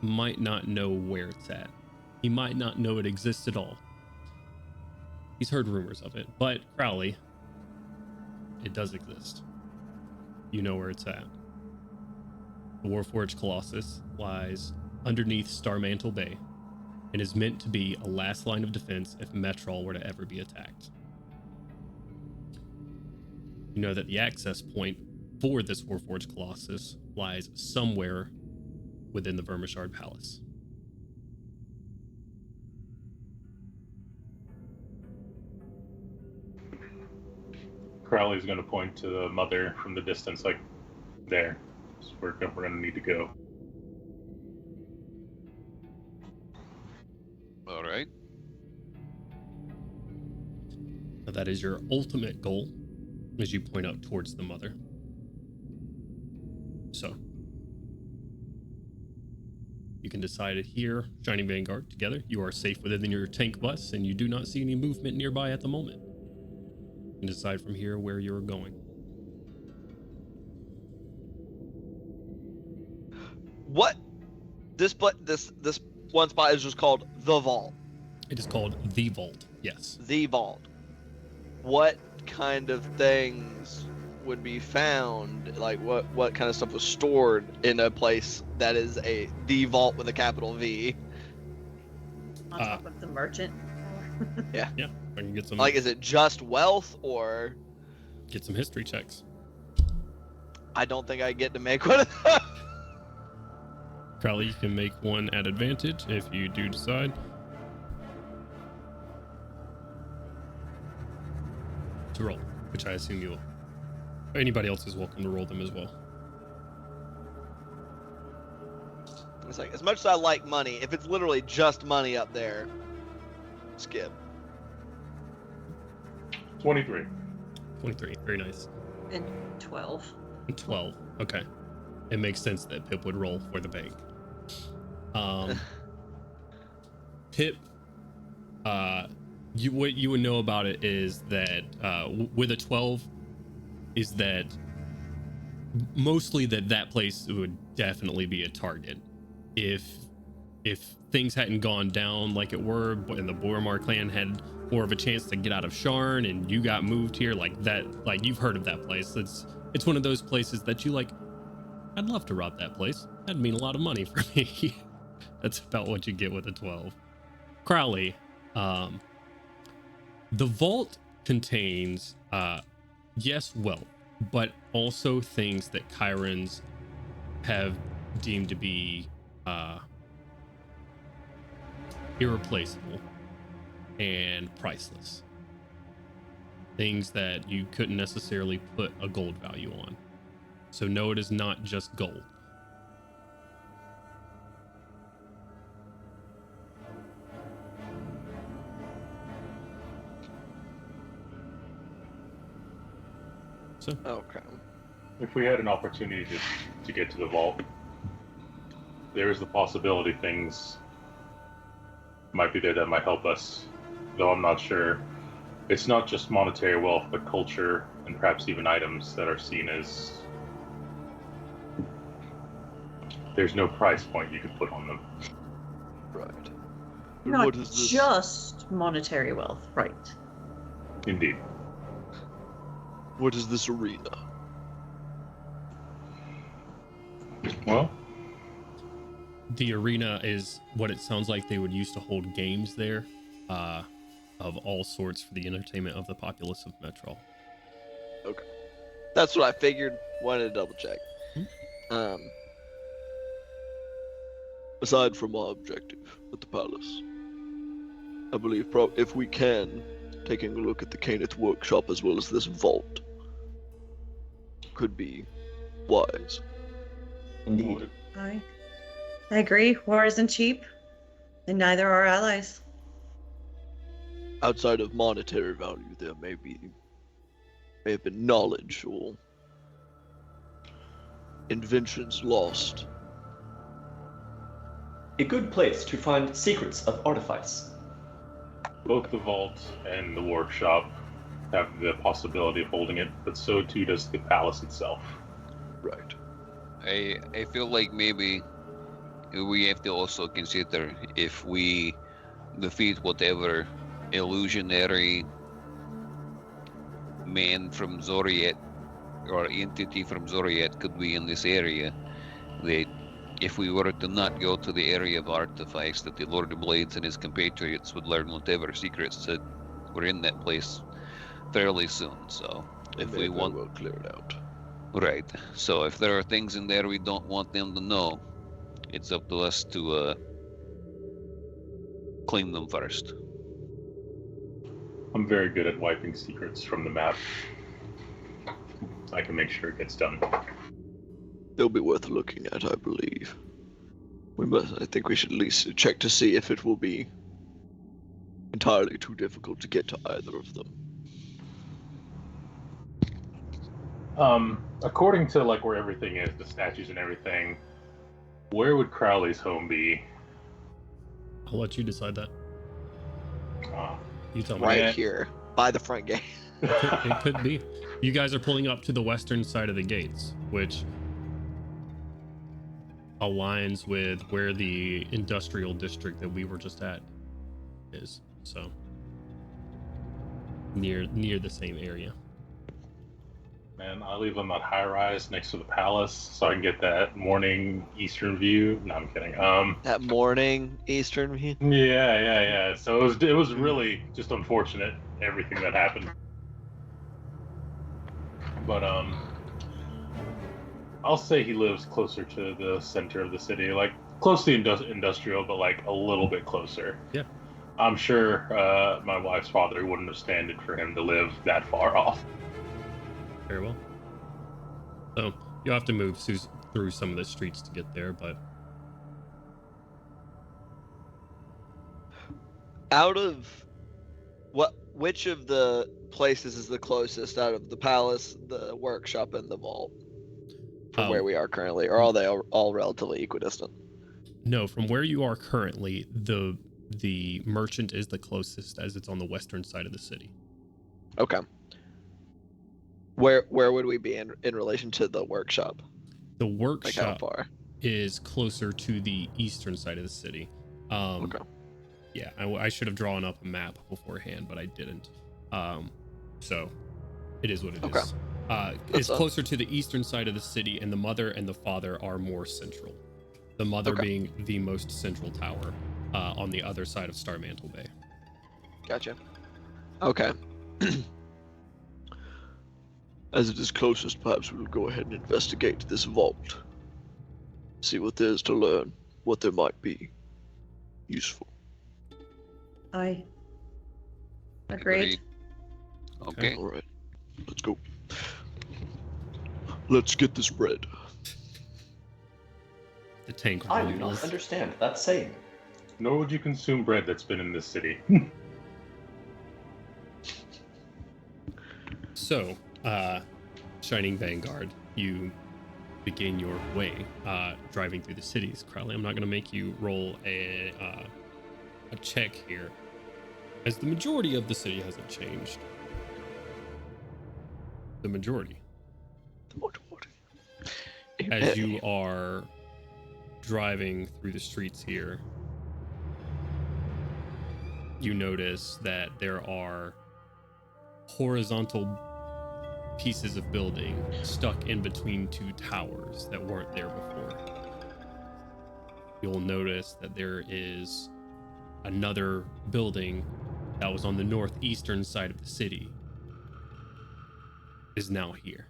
might not know where it's at. He might not know it exists at all. He's heard rumors of it, but Crowley, it does exist. You know where it's at. The Warforged Colossus lies underneath Starmantle Bay and is meant to be a last line of defense if Metrol were to ever be attacked. You know that the access point for this Warforged Colossus lies somewhere within the Vermishard Palace. Crowley's going to point to the mother from the distance, like, there. So we're going to need to go. All right. Now that is your ultimate goal, as you point out towards the mother. So, you can decide it here, Shining Vanguard, together. You are safe within your tank bus, and you do not see any movement nearby at the moment. You can decide from here where you're going. What? This one spot is just called the Vault. It is called the Vault, yes. The Vault. What kind of things would be found? Like what kind of stuff was stored in a place that is the Vault with a capital V? On top of the merchant. Yeah. Yeah, I can get some. Like, is it just wealth or? Get some history checks. I don't think I get to make one of those. Crowley, you can make one at advantage if you do decide to roll, which I assume you will. Anybody else is welcome to roll them as well. It's like, as much as I like money, if it's literally just money up there, skip. 23. 23, very nice. And 12. 12, okay. It makes sense that Pip would roll for the bank. Pip, what you would know about it is that with a 12 is that mostly that place would definitely be a target if things hadn't gone down like it were and the Boromar clan had more of a chance to get out of Sharn and you got moved here like that. Like, you've heard of that place. It's one of those places that you like, I'd love to rob that place. That'd mean a lot of money for me. That's about what you get with a 12. Crowley, the vault contains, yes, wealth, but also things that Chirons have deemed to be irreplaceable and priceless. Things that you couldn't necessarily put a gold value on. So no, it is not just gold. So Okay. If we had an opportunity to get to the vault, there is the possibility things might be there that might help us, though I'm not sure. It's not just monetary wealth, but culture and perhaps even items that are seen as there's no price point you could put on them. Right. And Not what is this? just monetary wealth, right? Indeed. What is this arena? Well, the arena is what it sounds like they would use to hold games there, of all sorts for the entertainment of the populace of Metrol. Okay. That's what I figured. Wanted to double check. Aside from our objective at the palace, I believe if we can, taking a look at the Caneth workshop as well as this vault could be wise. Indeed. I agree. War isn't cheap, and neither are allies. Outside of monetary value, there may have been knowledge or inventions lost. A good place to find secrets of artifice. Both the vault and the workshop have the possibility of holding it, but so too does the palace itself. Right. I feel like maybe we have to also consider if we defeat whatever illusionary man from Zoriet or entity from Zoriet could be in this area, that if we were to not go to the area of artifacts, that the Lord of Blades and his compatriots would learn whatever secrets that were in that place fairly soon. So if we want, well clear it out. right. So if there are things in there we don't want them to know, it's up to us to clean them first. I'm very good at wiping secrets from the map. I can make sure it gets done. They'll be worth looking at, I believe. I think we should at least check to see if it will be entirely too difficult to get to either of them. According to like where everything is, the statues and everything, where would Crowley's home be? I'll let you decide that. You tell me. Right here, by the front gate. It could be. You guys are pulling up to the western side of the gates, which aligns with where the industrial district that we were just at is. So near the same area. Man, I live on that high rise next to the palace, so I can get that morning eastern view. No, I'm kidding. That morning eastern view. Yeah. So it was really just unfortunate everything that happened. But I'll say he lives closer to the center of the city, like close to the industrial, but like a little bit closer. Yeah. I'm sure my wife's father wouldn't have standed for him to live that far off. Very well. So you'll have to move through some of the streets to get there, but Out of which of the places is the closest out of the palace, the workshop, and the vault from where we are currently? Or are they all relatively equidistant? No, from where you are currently, the merchant is the closest, as it's on the western side of the city. Okay. Where would we be in relation to the workshop? The Like how workshop far? is closer to the eastern side of the city. Okay. Yeah, I should have drawn up a map beforehand, but I didn't. So it is what it is. It's closer to the eastern side of the city, and the mother and the father are more central. The mother being the most central tower on the other side of Starmantle Bay. Gotcha. Okay. As it is closest, perhaps we'll go ahead and investigate this vault. See what there is to learn, what there might be useful. I agreed. Okay. All right, let's go. Let's get this bread. The tank I do rumbles. not understand that saying. Nor would you consume bread that's been in this city. So, Shining Vanguard, you begin your way driving through the cities. Crowley, I'm not going to make you roll a check here, as the majority of the city hasn't changed. The majority. As you are driving through the streets here, you notice that there are horizontal pieces of building stuck in between two towers that weren't there before. You'll notice that there is another building that was on the northeastern side of the city is now here.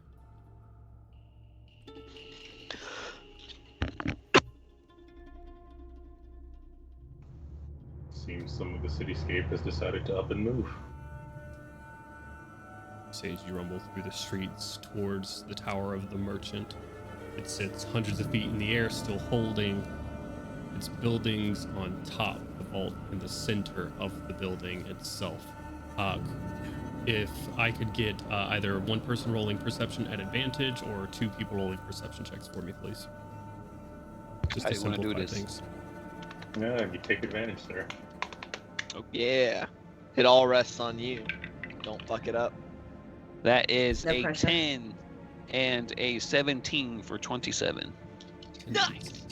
Seems some of the cityscape has decided to up and move. Say as you rumble through the streets towards the Tower of the Merchant, it sits hundreds of feet in the air, still holding its buildings on top, the vault in the center of the building itself. if I could get either one person rolling perception at advantage or 2 people rolling perception checks for me, please. Just to I want to do simplify this. things. Yeah, you take advantage there. Yeah. It all rests on you. Don't fuck it up. That is No a pressure. 10 and a 17 for 27. Nice.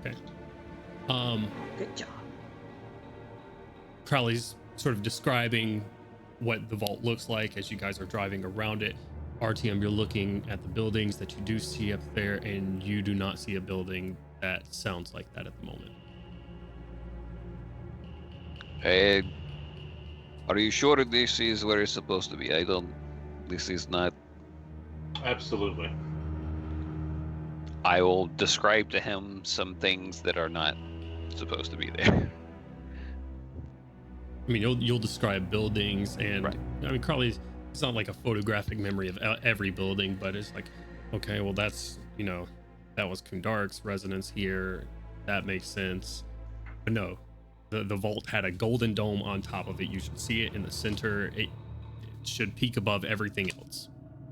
Okay. Good job. Crowley's sort of describing what the vault looks like as you guys are driving around it. RTM, you're looking at the buildings that you do see up there, and you do not see a building that sounds like that at the moment. Are you sure this is where it's supposed to be? This is not. Absolutely. I will describe to him some things that are not supposed to be there. I mean, you'll describe buildings, and Right. I mean, Crowley's, it's not like a photographic memory of every building, but it's like, okay, well, that's, that was Kundark's residence here. That makes sense. But no, the vault had a golden dome on top of it. You should see it in the center. It should peak above everything else,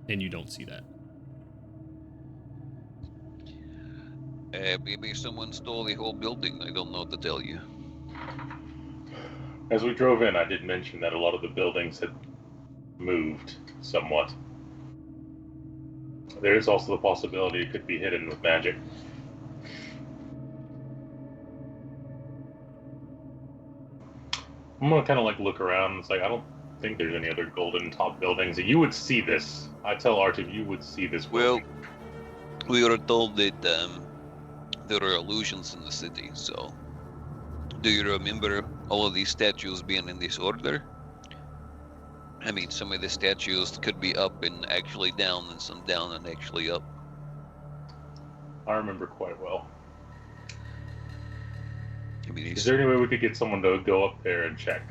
and you don't see that. Maybe someone stole the whole building. I don't know what to tell you. As we drove in, I did mention that a lot of the buildings had moved somewhat. There is also the possibility it could be hidden with magic. I'm gonna kind of like look around. It's like, I don't think there's any other golden top buildings. You would see this. I tell Artie, you would see this. Well, building. we were told that there are illusions in the city, so... Do you remember all of these statues being in this order? I mean, some of the statues could be up and actually down, and some down and actually up. I remember quite well. I mean, Is there any way we could get someone to go up there and check?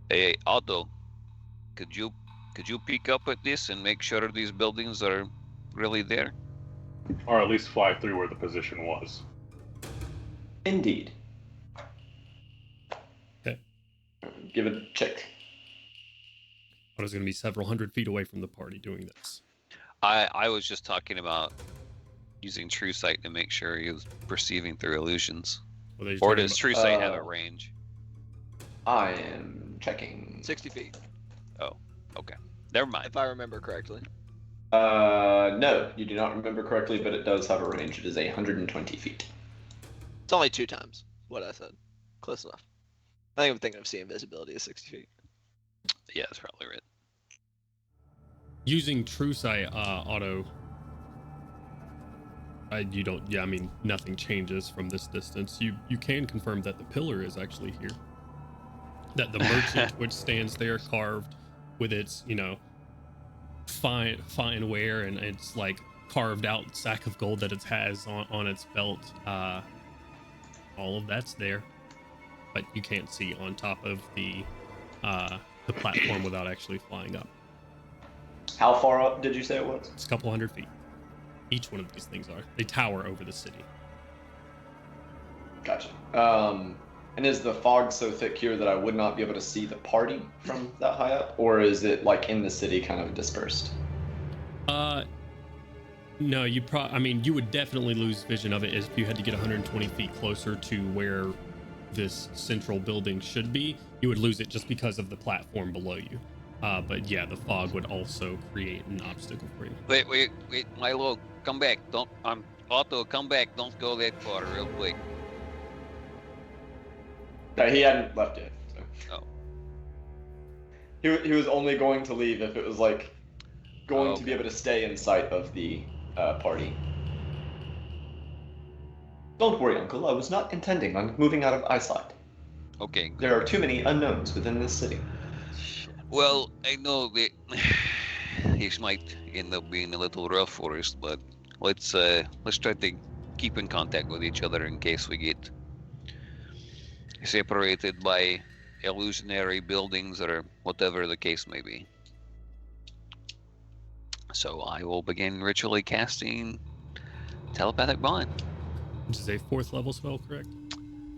Hey, Otto, could you peek up at this and make sure these buildings are really there? Or at least fly through where the position was. Indeed. Okay. Give it a check. I was going to be several hundred feet away from the party doing this. I was just talking about using True Sight to make sure he was perceiving through illusions. Well, they're Or talking does about- True Sight have a range? I am checking. 60 feet, Okay, never mind. if I remember correctly. No, you do not remember correctly, but it does have a range. It is 120 feet. It's only 2 times what I said. Close enough. I think I'm thinking of seeing visibility at 60 feet. Yeah, that's probably right. Using True Sight, Auto, you don't. Yeah, I mean, nothing changes from this distance. You can confirm that the pillar is actually here. That the merchant, which stands there carved with its, fine wear, and it's like carved out sack of gold that it has on its belt. All of that's there, but you can't see on top of the platform without actually flying up. How far up did you say it was? It's a couple hundred feet. Each one of these things are. They tower over the city. Gotcha. And is the fog so thick here that I would not be able to see the party from that high up? Or is it like in the city kind of dispersed? No, you would definitely lose vision of it if you had to get 120 feet closer to where this central building should be. You would lose it just because of the platform below you. But yeah, the fog would also create an obstacle for you. Wait, Milo, come back. Otto, come back. Don't go that far, real quick. No, he hadn't left yet. So. Oh. He was only going to leave if it was like going to be Okay. able to stay in sight of the party. Don't worry, Uncle. I was not intending on moving out of eyesight. Okay. There are too many unknowns within this city. Well, I know that this might end up being a little rough for us, but let's try to keep in contact with each other in case we get separated by illusionary buildings or whatever the case may be. So I will begin ritually casting Telepathic Bond. Which is a 4th level spell, correct?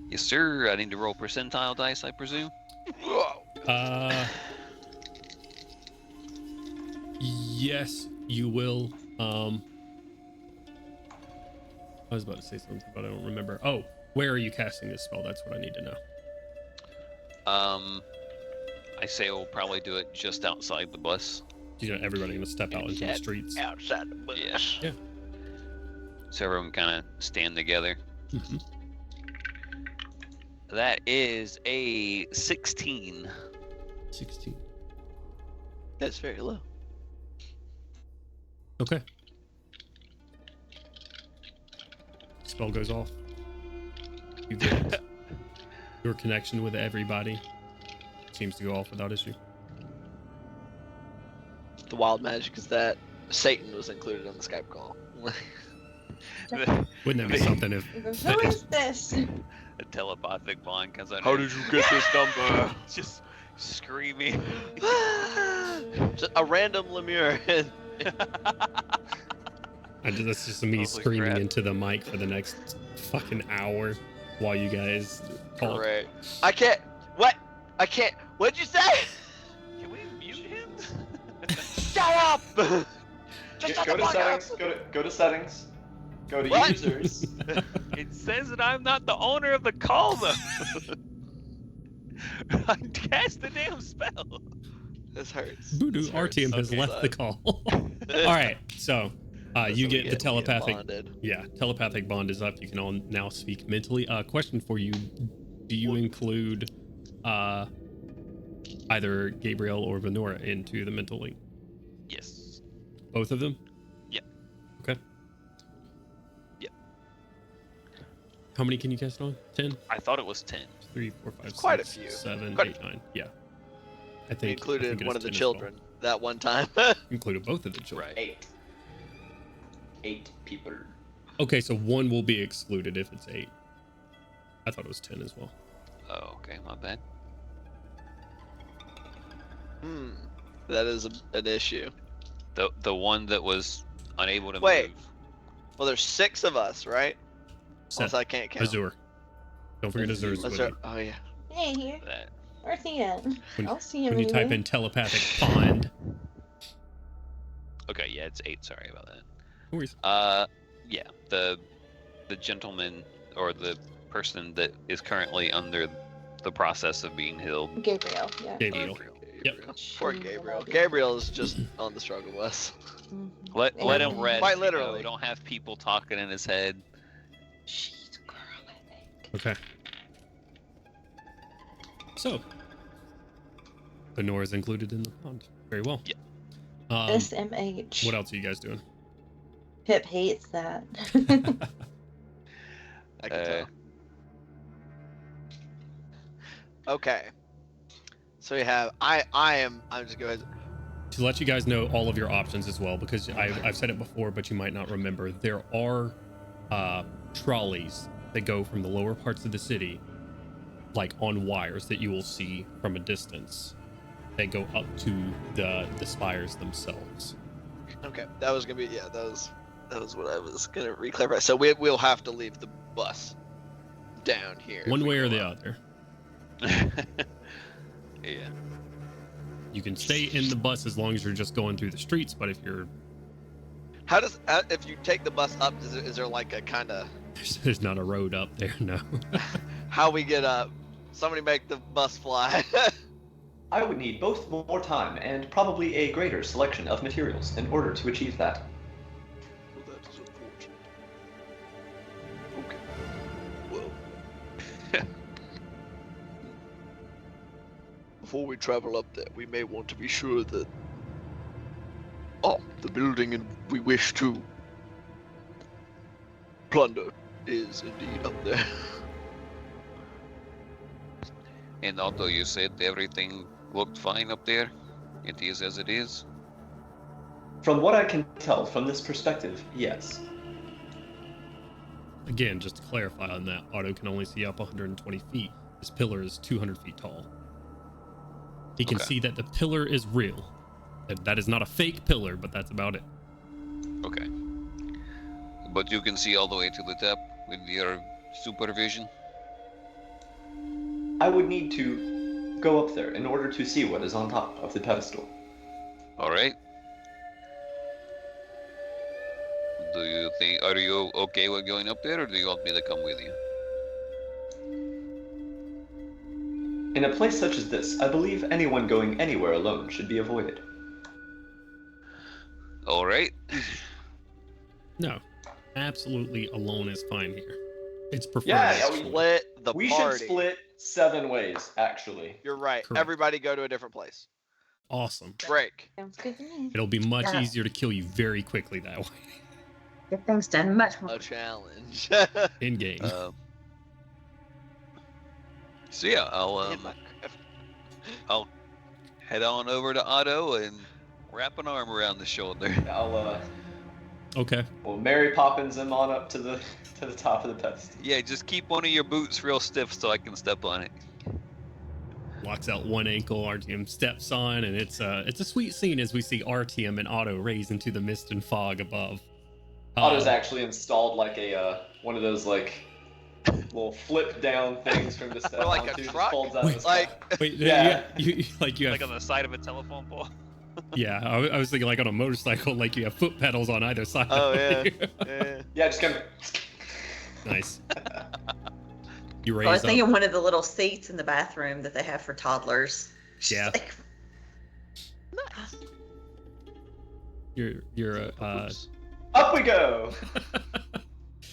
Yes, sir. I need to roll percentile dice, I presume. Whoa. Yes, you will. I was about to say something, but I don't remember. Oh, where are you casting this spell? That's what I need to know. I say we'll probably do it just outside the bus. You know, everybody gonna step out into the streets. Outside the bus. Yeah. So everyone kind of stand together. Mm-hmm. That is a 16. 16. That's very low. Okay. Spell goes off. You get your connection with everybody. Seems to go off without issue. The wild magic is that Satan was included on the Skype call. Wouldn't that be something if... Who is this? A telepathic bond comes out. How did you get this number? Just screaming. Just a random Lemure. That's just me Holy screaming crap. into the mic for the next fucking hour while you guys talk. Great. I can't. What? I can't. What'd you say? Can we mute him? Shut up! Just shut Go the to fuck up! settings. Go to settings. Go to What? users. It says that I'm not the owner of the call, though. I cast the damn spell. This hurts. Voodoo This hurts. RTM has Okay. left the call. Alright, so you So get we the telepathic. bonded. Yeah, telepathic bond is up. You can all now speak mentally. Question for you: do you include either Gabriel or Venora into the mental link? Yes. Both of them? Yep. Okay. Yep. How many can you cast on? 10? I thought it was 10. 3, 4, 5, Quite a 6, few. 7, Quite 8, 9. Yeah. I We think included it one is of the 10 as well. children that one time. Included both of the children. Right. 8 people. Okay, so one will be excluded if it's 8. I thought it was 10 as well. Oh, okay, my bad. That is an issue. The one that was unable to Wait. move. Well, there's 6 of us, right? Unless I can't count. Azure. Don't forget Azure's with Azure. you. Oh yeah. Hey, here. That. Where's he at? When, I'll see him when you type anyway. in telepathic pond. Okay, yeah, it's 8. Sorry about that. No worries. Yeah, the gentleman or the person that is currently under the process of being healed. Gabriel, yeah. Gabriel. Yep. Poor Gabriel. Gabriel is just on the struggle bus. Mhm. Let him rest. Quite you literally. know, don't have people talking in his head. She's a girl, I think. Okay. So, Lenore is included in the pond. Very well. Yep. SMH. What else are you guys doing? Pip hates that. I can tell. Okay. So we have I'm just going. To let you guys know all of your options as well, because I've said it before, but you might not remember. There are trolleys that go from the lower parts of the city, like on wires that you will see from a distance. They go up to the spires themselves. Okay, that was gonna be that was what I was gonna re-clarify. So we'll have to leave the bus down here. if One we way or go the up. other. Yeah. You can stay in the bus as long as you're just going through the streets, but if you're How does if you take the bus up? Is there like a kind of there's not a road up there, no. how we get up? Somebody make the bus fly. I would need both more time and probably a greater selection of materials in order to achieve that. Well, that is unfortunate. Okay. Well. Before we travel up there, we may want to be sure that the building we wish to plunder is indeed up there. And although you said everything looked fine up there, it is as it is. From what I can tell from this perspective, yes. Again, just to clarify on that, Otto can only see up 120 feet. This pillar is 200 feet tall. He can Okay. see that the pillar is real. That is not a fake pillar, but that's about it. Okay. But you can see all the way to the top with your supervision? I would need to go up there in order to see what is on top of the pedestal. All right. Are you okay with going up there, or do you want me to come with you? In a place such as this, I believe anyone going anywhere alone should be avoided. All right. No, absolutely alone is fine here. It's preferred. Yeah, Split the we party. should split 7 ways, actually. You're right. Correct. Everybody go to a different place. Awesome. Break. Sounds good to me. It'll be much Yeah. easier to kill you very quickly that way. Get things done much more. A challenge. In game. So yeah, In my craft. I'll head on over to Otto and wrap an arm around the shoulder. I'll Okay. well, Mary Poppins him on up to the top of the pedestal. Yeah, just keep one of your boots real stiff so I can step on it. Locks out one ankle, Artyom steps on, and it's a sweet scene as we see Artyom and Otto raise into the mist and fog above. Otto's actually installed like a one of those like little flip down things from the step Or like a onto, just truck? folds out of the sky. Like, Wait, Yeah. you have Like on the side of a telephone pole. yeah. I was thinking like on a motorcycle, like you have foot pedals on either side. oh yeah. Yeah. Yeah, just kind of. Nice. You raise I was up. thinking one of the little seats in the bathroom that they have for toddlers. Just Yeah. like, You're Up we go.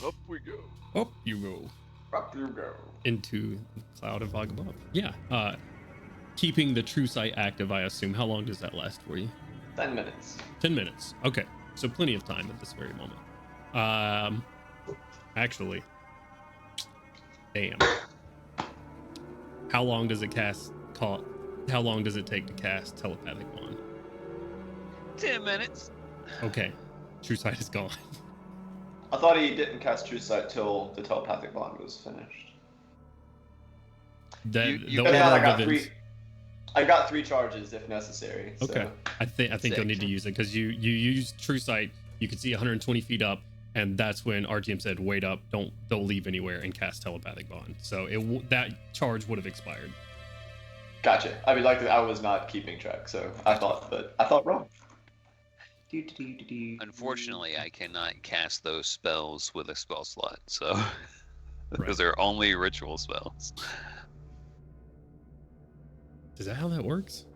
Up we go. up you go Up you go. into the cloud of fog above. Yeah. Keeping the true sight active, I assume. How long does that last for you? 10 minutes. 10 minutes. Okay. So plenty of time at this very moment. Actually, damn. How long does it how long does it take to cast telepathic wand? 10 minutes. Okay. True sight is gone. I thought he didn't cast True Sight till the telepathic bond was finished. You But now I got of events- 3. I got 3 charges if necessary. So. Okay. I think you'll need to use it because you used True Sight. You could see 120 feet up, and that's when RTM said, "Wait up! Don't leave anywhere," and cast telepathic bond. So that charge would have expired. Gotcha. I mean, I was not keeping track, so I thought wrong. Unfortunately, I cannot cast those spells with a spell slot, so because they're only ritual spells. Is that how that works?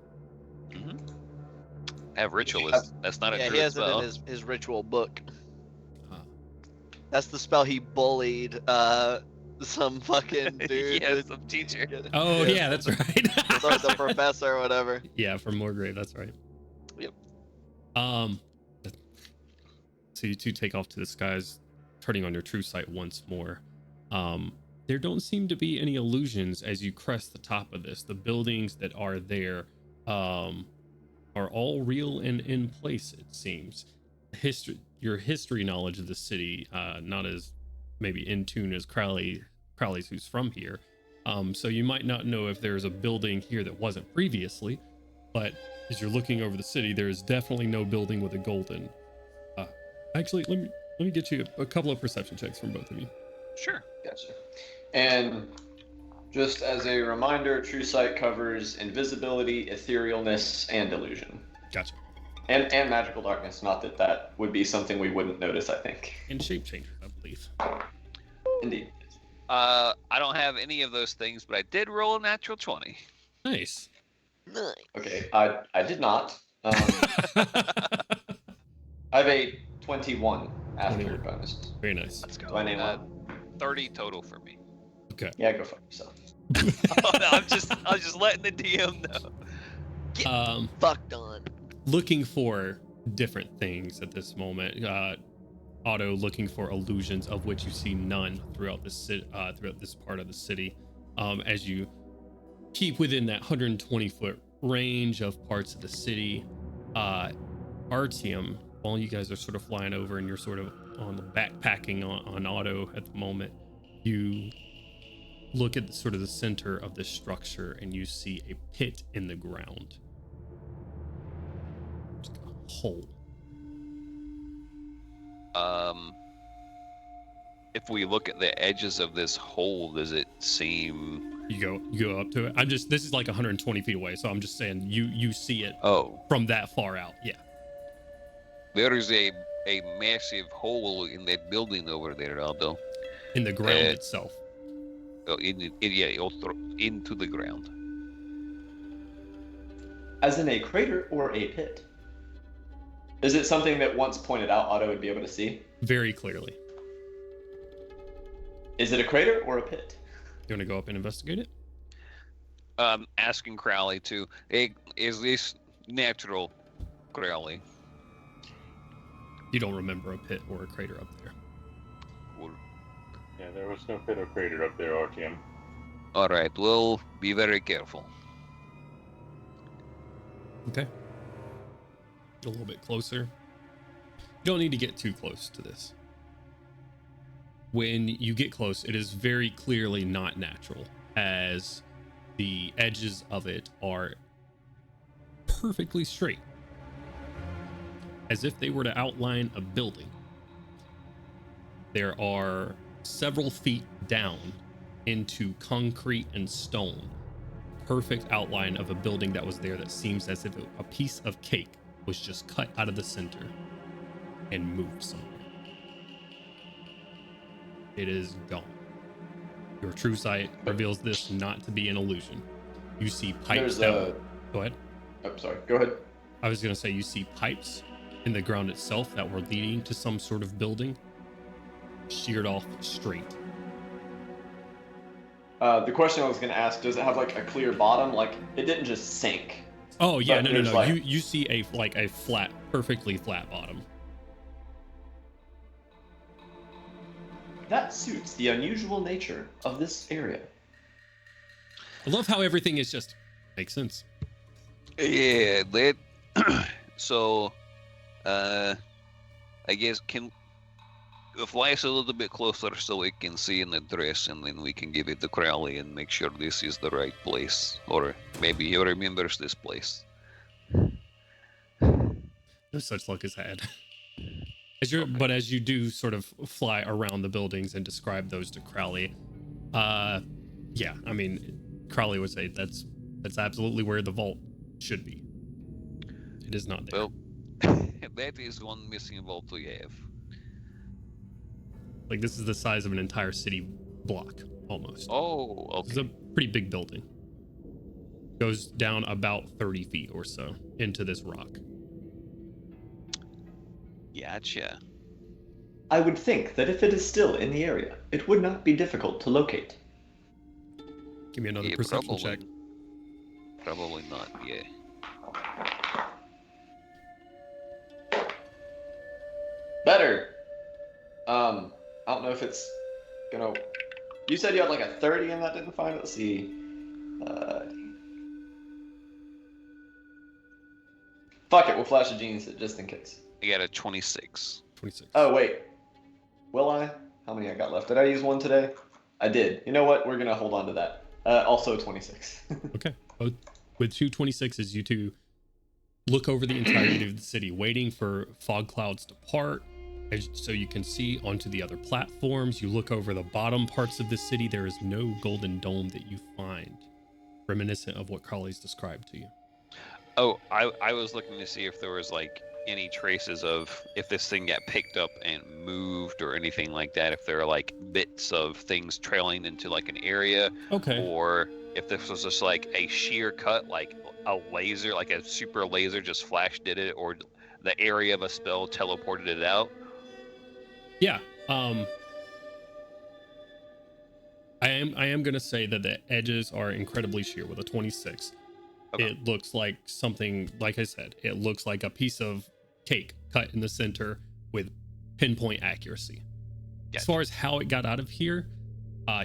Mm-hmm. Have ritualist. That's not a Yeah, he druid has spell. it in his ritual book. Huh. That's the spell he bullied some fucking dude. Yeah, some teacher. Oh yeah, that's right. the professor or whatever. Yeah, from Moorgrave. That's right. Yep. So you two take off to the skies, turning on your true sight once more. There don't seem to be any illusions as you crest the top of this. The buildings that are there are all real and in place, it seems. Your history knowledge of the city, not as maybe in tune as Crowley's, who's from here. So you might not know if there's a building here that wasn't previously, but as you're looking over the city, there is definitely no building with a golden. Actually, let me get you a couple of perception checks from both of you. Sure. Gotcha. And just as a reminder, True Sight covers invisibility, etherealness, and illusion. Gotcha. And magical darkness. Not that would be something we wouldn't notice, I think. And shape changers, I believe. Indeed. I don't have any of those things, but I did roll a natural 20. Nice. Nice. Okay, I did not. I have a 21 after 21. bonuses. Very nice. Let's go. 21. 30 total for me. Okay. Yeah, go fuck yourself. Oh, no, I'm just letting the DM know. Fucked on. Looking for different things at this moment. Otto looking for illusions, of which you see none throughout this part of the city. As you keep within that 120-foot range of parts of the city, Artyom, while you guys are sort of flying over and you're sort of on the backpacking on Otto at the moment, you look at the center of this structure and you see a pit in the ground. Just a hole. If we look at the edges of this hole, does it seem You go up to it. This is like 120 feet away, so I'm just saying you see it Oh, from that far out. Yeah. there is a massive hole in that building over there, Aldo. In the ground itself. Oh, into the ground. As in a crater or a pit? Is it something that once pointed out, Otto would be able to see? Very clearly. Is it a crater or a pit? You want to go up and investigate it? Asking Crowley too. Hey, is this natural, Crowley? You don't remember a pit or a crater up there. Yeah, there was no pit or crater up there, RTM. All right, we'll be very careful. Okay. A little bit closer. You don't need to get too close to this. When you get close, it is very clearly not natural, as the edges of it are perfectly straight, as if they were to outline a building. There are several feet down into concrete and stone, perfect outline of a building that was there that seems as if a piece of cake was just cut out of the center and moved somewhere. It is gone. Your true sight reveals this not to be an illusion. You see pipes Go ahead. Oh, sorry. Go ahead. I was going to say you see pipes in the ground itself that were leading to some sort of building, sheared off straight. The question I was going to ask, does it have like a clear bottom? Like, it didn't just sink. Oh, yeah, no. Like... You see a flat, perfectly flat bottom. That suits the unusual nature of this area. I love how everything is just makes sense. Yeah, that. So, I guess can fly us a little bit closer so we can see an address, and then we can give it to Crowley and make sure this is the right place, or maybe he remembers this place. No such luck is had. But as you do sort of fly around the buildings and describe those to Crowley, yeah, I mean, Crowley would say that's absolutely where the vault should be. It is not there. Well, that is one missing vault we have. Like, this is the size of an entire city block, almost. Oh, okay. It's a pretty big building. Goes down about 30 feet or so into this rock. Gotcha. I would think that if it is still in the area, it would not be difficult to locate. Give me another perception check. Probably not, yeah. Better. I don't know if it's gonna... You said you had like a 30 and that didn't find it? Let's see. Fuck it, we'll flash a genius just in case. I got a 26. 26. Oh, wait. Will I? How many I got left? Did I use one today? I did. You know what? We're gonna hold on to that. Also 26. Okay. With 2 26s, you two look over the entirety of the city, waiting for fog clouds to part, so you can see onto the other platforms. You look over the bottom parts of the city. There is no golden dome that you find, reminiscent of what Crowley's described to you. Oh, I was looking to see if there was like any traces of if this thing got picked up and moved or anything like that, if there are like bits of things trailing into like an area. Okay. Or if this was just like a sheer cut, like a laser, like a super laser just flash did it, or the area of a spell teleported it out. Yeah. I am gonna say that the edges are incredibly sheer with a 26. Okay. It looks like something, like I said, it looks like a piece of cake cut in the center with pinpoint accuracy. Gotcha. As far as how it got out of here,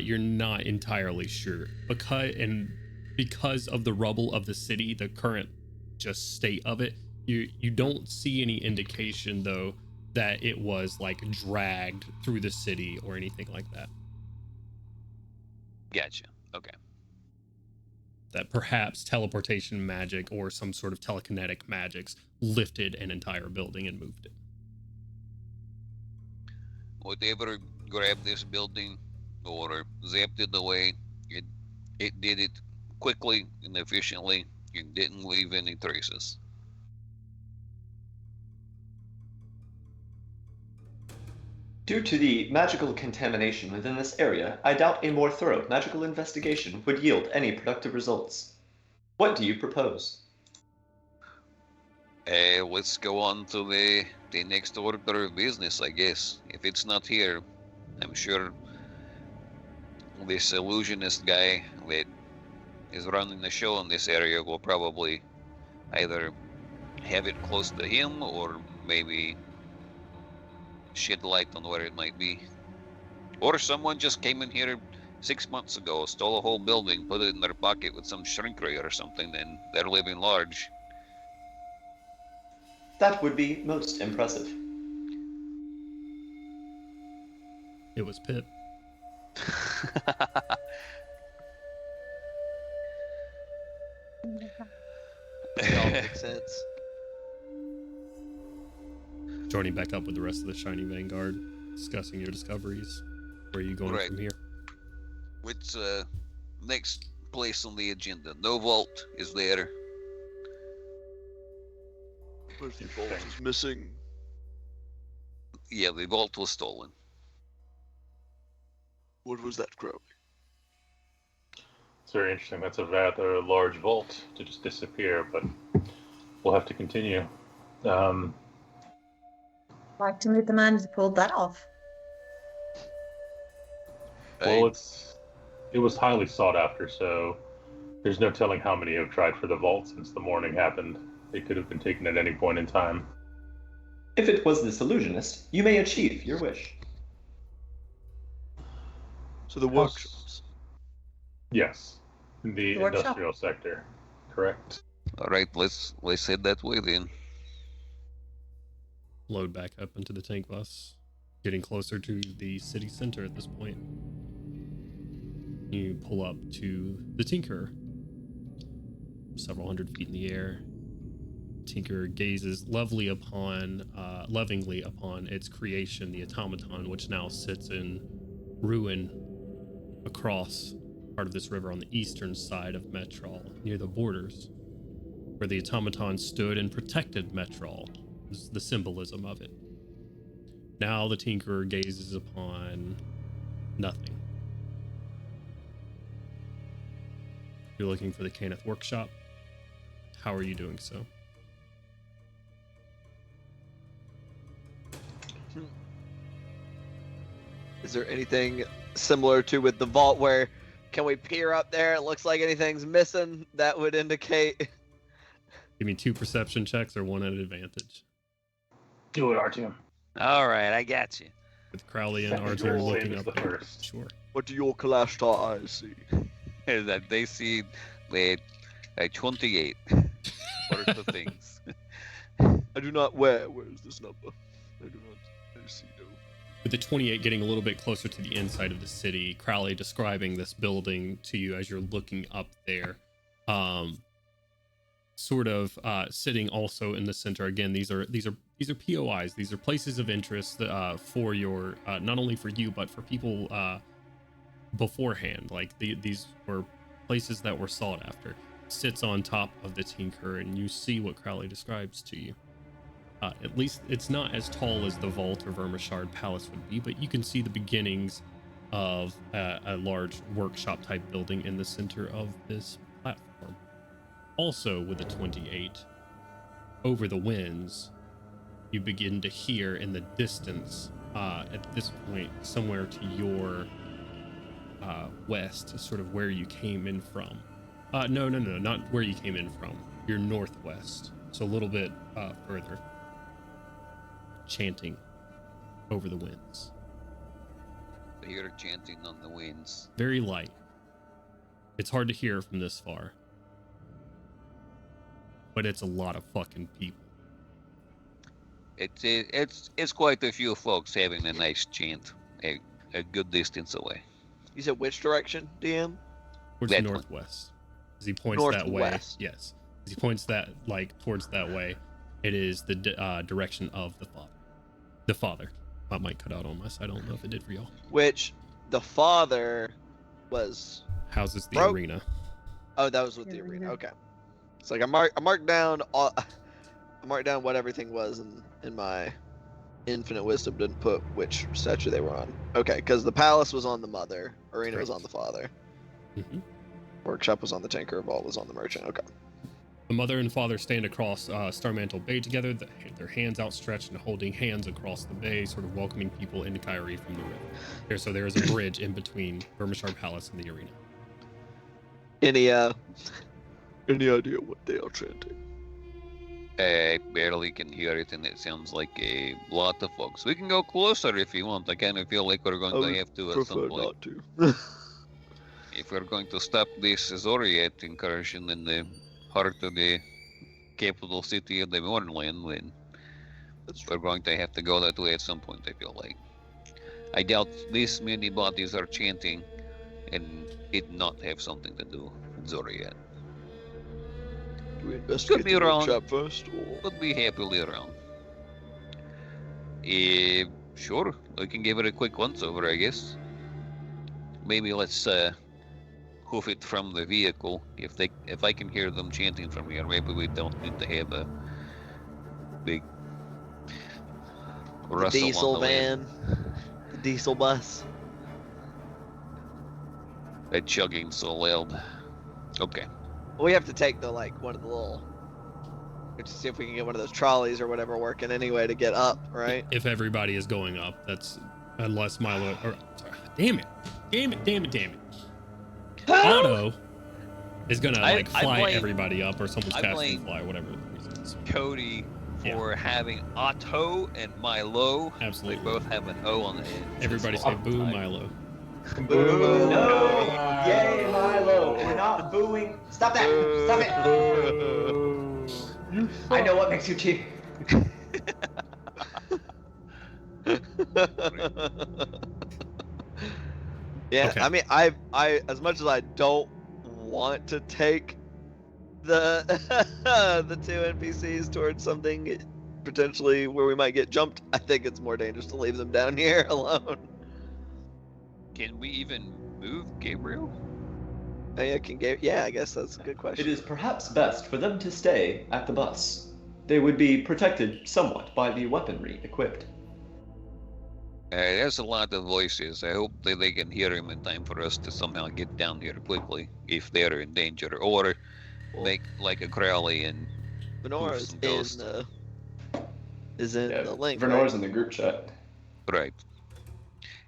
you're not entirely sure, because of the rubble of the city, the current just state of it, you don't see any indication though that it was like dragged through the city or anything like that. Gotcha. Okay. That perhaps teleportation magic or some sort of telekinetic magics lifted an entire building and moved it. Whatever grabbed this building or zapped it away, it It did it quickly and efficiently. It didn't leave any traces. Due to the magical contamination within this area, I doubt a more thorough magical investigation would yield any productive results. What do you propose? Let's go on to the next order of business, I guess. If it's not here, I'm sure this illusionist guy that is running the show in this area will probably either have it close to him or maybe shed light on where it might be. Or someone just came in here 6 months ago, stole a whole building, put it in their pocket with some shrink ray or something, and they're living large. That would be most impressive. It was Pip. It all makes sense. Joining back up with the rest of the Shiny Vanguard, discussing your discoveries. Where are you going Right. from here? What's next place on the agenda? No vault is there. But the vault is missing. Yeah, the vault was stolen. What was that, Crowley? It's very interesting. That's a rather large vault to just disappear, but we'll have to continue. Like to meet the man who pulled that off. Well, it was highly sought after, so there's no telling how many have tried for the vault since the morning happened. It could have been taken at any point in time. If it was this illusionist, you may achieve your wish. So the workshops. Yes, in the Workshop. industrial sector, correct? All right, let's head that way then. Load back up into the tank bus, getting closer to the city center at this point. You pull up to the Tinker, several hundred feet in the air. Tinker gazes lovingly upon its creation, the automaton, which now sits in ruin across part of this river on the eastern side of Metrol, near the borders, where the automaton stood and protected Metrol. Is the symbolism of it. Now the Tinkerer gazes upon nothing. You're looking for the Kenneth workshop. How are you doing so? Is there anything similar to with the vault where can we peer up there? It looks like anything's missing. That would indicate. Give me 2 perception checks or 1 at advantage. Do it, Artyom. All right, I got you. With Crowley and Second Archer roll, looking same as up the there. first. Sure. What do your Kalashtar eyes see? Is that they see the 28 worth of things. I do not where is this number? I do not see no. With the 28 getting a little bit closer to the inside of the city, Crowley describing this building to you as you're looking up there. Sort of sitting also in the center. Again, these are POIs. These are places of interest for your not only for you but for people beforehand. Like these were places that were sought after. Sits on top of the Tinker, and you see what Crowley describes to you. At least it's not as tall as the vault or Vermishard Palace would be, but you can see the beginnings of a large workshop type building in the center of this platform. Also with a 28, over the winds, you begin to hear in the distance, at this point, somewhere to your west, sort of where you came in from. No, not where you came in from. Your northwest, so a little bit further. Chanting over the winds. I hear chanting on the winds. Very light. It's hard to hear from this far. But it's a lot of fucking people. It's quite a few folks having a nice chant a good distance away. You said which direction, DM? Towards That the one. northwest. As he points that way. Northwest. Yes. As he points that towards that way, it is the direction of the father. The father. That might cut out on my side. I don't know if it did for y'all. Which the father was houses the Broke. arena. Oh, that was with the arena. Okay. It's like I marked down what everything was in my infinite wisdom. Didn't put which statue they were on. Okay, because the palace was on the mother, arena was on the father, workshop was on the tinker, vault was on the merchant. Okay. The mother and father stand across Starmantle Bay together, their hands outstretched and holding hands across the bay, sort of welcoming people into Kyrie from the river. So there is a bridge in between Vermishar Palace and the arena. Any idea what they are chanting? I barely can hear it, and it sounds like a lot of folks. We can go closer if you want. I kind of feel like we're going to have to at some point. Not to. If we're going to stop this Zoriat incursion in the heart of the capital city of the Mornland, then we're going to have to go that way at some point, I feel like. I doubt this many bodies are chanting and it not have something to do with Zoriat. Do we investigate Could be the wrong. workshop first, or Would be happily around. Sure, we can give it a quick once over, I guess. Maybe let's hoof it from the vehicle. If I can hear them chanting from here, maybe we don't need to have a big rustle Diesel on the van, land. the diesel bus. They're chugging so loud. Okay. We have to take one of the little. To see if we can get one of those trolleys or whatever working anyway to get up, right? If everybody is going up, that's unless Milo. Or sorry, damn it. Otto is gonna I fly blame- everybody up, or someone's I casting blame- fly, whatever the reason is. Cody for having Otto and Milo. Absolutely. They both have an O on the end. Everybody say boo, Milo. Boo! No! Yay, Milo! We're not booing. Stop that! Stop it! I know what makes you cheer. Yeah, Okay. I mean, I as much as I don't want to take the the two NPCs towards something potentially where we might get jumped, I think it's more dangerous to leave them down here alone. Can we even move Gabriel? I guess that's a good question. It is perhaps best for them to stay at the bus. They would be protected somewhat by the weaponry equipped. There's a lot of voices. I hope that they can hear him in time for us to somehow get down here quickly if they're in danger, or make like a Crowley and Venora some ghosts. is in the link. Vernora's right? in the group chat. Right.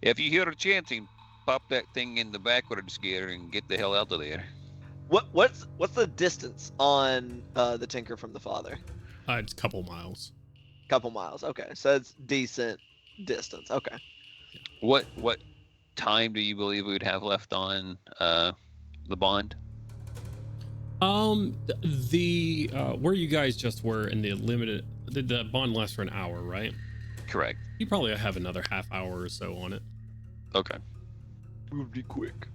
If you hear a chanting, pop that thing in the backwards gear and get the hell out of there. What's the distance on the Tinker from the Father? It's a couple miles. Couple miles. Okay, so it's decent distance. Okay. What time do you believe we would have left on the bond? The where you guys just were in the limited, the bond lasts for an hour, right? Correct. You probably have another half hour or so on it. Okay. we'll be quick.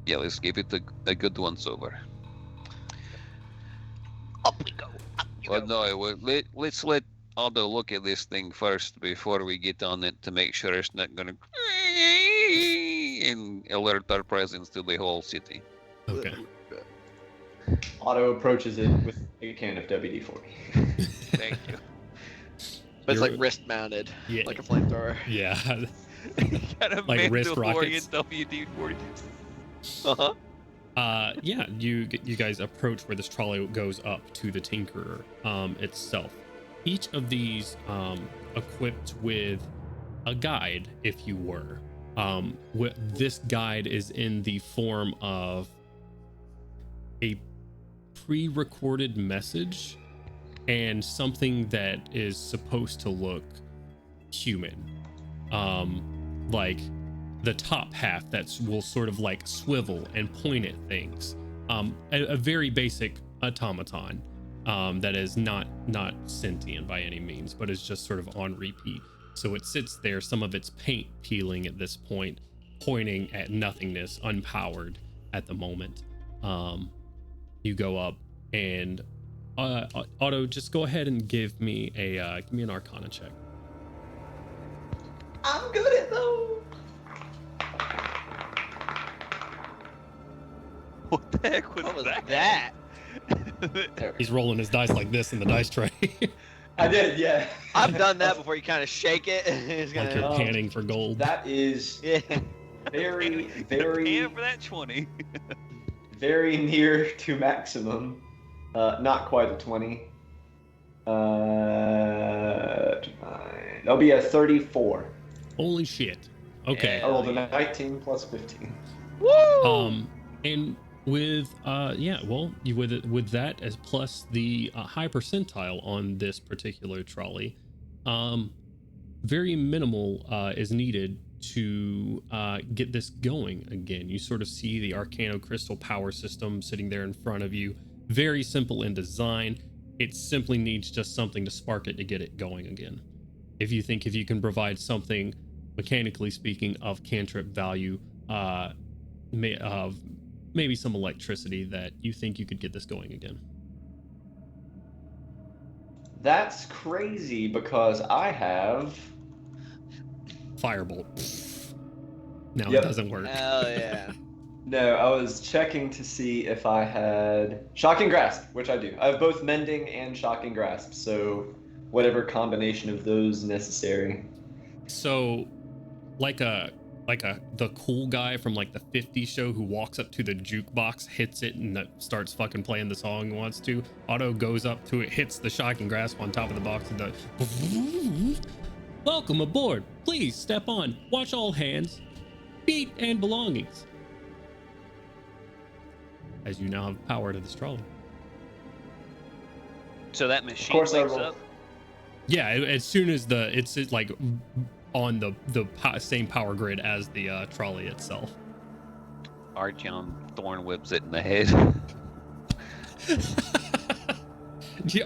Yeah, let's give it a good once over. Up we go. Well, no, let's let Aldo look at this thing first before we get on it to make sure it's not gonna and alert our presence to the whole city. Okay. Otto approaches it with a can of WD-40. Thank you. But it's You're- like wrist mounted, Yeah. like a flamethrower. Yeah. Got a Like wrist Mandalorian rockets. WD-40. Yeah, you guys approach where this trolley goes up to the Tinkerer itself. Each of these equipped with a guide, if you were. This guide is in the form of a pre-recorded message and something that is supposed to look human. Like the top half that will sort of like swivel and point at things. A very basic automaton that is not sentient by any means, but is just sort of on repeat. So it sits there, some of its paint peeling at this point, pointing at nothingness, unpowered at the moment. You go up and Otto, just go ahead and give me an Arcana check. I'm good at those. the heck was What was that? that? He's rolling his dice like this in the dice tray. I did, yeah. I've done that before. You kind of shake it. It's Like gonna. you're panning for gold. That is Yeah. very, Paying very, for that 20. very near to maximum. Not quite a 20. That'll be a 34. Holy shit. Okay. I rolled a 19 plus 15. Woo! And with with that as plus the high percentile on this particular trolley, very minimal is needed to get this going again. You sort of see the Arcano Crystal power system sitting there in front of you. Very simple in design. It simply needs just something to spark it to get it going again. If you can provide something, mechanically speaking, of cantrip value, maybe some electricity that you think you could get this going again. That's crazy because I have. Firebolt. No, Yep. it doesn't work. Hell yeah. No, I was checking to see if I had Shocking Grasp, which I do. I have both Mending and Shocking Grasp, so whatever combination of those necessary. So, like the cool guy from like the 50s show who walks up to the jukebox, hits it, and that starts fucking playing the song he wants to. Otto goes up to it, hits the Shocking Grasp on top of the box, and does. Welcome aboard. Please step on. Watch all hands, feet, and belongings. As you now have power to this trolley. So that machine course I wakes roll. up. Yeah, as soon as it's like on the same power grid as the trolley itself. Artyom thorn whips it in the head.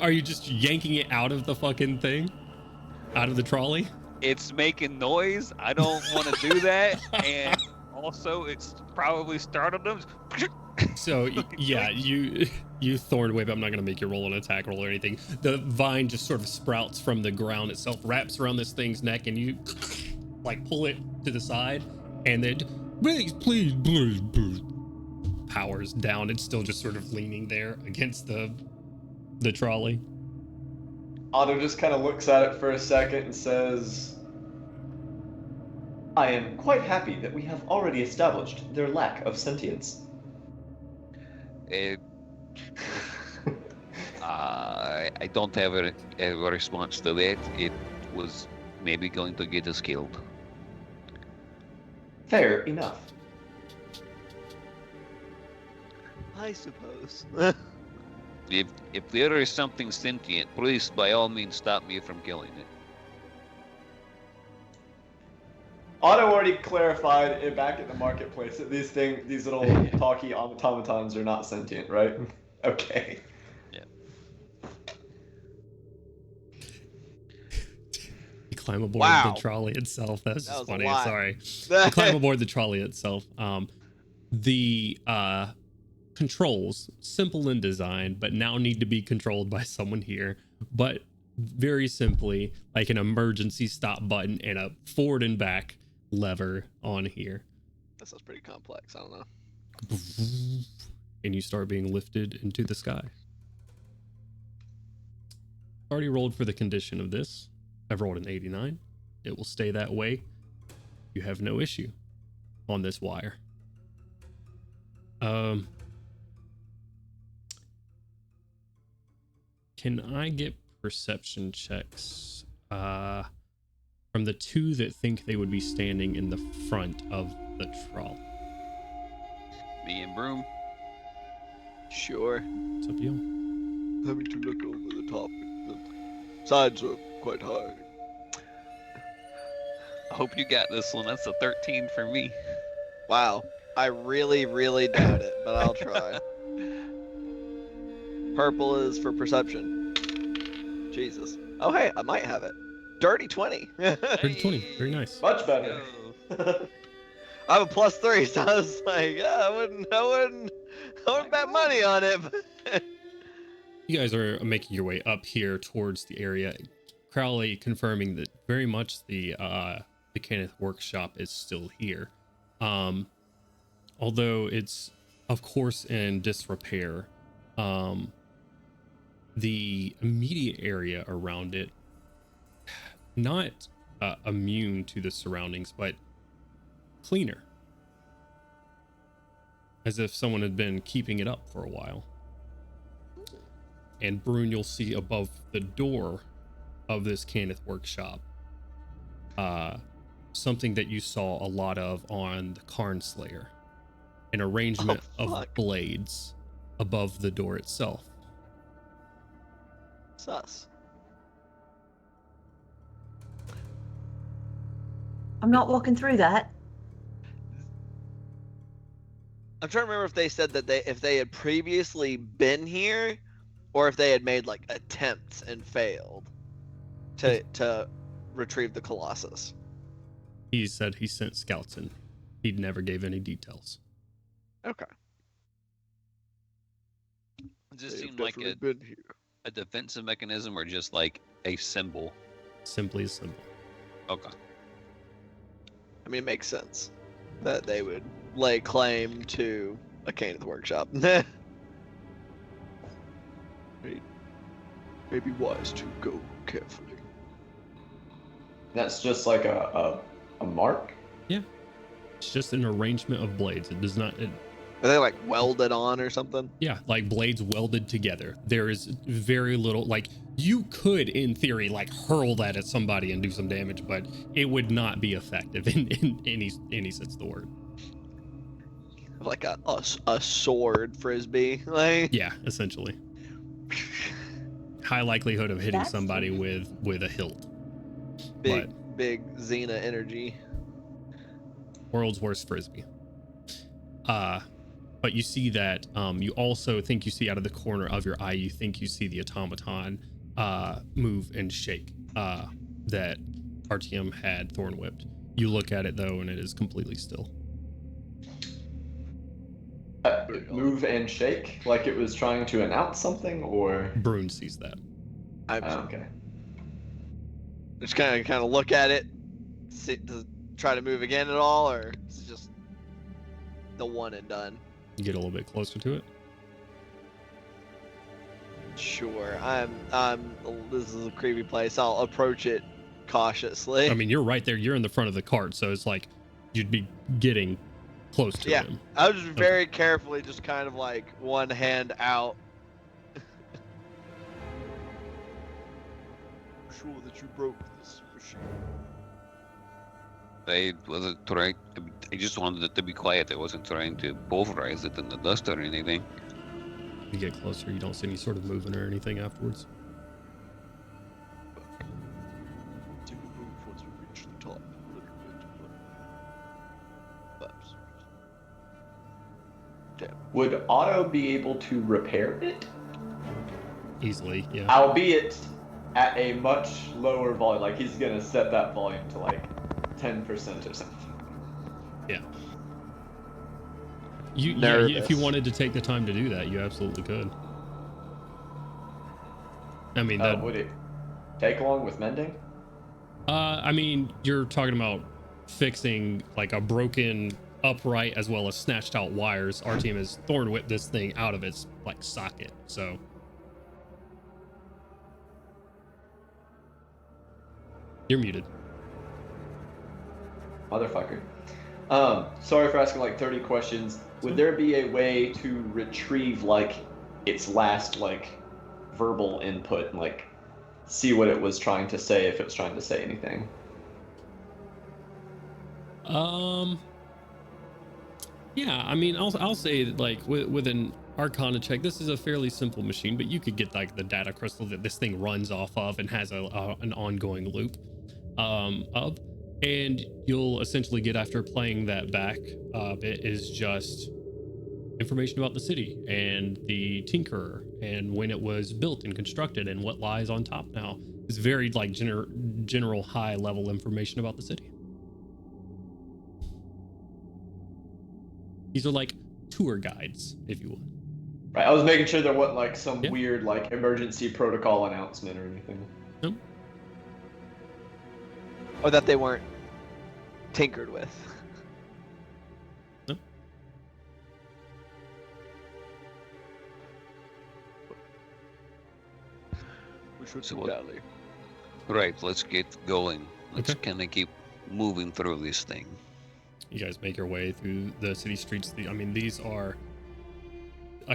Are you just yanking it out of the fucking thing? Out of the trolley? It's making noise. I don't want to do that. And also, it's probably startled them. So yeah, you thorn whip. I'm not gonna make you roll an attack roll or anything. The vine just sort of sprouts from the ground itself, wraps around this thing's neck, and you like pull it to the side, and then please, powers down. It's still just sort of leaning there against the trolley. Otto just kind of looks at it for a second and says, I am quite happy that we have already established their lack of sentience. I don't have a response to that. It was maybe going to get us killed. Fair enough. I suppose. If there is something sentient, please by all means stop me from killing it. Otto already clarified it back at the marketplace that these little talkie automatons are not sentient, right? Okay. Yeah. You climb aboard Wow. the trolley itself. That's That just was a funny. lot. Sorry. You climb aboard the trolley itself. The controls, simple in design, but now need to be controlled by someone here. But very simply, like an emergency stop button and a forward and back lever on here. That sounds pretty complex. I don't know. And you start being lifted into the sky. Already rolled for the condition of this. I've rolled an 89. It will stay that way. You have no issue on this wire. Can I get perception checks from the two that think they would be standing in the front of the trolley? Me and Broom. Sure. It's up to you. Having to look over the top. The sides are quite high. I hope you got this one. That's a 13 for me. Wow. I really, really doubt it, but I'll try. Purple is for perception. Jesus. Oh, hey, I might have it. Dirty 20. Dirty 20. Very nice. Much better. I have a +3, so I was like, yeah, I wouldn't bet money on it. But You guys are making your way up here towards the area. Crowley confirming that very much the Kenneth workshop is still here. Although it's of course, in disrepair. The immediate area around it, not immune to the surroundings, but cleaner. As if someone had been keeping it up for a while. And Brune, you'll see above the door of this Cannith workshop, something that you saw a lot of on the Karn Slayer. An arrangement of blades above the door itself. Sus. I'm not walking through that. I'm trying to remember if they said that if they had previously been here, or if they had made like attempts and failed to retrieve the Colossus. He said he sent scouts in. He never gave any details. Okay. Does this seem like a defensive mechanism or just like a symbol? Simply a symbol. Okay. I mean, it makes sense that they would lay claim to a Cannith workshop. Maybe wise to go carefully. That's just like a mark? Yeah. It's just an arrangement of blades. It does not... Are they like welded on or something? Yeah, like blades welded together. There is very little... Like, you could, in theory, like hurl that at somebody and do some damage, but it would not be effective in any sense of the word. Like a sword frisbee? Like... Yeah, essentially. High likelihood of hitting somebody with a hilt. Big Xena energy. World's worst frisbee. But you see that you also think you see out of the corner of your eye, you think you see the automaton move and shake that RTM had thorn whipped. You look at it though, and it is completely still. Move and shake, like it was trying to announce something, or Brune sees that. Okay. Just kind of look at it, to try to move again at all, or is it just the one and done? You get a little bit closer to it. Sure. This is a creepy place. I'll approach it cautiously. I mean, you're right there. You're in the front of the cart, so it's like you'd be getting close to him. I was just very carefully, just kind of like one hand out. Sure that you broke this machine. I wasn't trying. I just wanted it to be quiet. I wasn't trying to pulverize it in the dust or anything. You get closer, you don't see any sort of movement or anything afterwards. Take a move once we reach the top a little bit, but perhaps. Damn. Would Otto be able to repair it? Easily, yeah. Albeit at a much lower volume. Like he's gonna set that volume to like 10% or something. Yeah. Yeah, if you wanted to take the time to do that, you absolutely could. I mean, would it take long with mending? I mean, you're talking about fixing like a broken upright as well as snatched out wires. Our team has thorn whipped this thing out of its like socket, so. You're muted. Motherfucker. Sorry for asking like 30 questions. Would there be a way to retrieve like its last like verbal input and like see what it was trying to say if it was trying to say anything? Yeah, I mean, I'll say that, like with an Arcana check, this is a fairly simple machine, but you could get like the data crystal that this thing runs off of and has an ongoing loop of. And you'll essentially get, after playing that back, it is just information about the city and the Tinkerer and when it was built and constructed and what lies on top now. It's very like general high level information about the city. These are like tour guides, if you will. Right, I was making sure there wasn't like some weird like emergency protocol announcement or anything. Nope. Or that they weren't tinkered with. No. should So we what- dally? Right, let's get going. Let's Okay. kind of keep moving through this thing. You guys make your way through the city streets. I mean, these are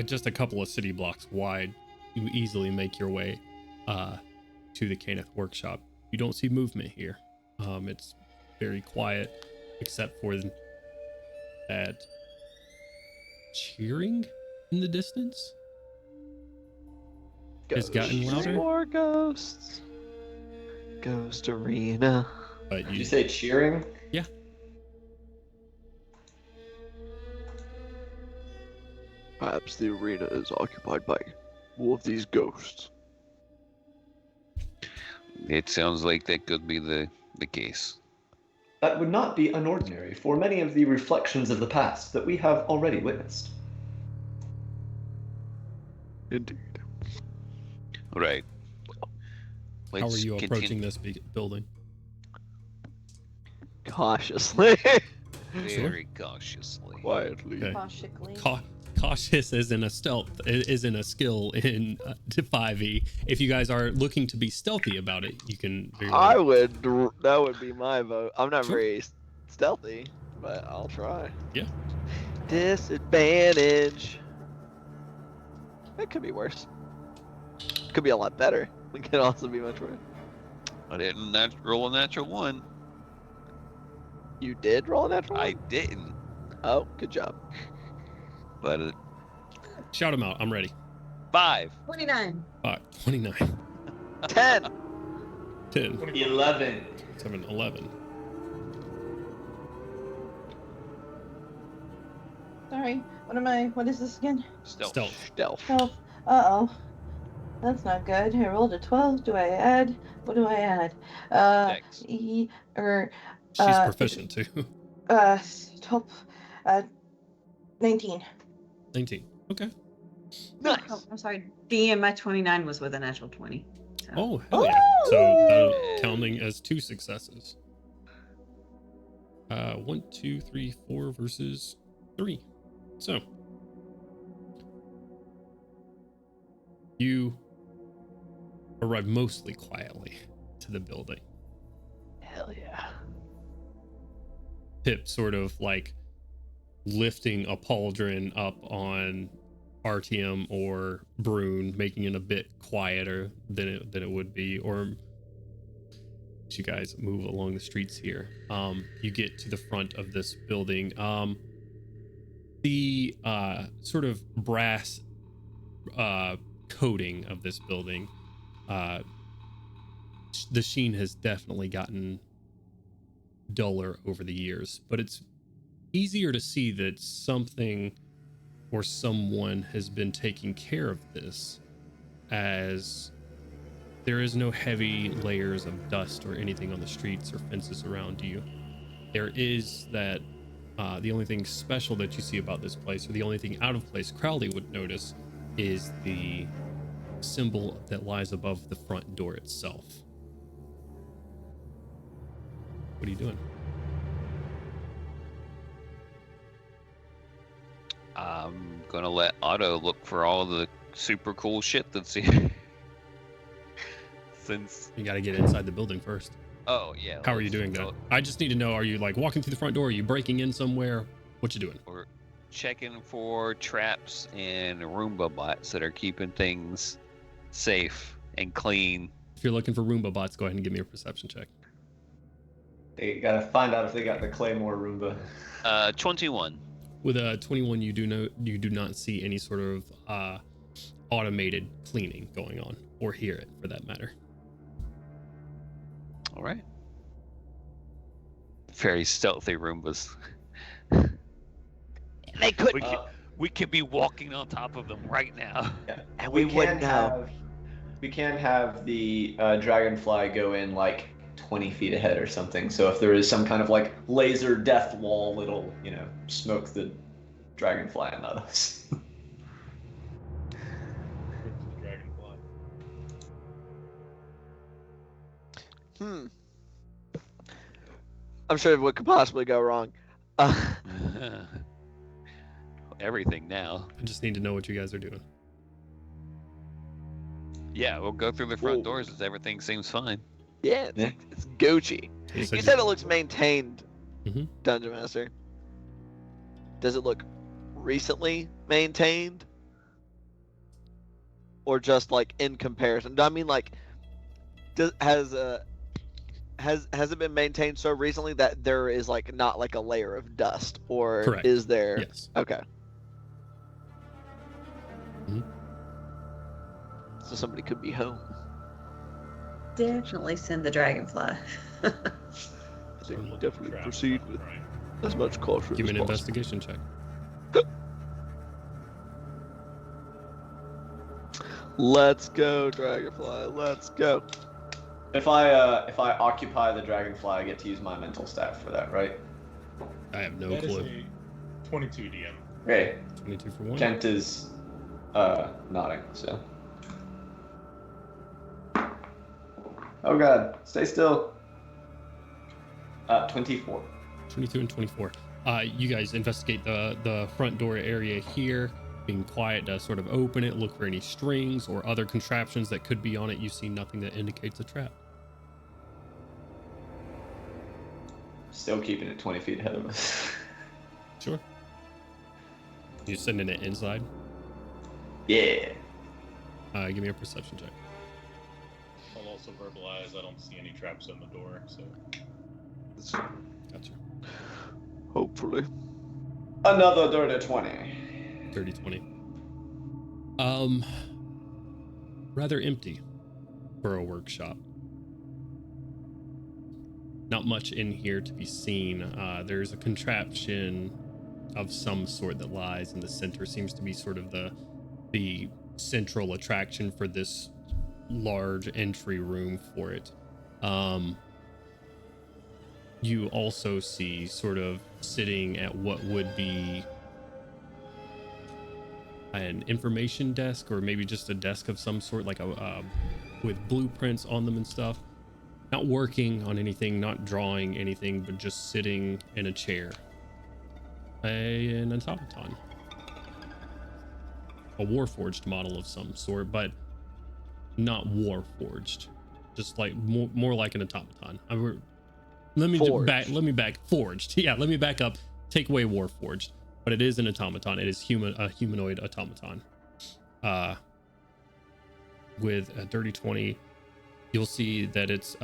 just a couple of city blocks wide. You easily make your way to the Caneth workshop. You don't see movement here. It's very quiet, except for that cheering in the distance. It's gotten louder. More ghosts. Ghost arena. But Did you say cheering? Yeah. Perhaps the arena is occupied by more of these ghosts. It sounds like that could be the case. That would not be unordinary for many of the reflections of the past that we have already witnessed. Indeed. Right. how are Let's you continue approaching this building? Cautiously. very cautiously. Quietly. Okay. Cautiously. Cautious isn't a stealth, isn't a skill in 5e. If you guys are looking to be stealthy about it, you can. I would. That would be my vote. I'm not Sure. very stealthy, but I'll try. Yeah. Disadvantage. It could be worse. Could be a lot better. It could also be much worse. I didn't roll a natural one. You did roll a natural one? I didn't. Oh, good job. But Shout him out. I'm ready. 5. 29. 29, 10. 10, 11. 7, 11. Sorry. What is this again? Stealth. Stealth. 12. Uh-oh. That's not good. I rolled a 12. Do I add? What do I add? Dex. She's Uh, proficient too. 12. 19. 19. Okay. Nice. Oh, I'm sorry. DM, my 29 was with a natural 20. So. Oh, hell yeah. So that counting as 2 successes. 1, 2, 3, 4 versus 3. So you arrive mostly quietly to the building. Hell yeah. Pip sort of like lifting a pauldron up on Artyom or Brune, making it a bit quieter than it would be, or as you guys move along the streets here. You get to the front of this building. The sort of brass coating of this building, the sheen has definitely gotten duller over the years, but it's easier to see that something or someone has been taking care of this, as there is no heavy layers of dust or anything on the streets or fences around you. There is that the only thing special that you see about this place, or the only thing out of place Crowley would notice, is the symbol that lies above the front door itself. What are you doing? I'm gonna let Otto look for all the super cool shit that's here. Since You got to get inside the building first. oh yeah. How are you let's doing go- that? I just need to know, are you like walking through the front door? Are you breaking in somewhere? What you doing? We're checking for traps and Roomba bots that are keeping things safe and clean. If you're looking for Roomba bots, go ahead and give me a perception check. They gotta find out if they got the Claymore Roomba. 21. With a 21, you do not see any sort of automated cleaning going on, or hear it for that matter. All right. Very stealthy Roombas. They could. We could be walking on top of them right now. Yeah. And we would now. We can have the dragonfly go in like 20 feet ahead or something. So if there is some kind of like laser death wall, it'll, smoke the dragonfly and not us. I'm sure what could possibly go wrong. Everything now. I just need to know what you guys are doing. Yeah, we'll go through the front doors as everything seems fine. Yeah, it's Gucci. You said it looks maintained, Dungeon Master. Does it look recently maintained? Or just like in comparison? I mean, like, has it been maintained so recently that there is like not like a layer of dust, or Correct. is there? Yes. Okay. So somebody could be home. Definitely send the dragonfly. I think we'll definitely proceed with as much caution Give me as an possible. investigation check. Let's go, Dragonfly. Let's go. If I occupy the dragonfly, I get to use my mental stat for that, right? I have no That is clue. a 22 DM. Okay. 22 for 1. Kent is nodding, so. Oh god, stay still. 24. 22 and 24. You guys investigate the front door area here. Being quiet to sort of open it, look for any strings or other contraptions that could be on it. You see nothing that indicates a trap. Still keeping it 20 feet ahead of us. Sure. You sending it inside? Yeah. Give me a perception check. I'll also verbalize I don't see any traps on the door, so. Gotcha. Hopefully. Another dirty 20. 30-20. Rather empty for a workshop. Not much in here to be seen. There's a contraption of some sort that lies in the center. Seems to be sort of the central attraction for this large entry room for it. You also see sort of sitting at what would be an information desk, or maybe just a desk of some sort, like a with blueprints on them and stuff. Not working on anything, not drawing anything, but just sitting in a chair. An automaton. A warforged model of some sort, but not warforged. Just like more like an automaton. Let me forged. Yeah, let me back up. Take away warforged. But it is an automaton. It is a humanoid automaton. With a dirty 20, you'll see that it's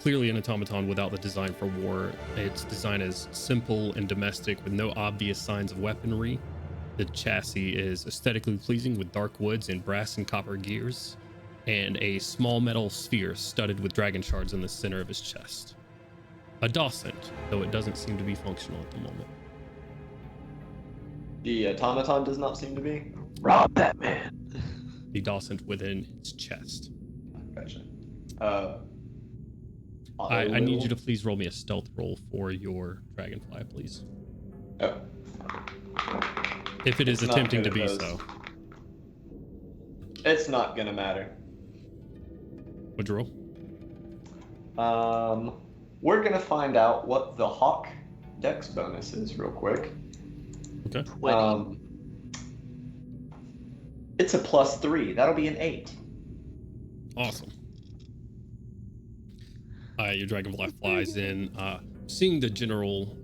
clearly an automaton without the design for war. Its design is simple and domestic with no obvious signs of weaponry. The chassis is aesthetically pleasing with dark woods and brass and copper gears, and a small metal sphere studded with dragon shards in the center of his chest. A docent, though it doesn't seem to be functional at the moment. The automaton does not seem to be. Rob that man. The docent within its chest. Gotcha. I need you to please roll me a stealth roll for your dragonfly, please. Oh. If it is It's not attempting to good be at so. It's not gonna matter. What'd you roll? We're gonna find out what the Hawk Dex bonus is real quick. Okay. 20. It's a +3. That'll be an 8. Awesome. Your dragonfly flies in, seeing the general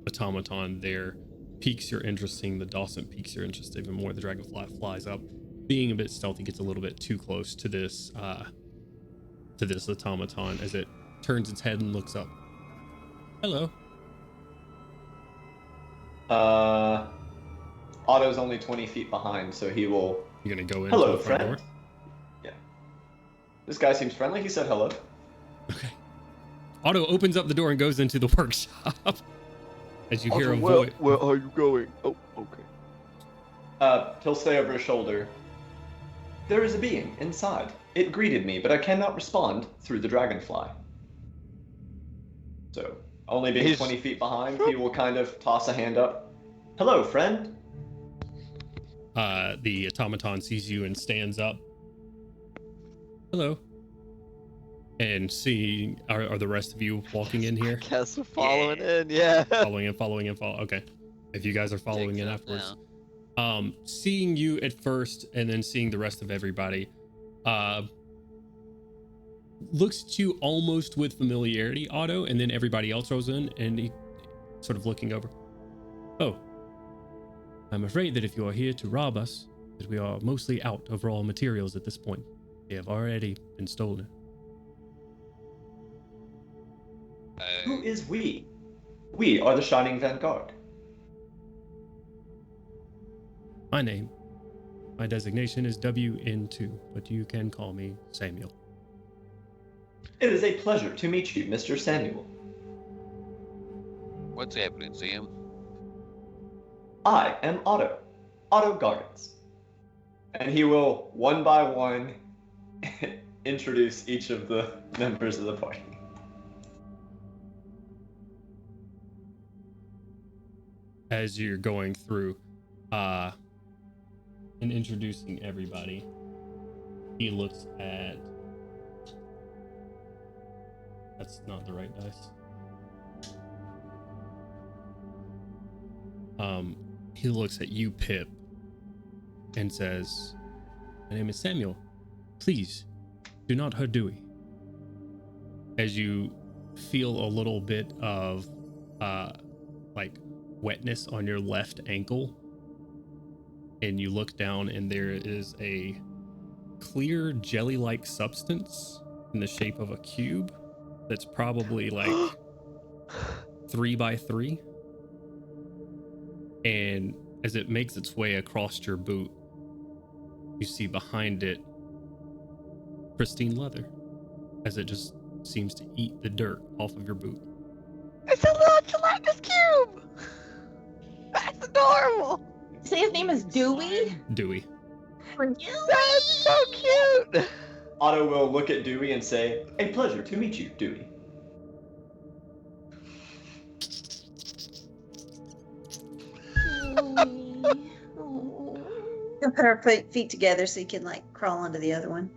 automaton there piques your interest. Seeing the docent piques your interest even more. The dragonfly flies up, being a bit stealthy, gets a little bit too close to this automaton as it turns its head and looks up. Hello. Otto's only 20 feet behind, so he will. You're gonna go in. Hello, the front friend. door? Yeah. This guy seems friendly. He said hello. Okay. Otto opens up the door and goes into the workshop. As you hear a voice. Where are you going? Oh, okay. He'll say over his shoulder. There is a being inside. It greeted me, but I cannot respond through the dragonfly. So, only being 20 feet behind, he will kind of toss a hand up. Hello, friend. The automaton sees you and stands up. Hello. And seeing, are the rest of you walking in here? Guess we're following in, yeah. Following in. Okay. If you guys are following in Takes up afterwards. Seeing you at first and then seeing the rest of everybody, looks at you almost with familiarity, Otto, and then everybody else rolls in, and he sort of looking over. Oh, I'm afraid that if you are here to rob us, that we are mostly out of raw materials at this point. They have already been stolen. Who is we? We are the Shining Vanguard. My designation is WN2, but you can call me Samuel. It is a pleasure to meet you, Mr. Samuel. What's happening, Sam? I am Otto. Otto Gardens. And he will, one by one, introduce each of the members of the party. As you're going through, and introducing everybody, he looks at... That's not the right dice. He looks at you, Pip, and says, "My name is Samuel. Please, do not hurt Dewey." As you feel a little bit of, like, wetness on your left ankle, and you look down and there is a clear jelly-like substance in the shape of a cube that's probably like 3 by 3. And as it makes its way across your boot, you see behind it pristine leather, as it just seems to eat the dirt off of your boot. It's a little gelatinous cube! That's adorable! Say his name is Dewey? Dewey. That's so cute! Otto will look at Dewey and say, "A pleasure to meet you, Dewey." We'll put our feet together so you can like crawl onto the other one.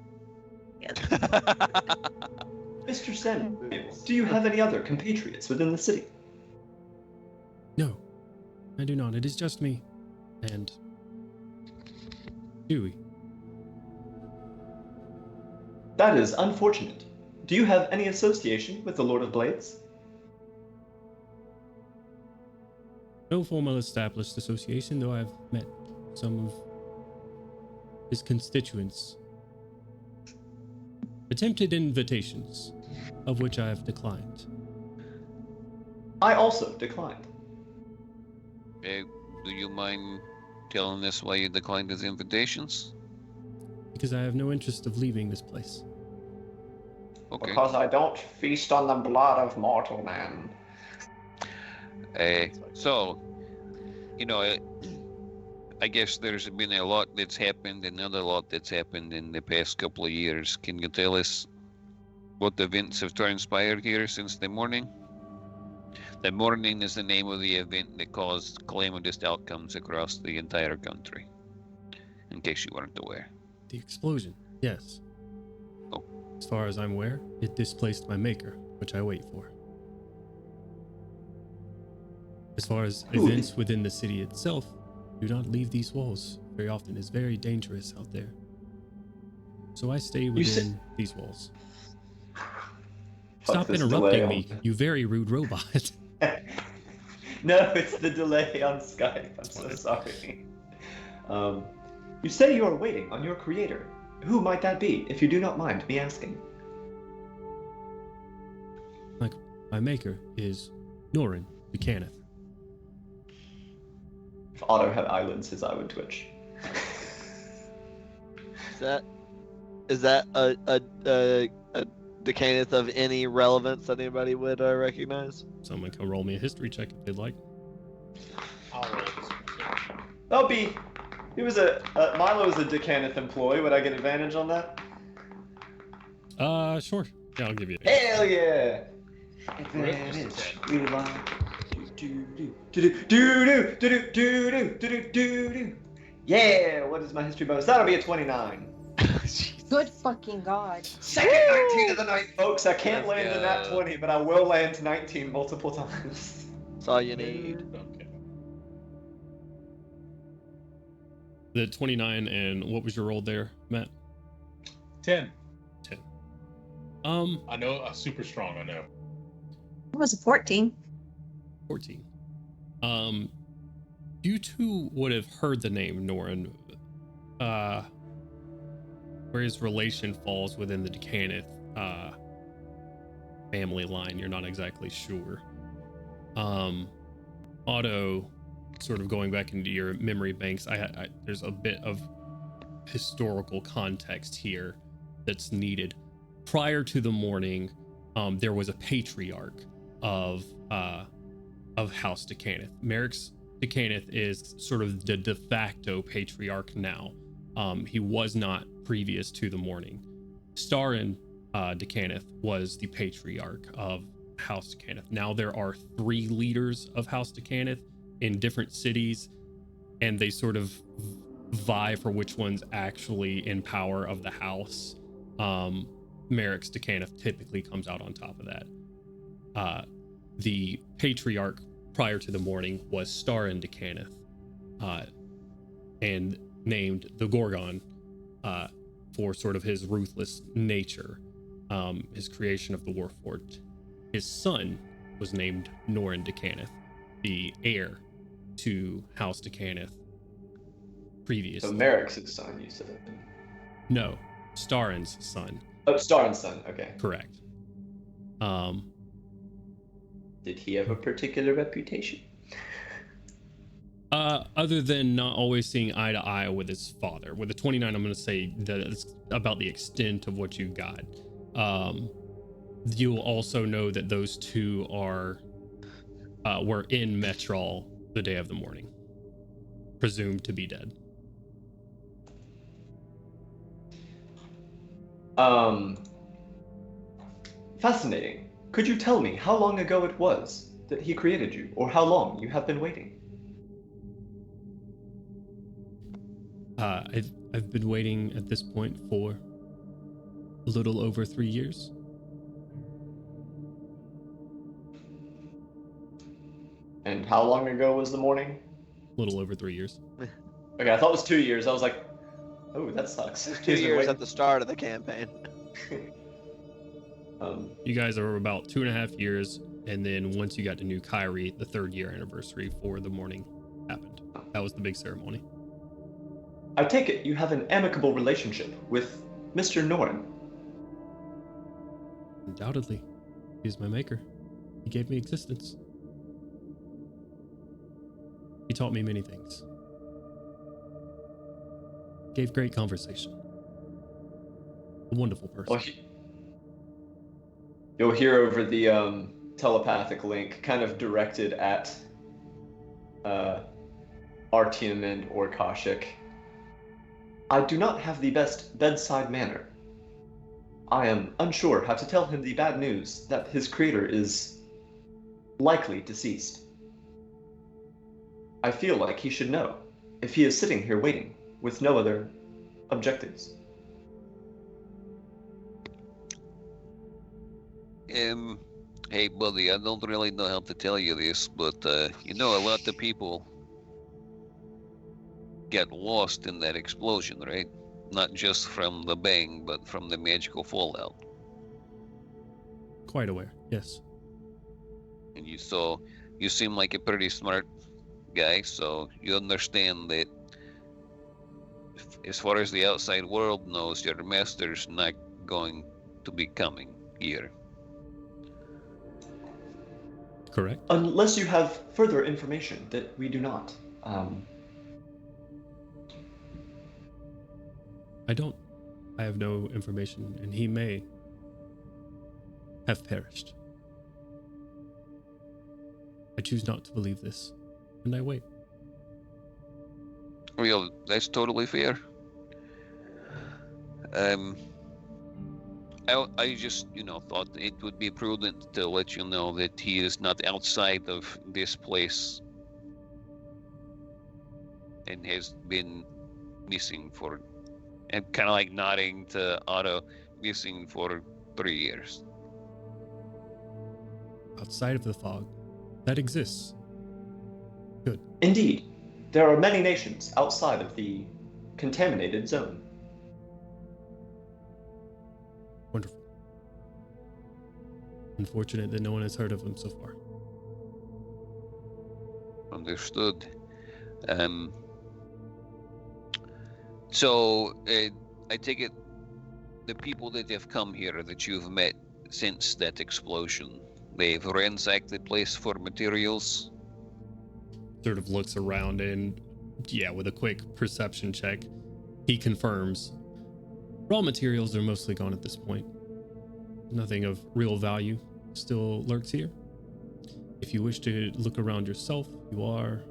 Mr. Samuel, do you have any other compatriots within the city? No, I do not. It is just me and Dewey. That is unfortunate. Do you have any association with the Lord of Blades? No formal established association, though I've met some of his constituents. Attempted invitations, of which I have declined. I also declined. Do you mind telling us why you declined his invitations? Because I have no interest of leaving this place. Okay. Because I don't feast on the blood of mortal man. So, you know, I guess there's been a lot that's happened, another lot that's happened in the past couple of years. Can you tell us what events have transpired here since the morning? The morning is the name of the event that caused calamitous outcomes across the entire country, in case you weren't aware. The explosion, yes. Oh. As far as I'm aware, it displaced my maker, which I wait for. As far as events within the city itself, do not leave these walls. Very often it's very dangerous out there. So I stay within these walls. Stop interrupting me, you very rude robot. No, it's the delay on Skype. I'm so sorry. You say you are waiting on your creator. Who might that be, if you do not mind me asking? Like, my maker is Norin the Caneth. If Otto had eyelids, his eye would twitch. Is that a Decaneth of any relevance that anybody would recognize? Someone can roll me a history check if they'd like. That'll be. He was Milo was a Decaneth employee. Would I get advantage on that? Sure. Yeah, I'll give you. Hell yeah! Advantage. We like. Yeah. What is my history bonus? That'll be a 29. Good fucking god. Second 19 of the night, folks. I can't land in that 20, but I will land 19 multiple times. That's all you need. The 29, and what was your roll there, Matt? 10. 10. I know, super strong, I know. It was a 14. 14. You two would have heard the name Norin, where his relation falls within the Decanith family line. You're not exactly sure. Otto, sort of going back into your memory banks, there's a bit of historical context here that's needed. Prior to the morning, there was a patriarch of House Decanith. Merrick's Decanith is sort of the de facto patriarch now. He was not previous to the morning. Starin Decanith was the patriarch of House Decanith. Now there are 3 leaders of House Decanith in different cities, and they sort of vie for which one's actually in power of the house. Merrick's Decanith typically comes out on top of that. The patriarch prior to the morning was Starin Decanith, and named the Gorgon for sort of his ruthless nature, his creation of the Warforged. His son was named Norin Decanith, the heir to House Decanith previously. So Merrick's his son, you said? No, Starin's son. Oh, Starin's son, okay. Correct. Did he have a particular reputation? Other than not always seeing eye to eye with his father. With the 29, I'm going to say that it's about the extent of what you got. You'll also know that those two were in Metrol the day of the morning, presumed to be dead. Fascinating. Could you tell me how long ago it was that he created you, or how long you have been waiting? I've been waiting at this point for a little over 3 years. And how long ago was the morning? A little over 3 years. Okay, I thought it was 2 years. I was like, oh, that sucks. It was 2 years at the start of the campaign. You guys are about 2.5 years, and then once you got to New Kyrie, the 3rd year anniversary for the morning happened. That was the big ceremony. I take it you have an amicable relationship with Mr. Norin. Undoubtedly. He's my maker. He gave me existence. He taught me many things. Gave great conversation. A wonderful person. Well, you'll hear over the telepathic link, kind of directed at Artyom and Orkashik. I do not have the best bedside manner. I am unsure how to tell him the bad news that his creator is likely deceased. I feel like he should know, if he is sitting here waiting, with no other objectives. Hey buddy, I don't really know how to tell you this, but you know, a lot of people get lost in that explosion, right? Not just from the bang, but from the magical fallout. Quite aware, yes. And you seem like a pretty smart guy, so you understand that as far as the outside world knows, your master's not going to be coming here. Correct. Unless you have further information that we do not. I don't. I have no information, and he may have perished. I choose not to believe this, and I wait. Well, that's totally fair. I just, thought it would be prudent to let you know that he is not outside of this place and has been missing for, and kind of like nodding to Otto, missing for 3 years. Outside of the fog, that exists. Good. Indeed, there are many nations outside of the contaminated zone. Wonderful. Unfortunate that no one has heard of him so far. Understood. So, I take it the people that have come here that you've met since that explosion, they've ransacked the place for materials? Sort of looks around and, yeah, with a quick perception check, he confirms raw materials are mostly gone at this point. Nothing of real value still lurks here. If you wish to look around yourself, you are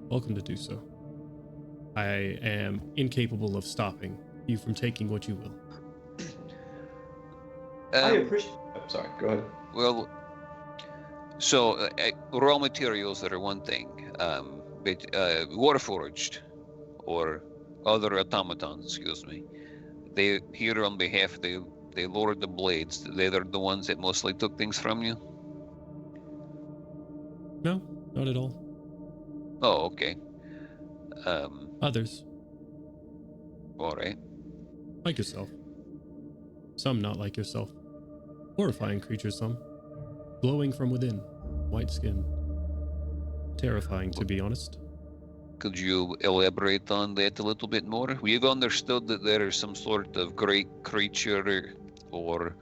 welcome to do so. I am incapable of stopping you from taking what you will. I appreciate. Oh, sorry, go ahead. Well, so raw materials are one thing, but Warforged or other automatons, excuse me, they here on behalf they Lord the Blades. They are the ones that mostly took things from you. No, not at all. Oh, okay. Others, All right. like yourself. Some not like yourself. Horrifying creatures, some. Glowing from within. White skin. Terrifying, to be honest. Could you elaborate on that a little bit more? We've understood that there is some sort of great creature or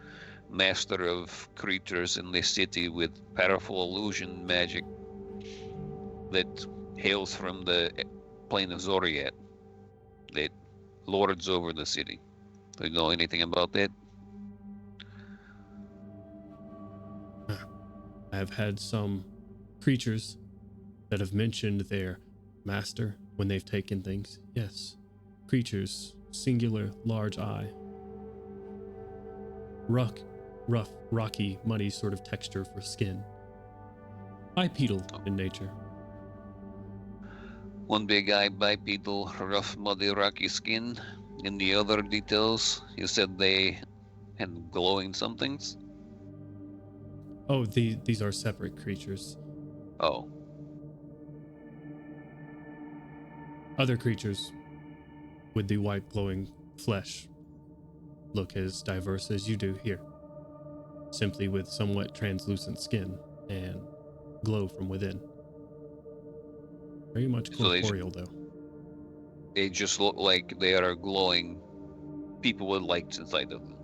master of creatures in this city with powerful illusion magic that hails from the plane of Zoriat that lords over the city. Do you know anything about that? I have had some creatures that have mentioned their master when they've taken things. Yes. Creatures, singular, large eye. Rough, rocky, muddy sort of texture for skin. Bipedal in nature. One big eye, bipedal, rough, muddy, rocky skin. In the other details, you said they had glowing somethings? Oh, these are separate creatures. Oh. Other creatures with the white glowing flesh look as diverse as you do here, simply with somewhat translucent skin and glow from within. Very much corporeal, though. They just look like they are glowing people with lights inside of them.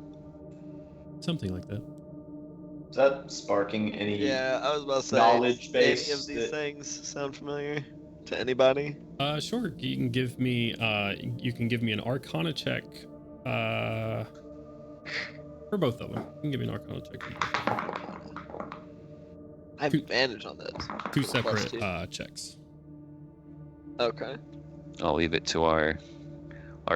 Something like that. Is that sparking any Yeah, I was about to say, knowledge base? any of these things sound familiar to anybody? Sure. You can give me an Arcana check. For both of them. You can give me an Arcana check. I have advantage on this. Two separate checks. Okay. I'll leave it to our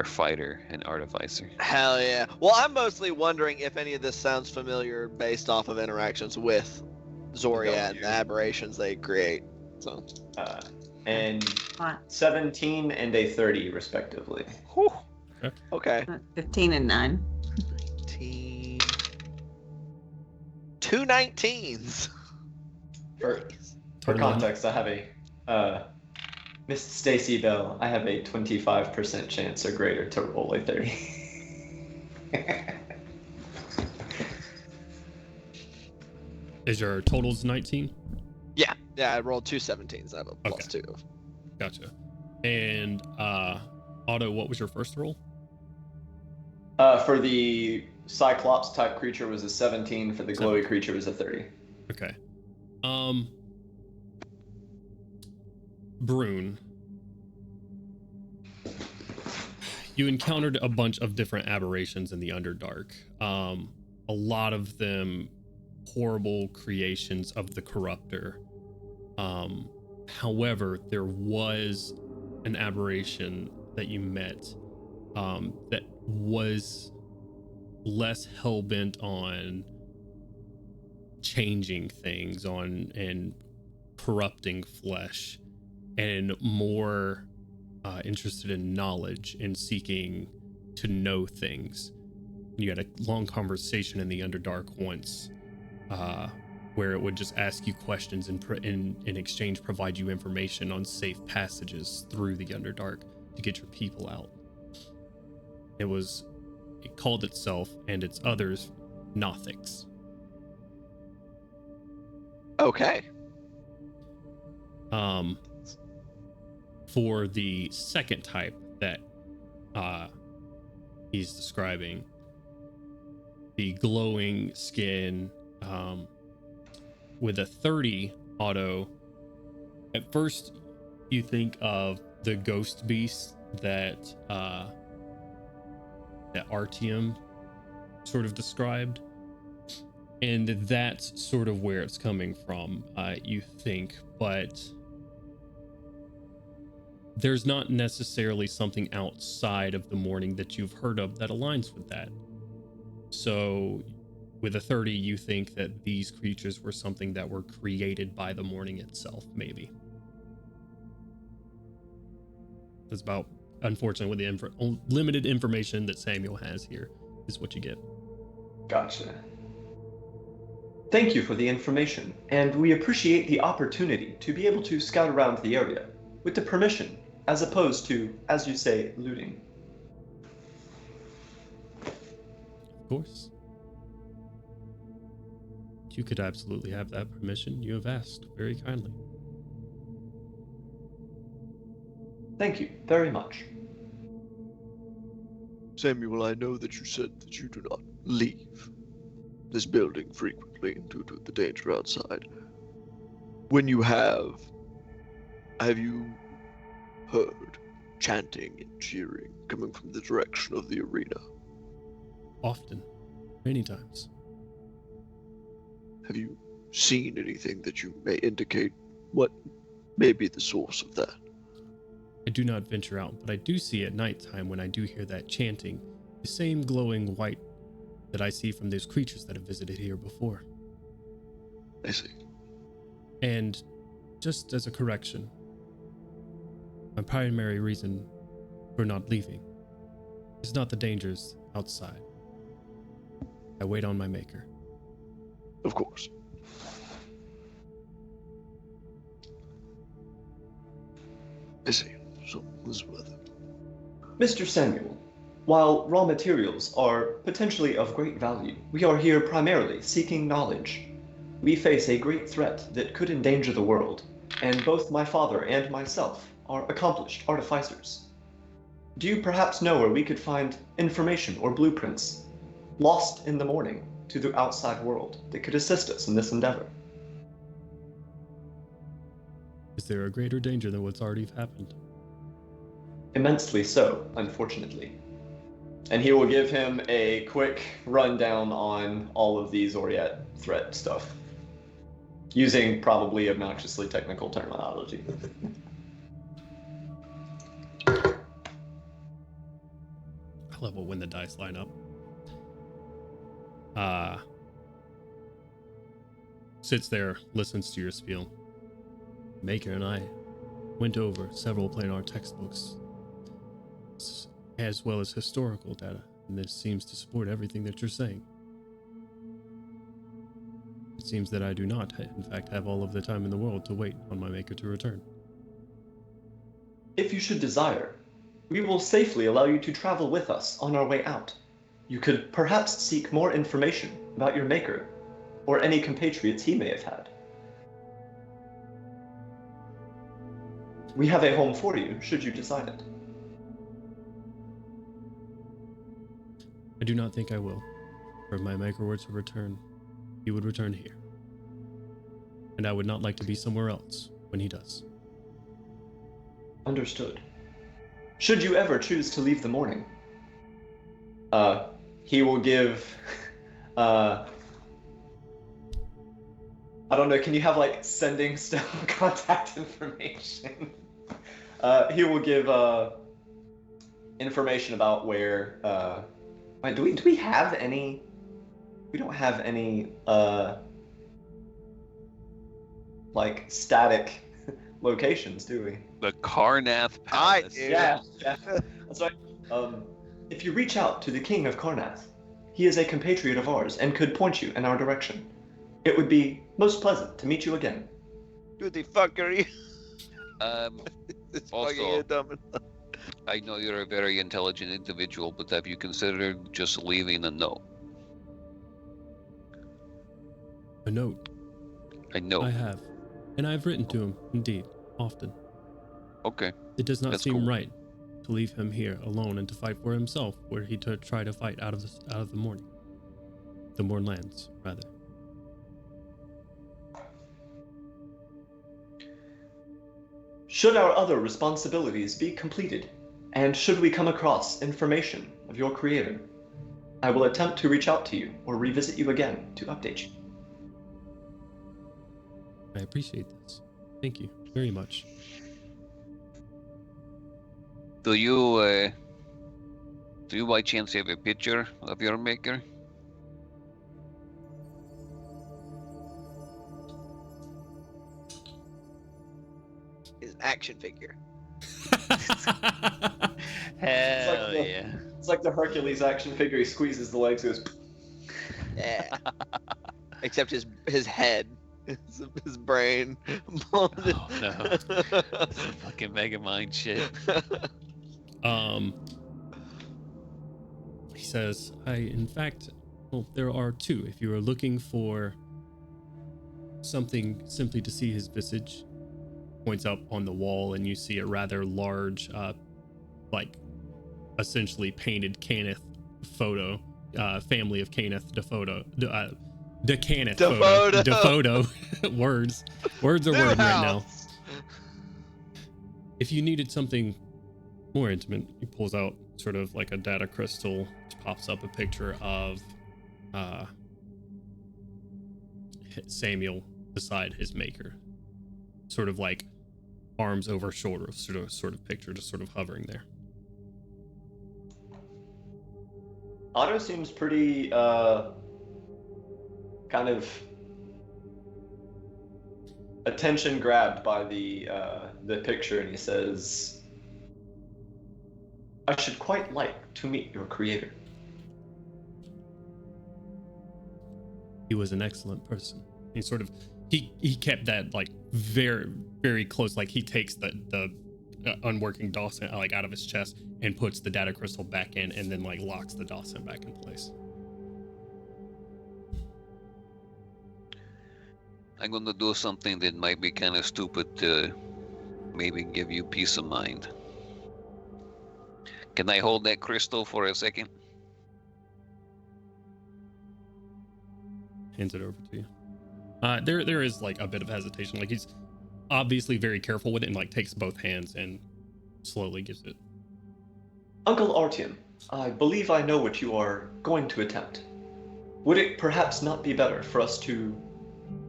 fighter and artificer. Hell yeah. Well, I'm mostly wondering if any of this sounds familiar based off of interactions with Zoriat and the aberrations they create. So. And 17 and a 30, respectively. Whew. Okay. 15 and 9. 19. 2 19s. For context, I have a Miss Stacy Bell. I have a 25% chance or greater to roll a 30. Is your totals 19? Yeah, I rolled 2 17s. I have a plus 2. Gotcha. And Otto, what was your first roll? For the Cyclops type creature was a 17. For the glowy creature was a 30. Okay. Brune, you encountered a bunch of different aberrations in the Underdark. A lot of them horrible creations of the Corruptor. However, there was an aberration that you met that was less hell-bent on changing things and corrupting flesh, and more interested in knowledge and seeking to know things. You had a long conversation in the Underdark once where it would just ask you questions and in exchange provide you information on safe passages through the Underdark. to get your people out. It called itself and its others Nothics. Okay. For the second type that he's describing, the glowing skin with a 30 auto, at first you think of the ghost beast that Artyom sort of described, and that's sort of where it's coming from, you think, but there's not necessarily something outside of the morning that you've heard of that aligns with that. So with a 30, you think that these creatures were something that were created by the morning itself, maybe. That's about, unfortunately, with the limited information that Samuel has here, is what you get. Gotcha. Thank you for the information, and we appreciate the opportunity to be able to scout around the area with the permission, as opposed to, as you say, looting. Of course. You could absolutely have that permission. You have asked very kindly. Thank you very much. Samuel, I know that you said that you do not leave this building frequently due to the danger outside. When you have you heard chanting and cheering coming from the direction of the arena? Often. Many times. Have you seen anything that you may indicate what may be the source of that? I do not venture out, but I do see at nighttime when I do hear that chanting, the same glowing white that I see from those creatures that have visited here before. I see. And just as a correction, my primary reason for not leaving is not the dangers outside. I wait on my maker. Of course. I see. So, Elizabeth. Mr. Samuel, while raw materials are potentially of great value, we are here primarily seeking knowledge. We face a great threat that could endanger the world, and both my father and myself are accomplished artificers. Do you perhaps know where we could find information or blueprints lost in the morning to the outside world that could assist us in this endeavor? Is there a greater danger than what's already happened? Immensely so, unfortunately. And he will give him a quick rundown on all of the Zoriat threat stuff, using probably obnoxiously technical terminology. I love it when the dice line up. Sits there, listens to your spiel. Maker and I went over several planar textbooks, as well as historical data, and this seems to support everything that you're saying. It seems that I do not, in fact, have all of the time in the world to wait on my maker to return. If you should desire, we will safely allow you to travel with us on our way out. You could perhaps seek more information about your maker, or any compatriots he may have had. We have a home for you, should you decide it. I do not think I will. For if my maker were to return, he would return here. And I would not like to be somewhere else when he does. Understood. Should you ever choose to leave the morning, he will give, I don't know, can you have like sending stone contact information? He will give information about where, wait, do we have any, we don't have any like static locations, do we? The Karnath Palace. Yeah, that's right. If you reach out to the King of Karnath, he is a compatriot of ours and could point you in our direction. It would be most pleasant to meet you again. Who the fuck are you? Also, I know you're a very intelligent individual, but have you considered just leaving a note? A note. A note. I have. And I've written to him, indeed, often. Okay. It does not That's seem cool. right to leave him here alone and to fight for himself, where he to try to fight out of the morning. The Mournlands, rather. Should our other responsibilities be completed, and should we come across information of your creator, I will attempt to reach out to you or revisit you again to update you. I appreciate this. Thank you very much. Do you by chance have a picture of your maker? His action figure. Hell yeah. It's like the Hercules action figure. He squeezes the legs, goes. Yeah. Except his head, his brain. Oh no. Some fucking Mega Mind shit. He says, in fact, there are two. If you are looking for something simply to see his visage, points up on the wall and you see a rather large, like, essentially painted Cannith photo, family of Cannith DeFoto, the Cannith photo. DeFoto. Words are word right now. If you needed something more intimate, he pulls out sort of like a data crystal, which pops up a picture of Samuel beside his maker, sort of like arms over shoulders, sort of picture, just sort of hovering there. Otto seems pretty kind of attention grabbed by the picture, and he says, I should quite like to meet your creator. He was an excellent person. He sort of he kept that like very, very close. Like he takes the unworking Dawson like out of his chest and puts the data crystal back in, and then like locks the Dawson back in place. I'm gonna do something that might be kind of stupid to maybe give you peace of mind. Can I hold that crystal for a second? Hands it over to you. There is like a bit of hesitation. Like he's obviously very careful with it and like takes both hands and slowly gives it. Uncle Artyom, I believe I know what you are going to attempt. Would it perhaps not be better for us to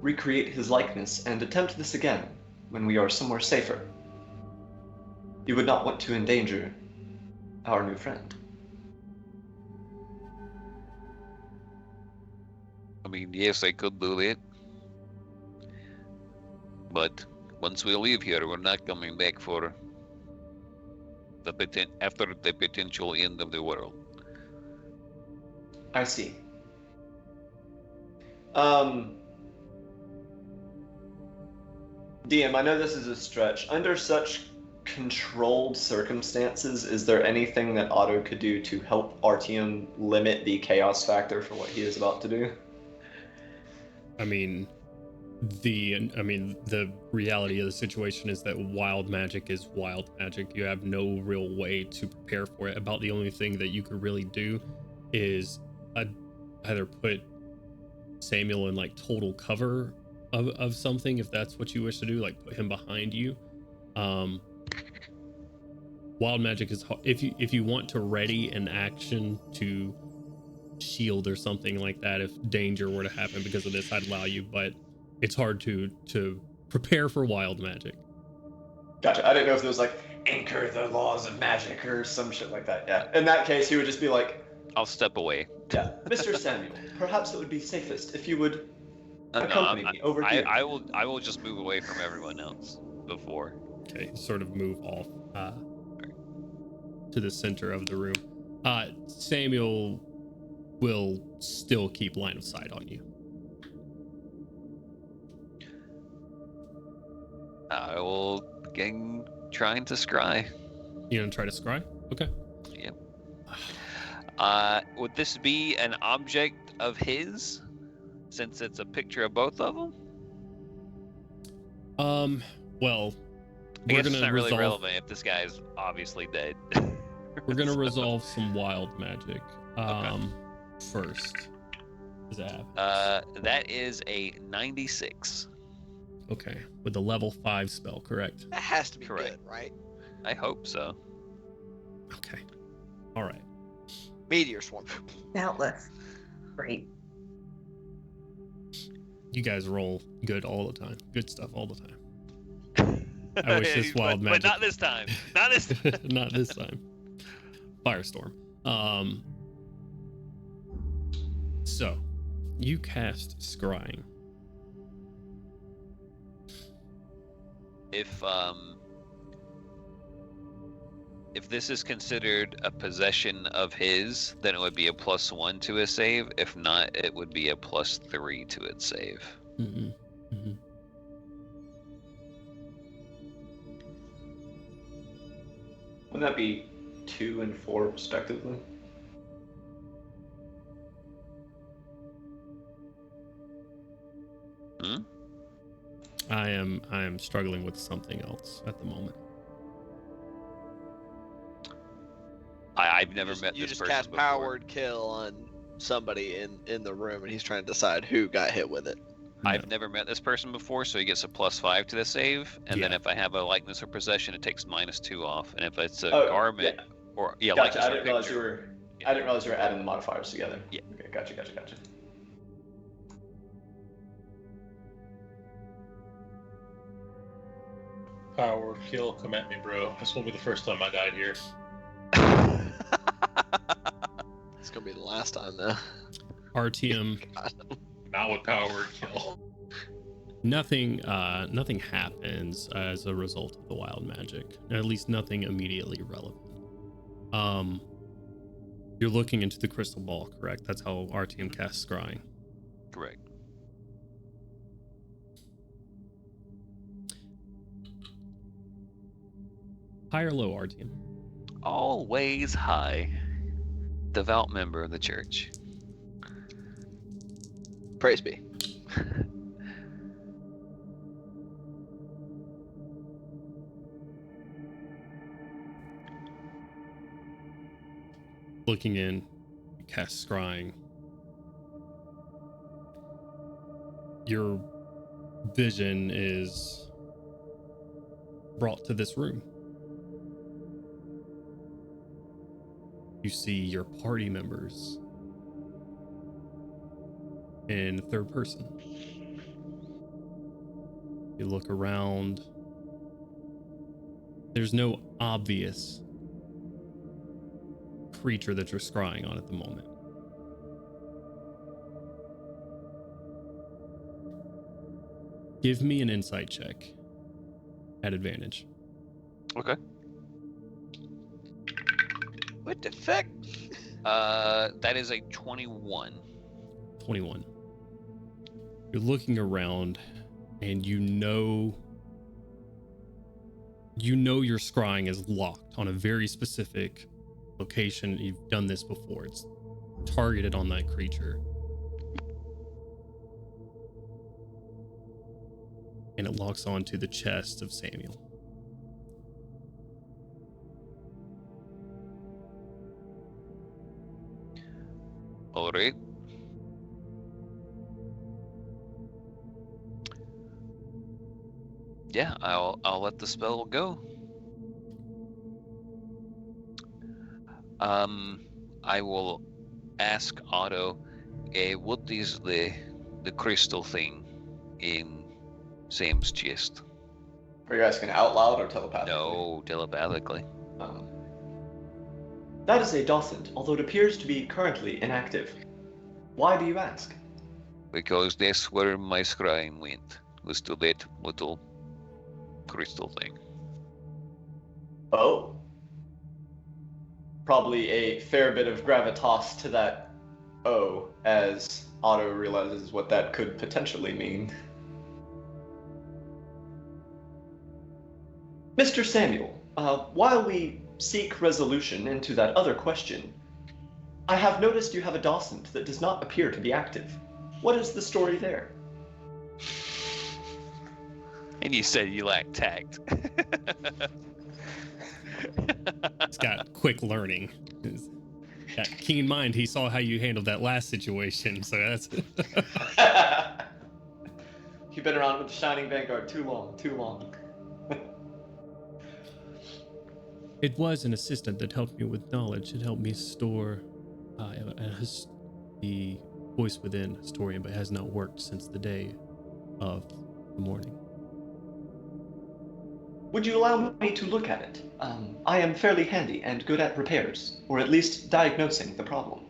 recreate his likeness and attempt this again when we are somewhere safer? You would not want to endanger our new friend. I mean, yes, I could do that. But once we leave here, we're not coming back for after the potential end of the world. I see. DM, I know this is a stretch. Under such controlled circumstances, is there anything that Otto could do to help Artyom limit the chaos factor for what he is about to do? I mean, the reality of the situation is that wild magic is wild magic. You have no real way to prepare for it. About the only thing that you could really do is either put Samuel in like total cover of something, if that's what you wish to do, like put him behind you. Wild magic is if you want to ready an action to shield or something like that if danger were to happen because of this, I'd allow you, but it's hard to prepare for wild magic. Gotcha. I didn't know if it was like anchor the laws of magic or some shit like that. Yeah. In that case, he would just be like, I'll step away. yeah, Mr. Samuel, perhaps it would be safest if you would accompany me over here. I will just move away from everyone else before. Okay, sort of move off to the center of the room. Samuel will still keep line of sight on you. I will begin trying to scry. You gonna try to scry? Okay. Yep. Would this be an object of his, since it's a picture of both of them? Well, I we're guess it's gonna not really resolve. relevant if this guy's obviously dead. We're gonna So, resolve some wild magic. First. Does that happen? that is a 96. Okay, with the level 5 spell, correct? That has to be Correct. good, right? I hope so. Okay. All right. Meteor swarm. Doubtless. Great. You guys roll good all the time. Good stuff all the time. I wish this wild but magic. not this time. Not this time. Not this time. Firestorm. So, you cast Scrying. If this is considered a possession of his, then it would be a +1 to a save. If not, it would be a +3 to its save. Mm-hmm. Mm-hmm. Wouldn't that be 2 and 4 respectively? Hmm? I am struggling with something else at the moment. I've never met You this just person cast before. Power Word Kill on somebody in the room, and he's trying to decide who got hit with it. I've never met this person before, so he gets a +5 to the save, and then Yeah. if I have a likeness or possession, it takes -2 off, and if it's a Oh, garment yeah. or Gotcha. likeness I or didn't realize you picture. were. I didn't realize you were adding the modifiers together. Yeah. Okay. Gotcha. Power kill, come at me, bro. This won't be the first time I died here. It's gonna be the last time though. RTM. Not with power kill. Nothing happens as a result of the wild magic. At least nothing immediately relevant. You're looking into the crystal ball, correct? That's how RTM casts Scrying. Correct. High or low, RTM? Always high. Devout member of the church. Praise be. Looking in, you cast Scrying. Your vision is brought to this room. You see your party members in third person. You look around. There's no obvious creature that you're scrying on at the moment. Give me an insight check at advantage. Okay. What the fuck? That is a 21. 21. You're looking around and you know your scrying is locked on a very specific location. You've done this before. It's targeted on that creature. And it locks onto the chest of Samuel. All right. Yeah, I'll let the spell go. I will ask Otto, what is the crystal thing in Sam's chest? Are you asking out loud or telepathically? No, telepathically. That is a docent, although it appears to be currently inactive. Why do you ask? Because that's where my scrying went, was to that little crystal thing. Oh. Probably a fair bit of gravitas to that O, as Otto realizes what that could potentially mean. Mr. Samuel, while we seek resolution into that other question, I have noticed you have a Dawson that does not appear to be active. What is the story there? And you said you lack tact. He's got quick learning. He's got keen mind. He saw how you handled that last situation, so that's. You've been around with the Shining Vanguard too long. It was an assistant that helped me with knowledge. It helped me store the voice within historian, but has not worked since the day of the morning. Would you allow me to look at it? I am fairly handy and good at repairs, or at least diagnosing the problem.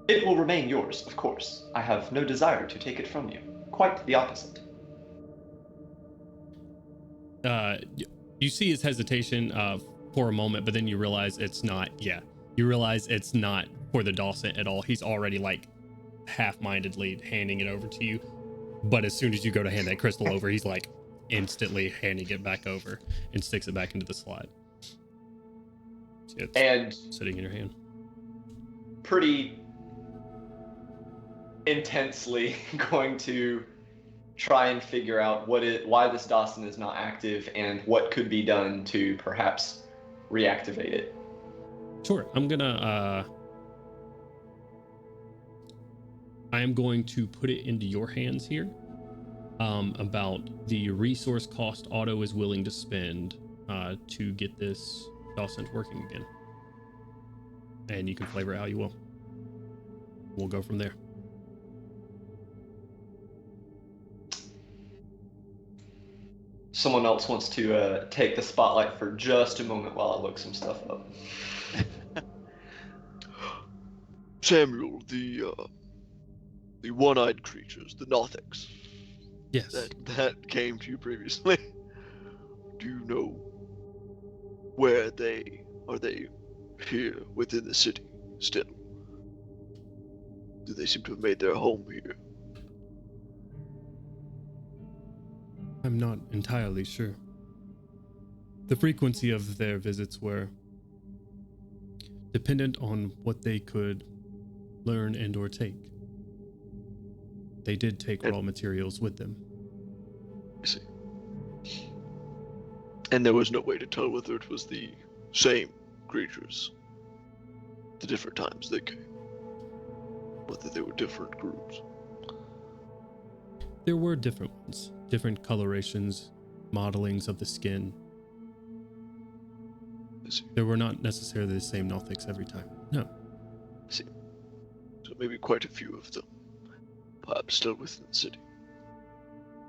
It will remain yours, of course. I have no desire to take it from you. Quite the opposite. You see his hesitation for a moment, but then you realize it's not. Yeah, you realize it's not for the Dawson at all. He's already like half-mindedly handing it over to you, but as soon as you go to hand that crystal over, he's like instantly handing it back over and sticks it back into the slot. So it's and sitting in your hand. Pretty intensely going to try and figure out why this Dawson is not active and what could be done to perhaps reactivate it. Sure. I am going to put it into your hands here. About the resource cost Otto is willing to spend to get this Dawson working again. And you can flavor it how you will. We'll go from there. Someone else wants to take the spotlight for just a moment while I look some stuff up. Samuel, the one-eyed creatures, the Nothics. Yes. That came to you previously. Do you know where they are? They here within the city still? Do they seem to have made their home here? I'm not entirely sure. The frequency of their visits were dependent on what they could learn and or take. They did take raw materials with them. I see. And there was no way to tell whether it was the same creatures the different times they came, whether they were different groups. There were different ones, different colorations, modelings of the skin. I see. There were not necessarily the same Nothics every time. No. I see. So maybe quite a few of them, perhaps still within the city.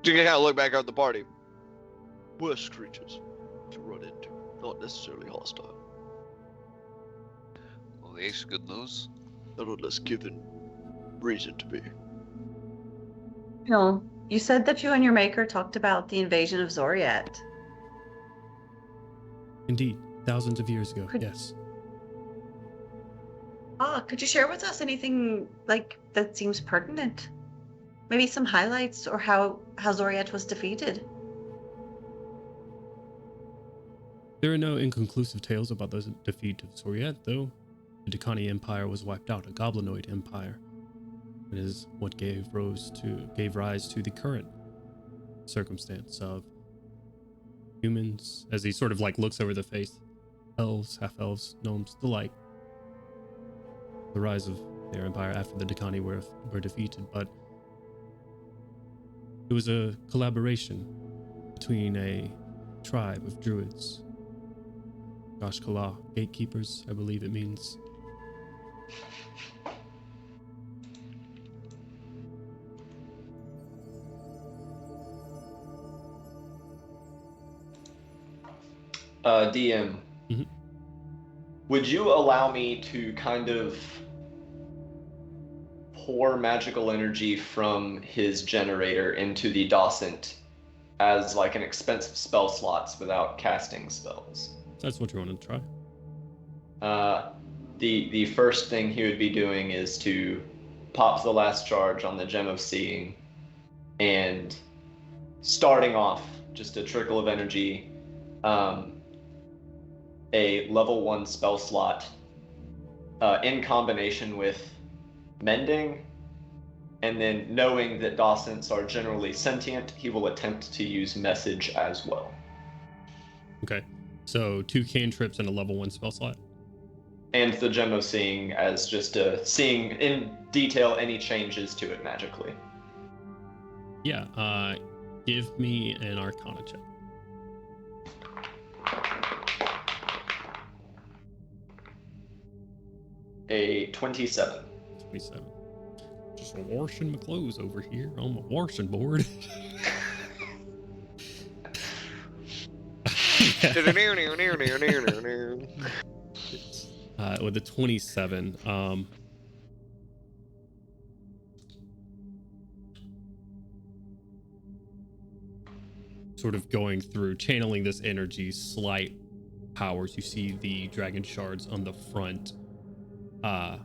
You can kind of look back at the party. Worse creatures to run into, not necessarily hostile. Well, that's good news. Not unless given reason to be. No, you said that you and your maker talked about the invasion of Zoriat. Indeed, thousands of years ago, yes. Could you share with us anything like that seems pertinent? Maybe some highlights or how Zoriat was defeated? There are no inconclusive tales about the defeat of Zoriat, though. The Dakani Empire was wiped out, a goblinoid empire. It is what gave rise to the current circumstance of humans, as he sort of like looks over the face, elves, half-elves, gnomes, the like. The rise of their empire after the Dakani were defeated, but it was a collaboration between a tribe of druids, Gashkala, gatekeepers, I believe it means. DM, Mm-hmm. Would you allow me to kind of pour magical energy from his generator into the Dawsant as like an expensive spell slots without casting spells? That's what you want to try. The first thing he would be doing is to pop the last charge on the Gem of Seeing, and starting off just a trickle of energy a level 1 spell slot in combination with mending, and then knowing that Dawsons are generally sentient, he will attempt to use message as well. Okay, so 2 cantrips and a level 1 spell slot. And the gem of seeing as just seeing in detail any changes to it magically. Yeah, give me an Arcana check. A 27. 27. Just washing my clothes over here on my washing board. With the 27, sort of going through, channeling this energy, slight powers. You see the dragon shards on the front, a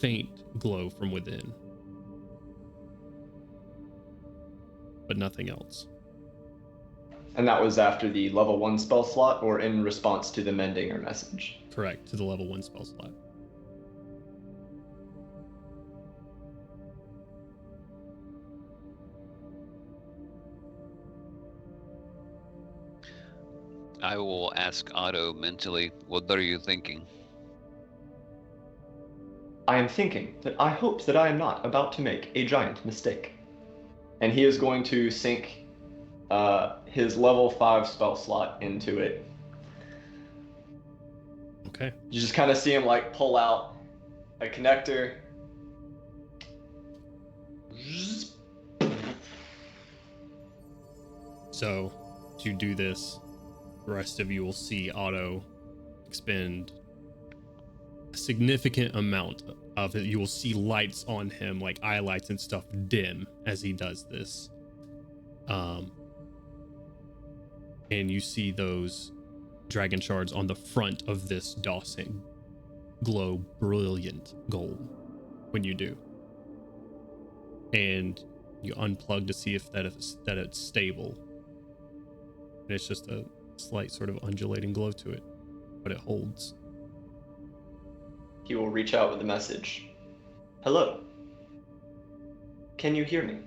faint glow from within, but nothing else. And that was after the level 1 spell slot, or in response to the mending or message? Correct, to the level 1 spell slot. I will ask Otto mentally, what are you thinking? I am thinking that I hope that I am not about to make a giant mistake. And he is going to sink his level 5 spell slot into it. Okay. You just kind of see him like pull out a connector. So, to do this, the rest of you will see Otto expend a significant amount of it. You will see lights on him, like eye lights and stuff, dim as he does this. And you see those dragon shards on the front of this Dawson glow brilliant gold when you do. And you unplug to see if that it's stable. And it's just a slight sort of undulating glow to it, but it holds. He will reach out with a message. Hello. Can you hear me?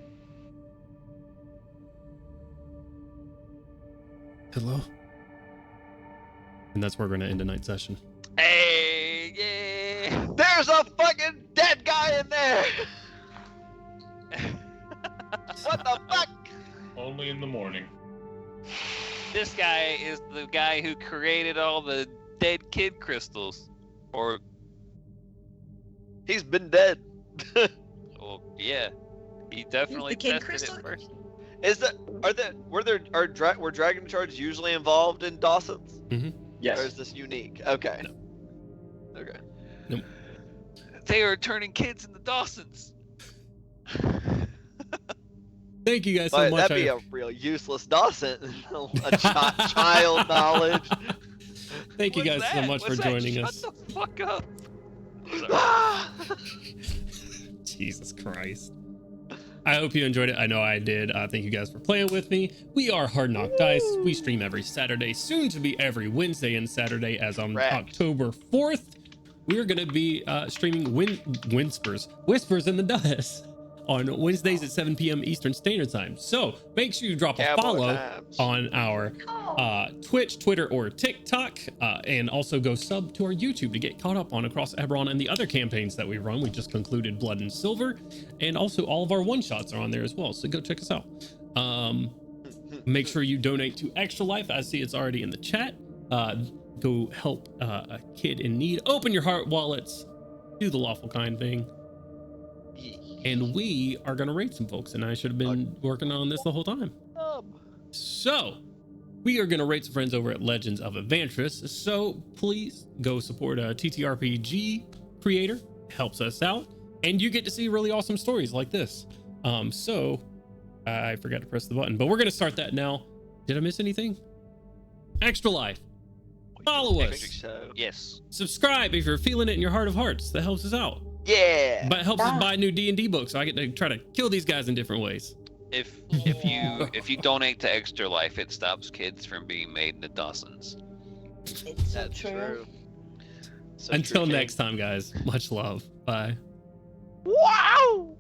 Hello? And that's where we're going to end tonight's session. Hey, yeah. There's a fucking dead guy in there. What the fuck? Only in the morning. This guy is the guy who created all the dead kid crystals. Or, He's been dead. well, yeah. He definitely The kid tested crystal? it first. Were dragon shards usually involved in Dawson's? Yes. Or is this unique? Okay. No. Okay. Nope. They are turning kids into Dawsons. Thank you guys so much. That'd be a real useless Dawson. A child knowledge. Thank you guys so much for joining us. Shut the fuck up. Jesus Christ. I hope you enjoyed it. I know I did. Thank you guys for playing with me. We are Hard Knock Dice. We stream every Saturday, soon to be every Wednesday and Saturday, as on October 4th. We're going to be streaming Whispers in the Dust on Wednesdays at 7 p.m. Eastern Standard Time. So make sure you drop a follow on our Twitch, Twitter, or TikTok, and also go sub to our YouTube to get caught up on Across Eberron and the other campaigns that we run. We just concluded Blood and Silver, and also all of our one-shots are on there as well, so go check us out. Make sure you donate to Extra Life. I see it's already in the chat. Go help a kid in need. Open your heart wallets. Do the lawful kind thing. And we are going to rate some folks, and I should have been working on this the whole time. So, we are going to rate some friends over at Legends of Evantris, so please go support a TTRPG creator. Helps us out, and you get to see really awesome stories like this. So, I forgot to press the button, but we're going to start that now. Did I miss anything? Extra Life. Follow us. Yes. Subscribe if you're feeling it in your heart of hearts. That helps us out. Yeah. But it helps us buy new D&D books, so I get to try to kill these guys in different ways. If you donate to Extra Life, it stops kids from being made into dozens. It's so That's true. true. So Until true, King. next time, guys. Much love. Bye. Wow!